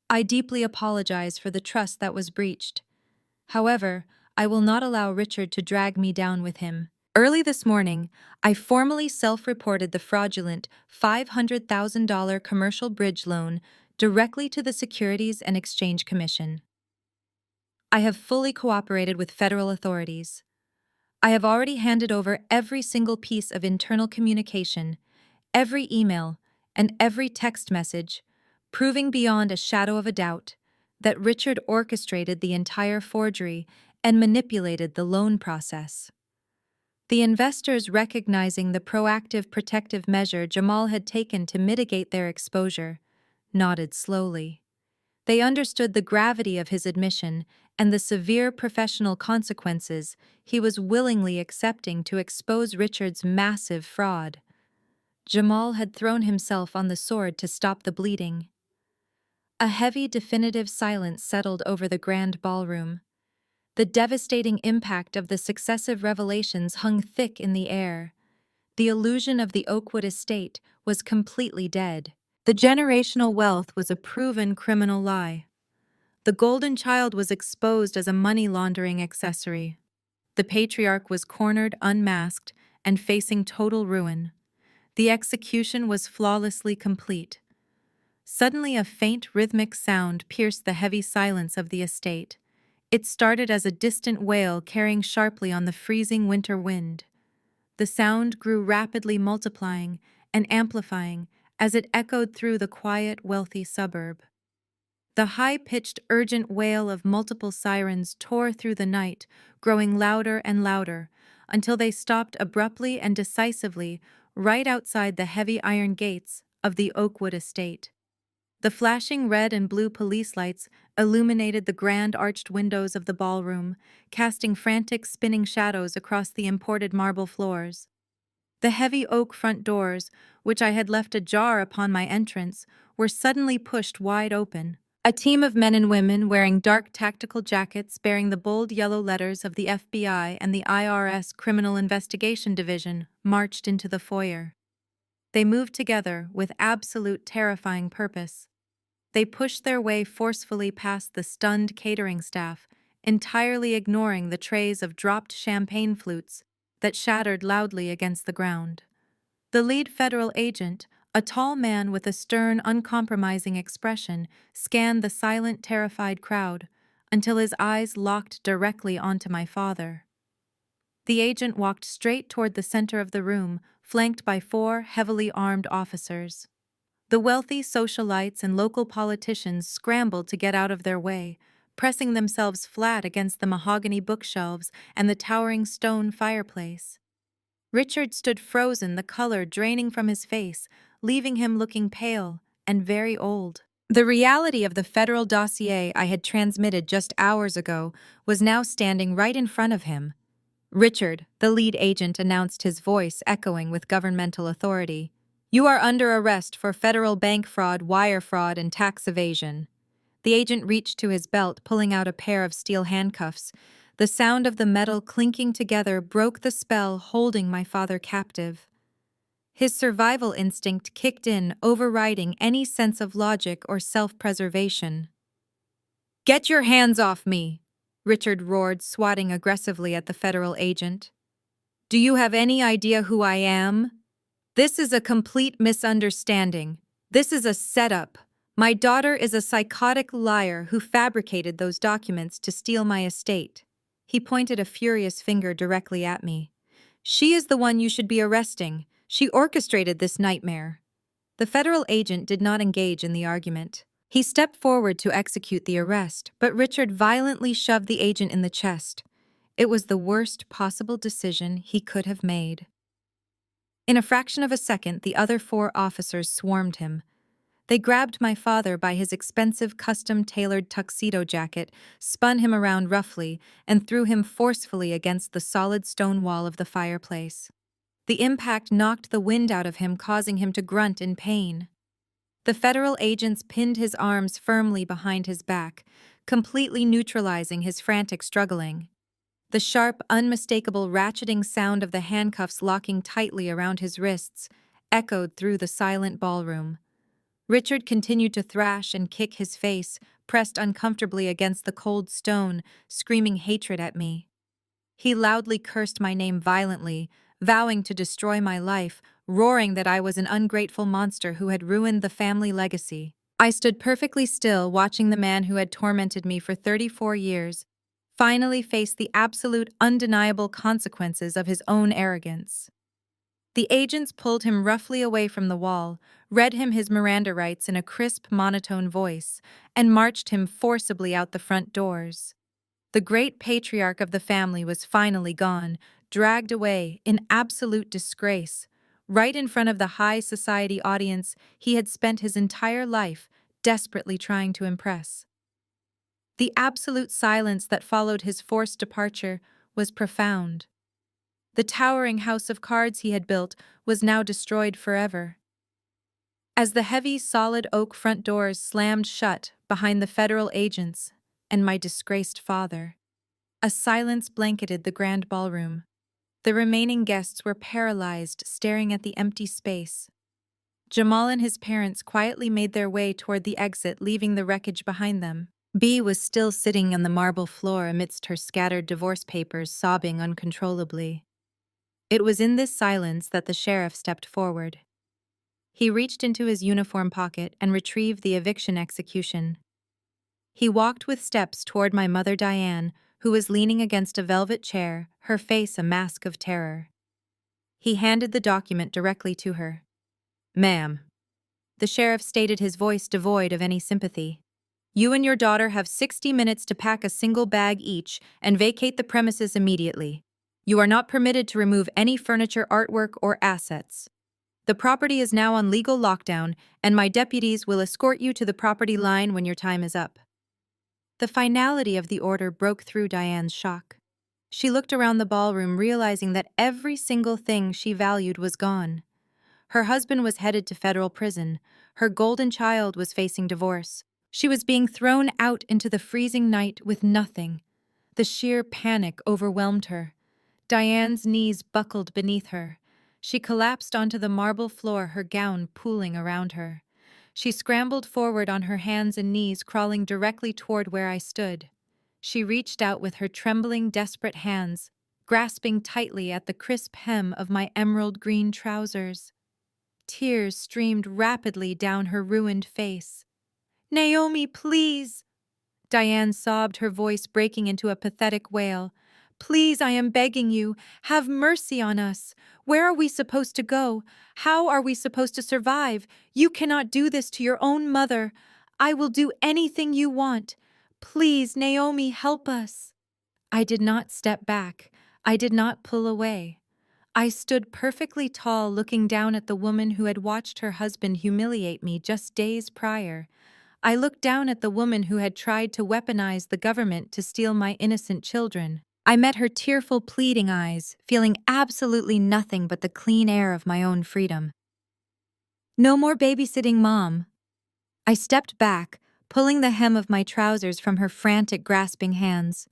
"I deeply apologize for the trust that was breached. However, I will not allow Richard to drag me down with him. Early this morning, I formally self-reported the fraudulent $500,000 commercial bridge loan directly to the Securities and Exchange Commission. I have fully cooperated with federal authorities. I have already handed over every single piece of internal communication, every email, and every text message, proving beyond a shadow of a doubt that Richard orchestrated the entire forgery and manipulated the loan process. The investors, recognizing the proactive protective measure Jamal had taken to mitigate their exposure, nodded slowly. They understood the gravity of his admission and the severe professional consequences he was willingly accepting to expose Richard's massive fraud. Jamal had thrown himself on the sword to stop the bleeding. A heavy, definitive silence settled over the grand ballroom. The devastating impact of the successive revelations hung thick in the air. The illusion of the Oakwood estate was completely dead. The generational wealth was a proven criminal lie. The golden child was exposed as a money-laundering accessory. The patriarch was cornered, unmasked, and facing total ruin. The execution was flawlessly complete. Suddenly, a faint, rhythmic sound pierced the heavy silence of the estate. It started as a distant wail carrying sharply on the freezing winter wind. The sound grew rapidly, multiplying and amplifying as it echoed through the quiet, wealthy suburb. The high-pitched, urgent wail of multiple sirens tore through the night, growing louder and louder, until they stopped abruptly and decisively right outside the heavy iron gates of the Oakwood estate. The flashing red and blue police lights illuminated the grand arched windows of the ballroom, casting frantic, spinning shadows across the imported marble floors. The heavy oak front doors, which I had left ajar upon my entrance, were suddenly pushed wide open. A team of men and women wearing dark tactical jackets bearing the bold yellow letters of the FBI and the IRS Criminal Investigation Division marched into the foyer. They moved together with absolute terrifying purpose. They pushed their way forcefully past the stunned catering staff, entirely ignoring the trays of dropped champagne flutes that shattered loudly against the ground. The lead federal agent, a tall man with a stern, uncompromising expression, scanned the silent, terrified crowd until his eyes locked directly onto my father. The agent walked straight toward the center of the room, flanked by 4 heavily armed officers. The wealthy socialites and local politicians scrambled to get out of their way, pressing themselves flat against the mahogany bookshelves and the towering stone fireplace. Richard stood frozen, the color draining from his face, leaving him looking pale and very old. The reality of the federal dossier I had transmitted just hours ago was now standing right in front of him. Richard, the lead agent, announced, his voice echoing with governmental authority. "You are under arrest for federal bank fraud, wire fraud, and tax evasion." The agent reached to his belt, pulling out a pair of steel handcuffs. The sound of the metal clinking together broke the spell holding my father captive. His survival instinct kicked in, overriding any sense of logic or self-preservation. "Get your hands off me!" Richard roared, swatting aggressively at the federal agent. "Do you have any idea who I am? This is a complete misunderstanding. This is a setup. My daughter is a psychotic liar who fabricated those documents to steal my estate." He pointed a furious finger directly at me. "She is the one you should be arresting. She orchestrated this nightmare." The federal agent did not engage in the argument. He stepped forward to execute the arrest, but Richard violently shoved the agent in the chest. It was the worst possible decision he could have made. In a fraction of a second, the other 4 officers swarmed him. They grabbed my father by his expensive, custom-tailored tuxedo jacket, spun him around roughly, and threw him forcefully against the solid stone wall of the fireplace. The impact knocked the wind out of him, causing him to grunt in pain. The federal agents pinned his arms firmly behind his back, completely neutralizing his frantic struggling. The sharp, unmistakable ratcheting sound of the handcuffs locking tightly around his wrists echoed through the silent ballroom. Richard continued to thrash and kick, his face pressed uncomfortably against the cold stone, screaming hatred at me. He loudly cursed my name violently, vowing to destroy my life, roaring that I was an ungrateful monster who had ruined the family legacy. I stood perfectly still, watching the man who had tormented me for 34 years finally face the absolute, undeniable consequences of his own arrogance. The agents pulled him roughly away from the wall, read him his Miranda rights in a crisp, monotone voice, and marched him forcibly out the front doors. The great patriarch of the family was finally gone, dragged away in absolute disgrace, right in front of the high society audience he had spent his entire life desperately trying to impress. The absolute silence that followed his forced departure was profound. The towering house of cards he had built was now destroyed forever. As the heavy, solid oak front doors slammed shut behind the federal agents and my disgraced father, a silence blanketed the grand ballroom. The remaining guests were paralyzed, staring at the empty space. Jamal and his parents quietly made their way toward the exit, leaving the wreckage behind them. Bee was still sitting on the marble floor amidst her scattered divorce papers, sobbing uncontrollably. It was in this silence that the sheriff stepped forward. He reached into his uniform pocket and retrieved the eviction execution. He walked with steps toward my mother Diane, who was leaning against a velvet chair, her face a mask of terror. He handed the document directly to her. "Ma'am," the sheriff stated, his voice devoid of any sympathy, "you and your daughter have 60 minutes to pack a single bag each and vacate the premises immediately. You are not permitted to remove any furniture, artwork, or assets. The property is now on legal lockdown, and my deputies will escort you to the property line when your time is up." The finality of the order broke through Diane's shock. She looked around the ballroom, realizing that every single thing she valued was gone. Her husband was headed to federal prison. Her golden child was facing divorce. She was being thrown out into the freezing night with nothing. The sheer panic overwhelmed her. Diane's knees buckled beneath her. She collapsed onto the marble floor, her gown pooling around her. She scrambled forward on her hands and knees, crawling directly toward where I stood. She reached out with her trembling, desperate hands, grasping tightly at the crisp hem of my emerald green trousers. Tears streamed rapidly down her ruined face. "Naomi, please!" Diane sobbed, her voice breaking into a pathetic wail. "Please, I am begging you, have mercy on us. Where are we supposed to go? How are we supposed to survive? You cannot do this to your own mother. I will do anything you want. Please, Naomi, help us." I did not step back. I did not pull away. I stood perfectly tall, looking down at the woman who had watched her husband humiliate me just days prior. I looked down at the woman who had tried to weaponize the government to steal my innocent children. I met her tearful, pleading eyes, feeling absolutely nothing but the clean air of my own freedom. "No more babysitting, Mom." I stepped back, pulling the hem of my trousers from her frantic, grasping hands.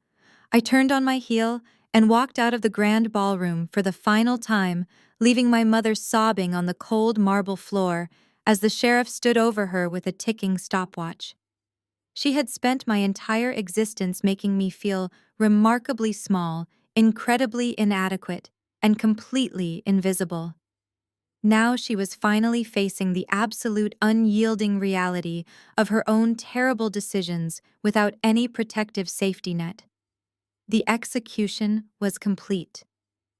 I turned on my heel and walked out of the grand ballroom for the final time, leaving my mother sobbing on the cold marble floor as the sheriff stood over her with a ticking stopwatch. She had spent my entire existence making me feel remarkably small, incredibly inadequate, and completely invisible. Now she was finally facing the absolute unyielding reality of her own terrible decisions without any protective safety net. The execution was complete.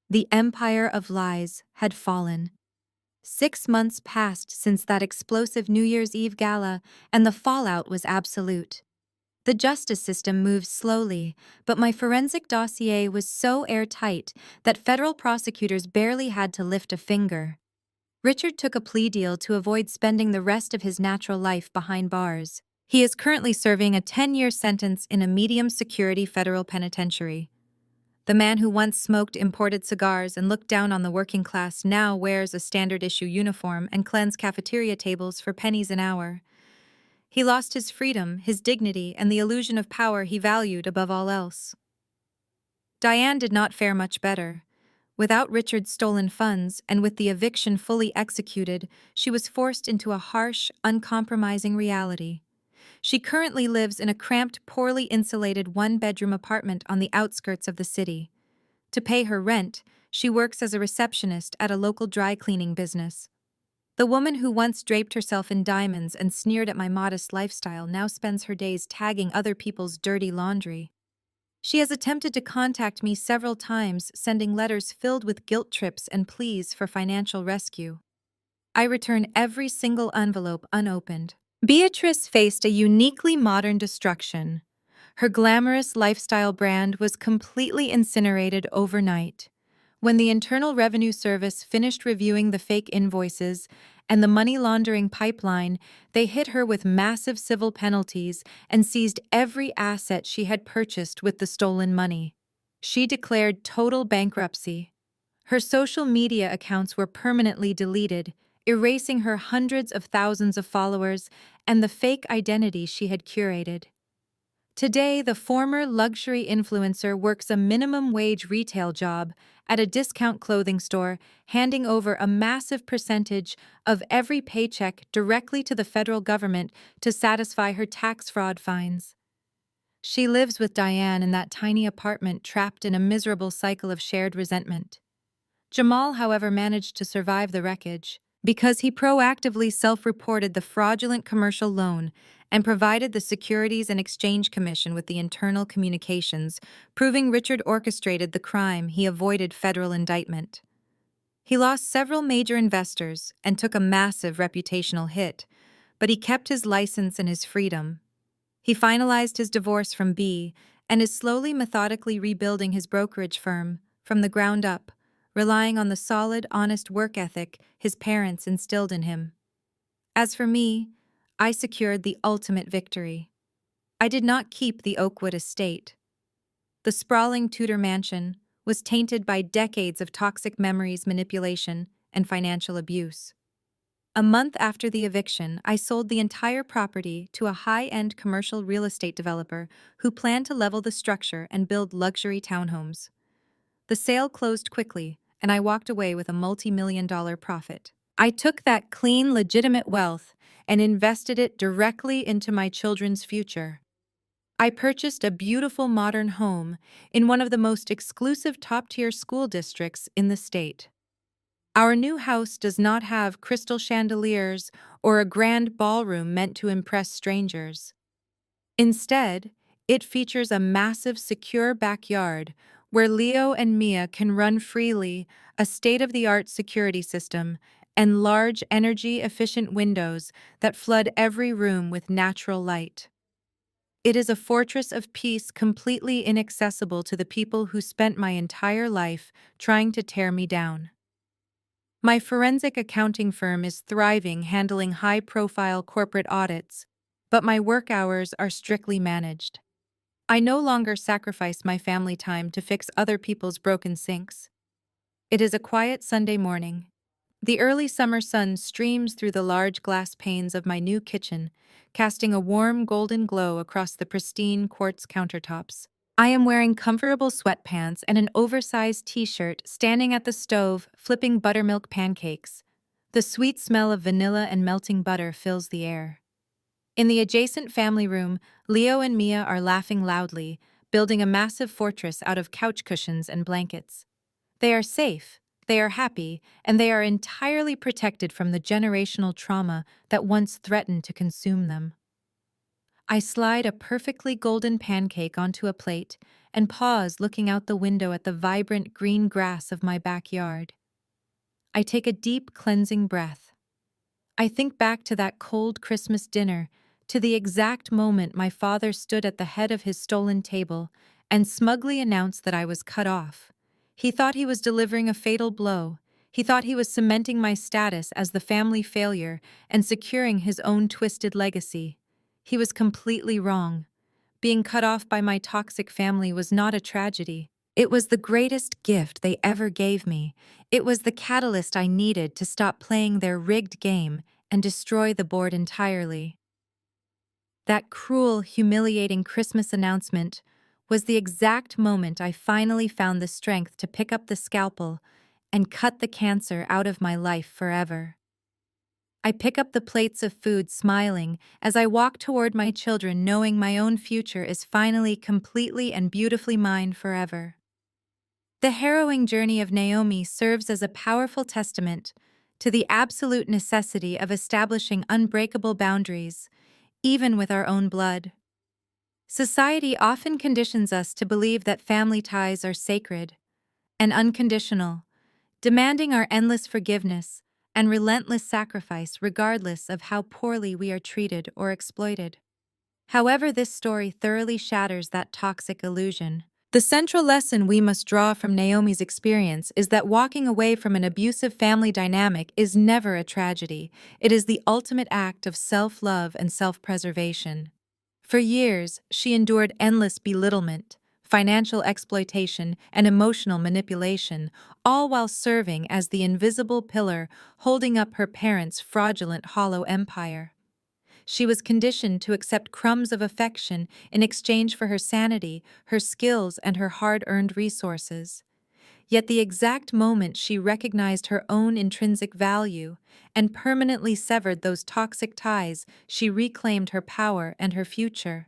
The empire of lies had fallen. 6 months passed since that explosive New Year's Eve gala, and the fallout was absolute. The justice system moved slowly, but my forensic dossier was so airtight that federal prosecutors barely had to lift a finger. Richard took a plea deal to avoid spending the rest of his natural life behind bars. He is currently serving a 10-year sentence in a medium-security federal penitentiary. The man who once smoked imported cigars and looked down on the working class now wears a standard-issue uniform and cleans cafeteria tables for pennies an hour. He lost his freedom, his dignity, and the illusion of power he valued above all else. Diane did not fare much better. Without Richard's stolen funds and with the eviction fully executed, she was forced into a harsh, uncompromising reality. She currently lives in a cramped, poorly insulated one-bedroom apartment on the outskirts of the city. To pay her rent, she works as a receptionist at a local dry cleaning business. The woman who once draped herself in diamonds and sneered at my modest lifestyle now spends her days tagging other people's dirty laundry. She has attempted to contact me several times, sending letters filled with guilt trips and pleas for financial rescue. I return every single envelope unopened. Beatrice faced a uniquely modern destruction. Her glamorous lifestyle brand was completely incinerated overnight. When the Internal Revenue Service finished reviewing the fake invoices and the money laundering pipeline, they hit her with massive civil penalties and seized every asset she had purchased with the stolen money. She declared total bankruptcy. Her social media accounts were permanently deleted, erasing her hundreds of thousands of followers and the fake identity she had curated. Today, the former luxury influencer works a minimum wage retail job at a discount clothing store, handing over a massive percentage of every paycheck directly to the federal government to satisfy her tax fraud fines. She lives with Diane in that tiny apartment, trapped in a miserable cycle of shared resentment. Jamal, however, managed to survive the wreckage because he proactively self-reported the fraudulent commercial loan and provided the Securities and Exchange Commission with the internal communications, proving Richard orchestrated the crime. He avoided federal indictment. He lost several major investors and took a massive reputational hit, but he kept his license and his freedom. He finalized his divorce from B and is slowly methodically rebuilding his brokerage firm from the ground up, relying on the solid, honest work ethic his parents instilled in him. As for me, I secured the ultimate victory. I did not keep the Oakwood estate. The sprawling Tudor mansion was tainted by decades of toxic memories, manipulation, and financial abuse. A month after the eviction, I sold the entire property to a high-end commercial real estate developer who planned to level the structure and build luxury townhomes. The sale closed quickly, and I walked away with a multi-million-dollar profit. I took that clean, legitimate wealth and invested it directly into my children's future. I purchased a beautiful modern home in one of the most exclusive top-tier school districts in the state. Our new house does not have crystal chandeliers or a grand ballroom meant to impress strangers. Instead, it features a massive, secure backyard where Leo and Mia can run freely, a state-of-the-art security system, and large, energy-efficient windows that flood every room with natural light. It is a fortress of peace completely inaccessible to the people who spent my entire life trying to tear me down. My forensic accounting firm is thriving, handling high-profile corporate audits, but my work hours are strictly managed. I no longer sacrifice my family time to fix other people's broken sinks. It is a quiet Sunday morning. The early summer sun streams through the large glass panes of my new kitchen, casting a warm golden glow across the pristine quartz countertops. I am wearing comfortable sweatpants and an oversized t-shirt, standing at the stove, flipping buttermilk pancakes. The sweet smell of vanilla and melting butter fills the air. In the adjacent family room, Leo and Mia are laughing loudly, building a massive fortress out of couch cushions and blankets. They are safe, they are happy, and they are entirely protected from the generational trauma that once threatened to consume them. I slide a perfectly golden pancake onto a plate and pause, looking out the window at the vibrant green grass of my backyard. I take a deep, cleansing breath. I think back to that cold Christmas dinner, to the exact moment my father stood at the head of his stolen table and smugly announced that I was cut off. He thought he was delivering a fatal blow. He thought he was cementing my status as the family failure and securing his own twisted legacy. He was completely wrong. Being cut off by my toxic family was not a tragedy. It was the greatest gift they ever gave me. It was the catalyst I needed to stop playing their rigged game and destroy the board entirely. That cruel, humiliating Christmas announcement was the exact moment I finally found the strength to pick up the scalpel and cut the cancer out of my life forever. I pick up the plates of food, smiling as I walk toward my children, knowing my own future is finally completely and beautifully mine forever. The harrowing journey of Naomi serves as a powerful testament to the absolute necessity of establishing unbreakable boundaries, even with our own blood. Society often conditions us to believe that family ties are sacred and unconditional, demanding our endless forgiveness and relentless sacrifice regardless of how poorly we are treated or exploited. However, this story thoroughly shatters that toxic illusion. The central lesson we must draw from Naomi's experience is that walking away from an abusive family dynamic is never a tragedy. It is the ultimate act of self-love and self-preservation. For years, she endured endless belittlement, financial exploitation, and emotional manipulation, all while serving as the invisible pillar holding up her parents' fraudulent hollow empire. She was conditioned to accept crumbs of affection in exchange for her sanity, her skills, and her hard-earned resources. Yet the exact moment she recognized her own intrinsic value and permanently severed those toxic ties, she reclaimed her power and her future.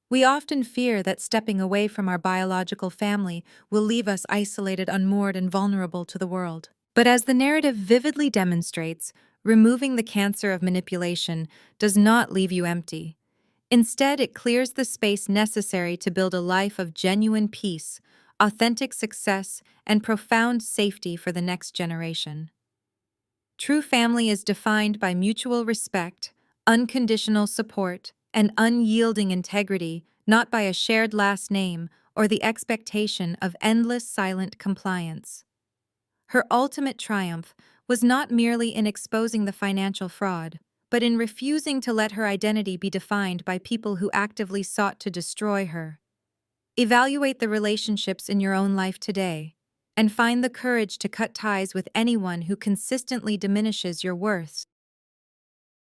We often fear that stepping away from our biological family will leave us isolated, unmoored, and vulnerable to the world. But as the narrative vividly demonstrates, removing the cancer of manipulation does not leave you empty. Instead, it clears the space necessary to build a life of genuine peace, authentic success, and profound safety for the next generation. True family is defined by mutual respect, unconditional support, and unyielding integrity, not by a shared last name or the expectation of endless silent compliance. Her ultimate triumph was not merely in exposing the financial fraud, but in refusing to let her identity be defined by people who actively sought to destroy her. Evaluate the relationships in your own life today, and find the courage to cut ties with anyone who consistently diminishes your worth.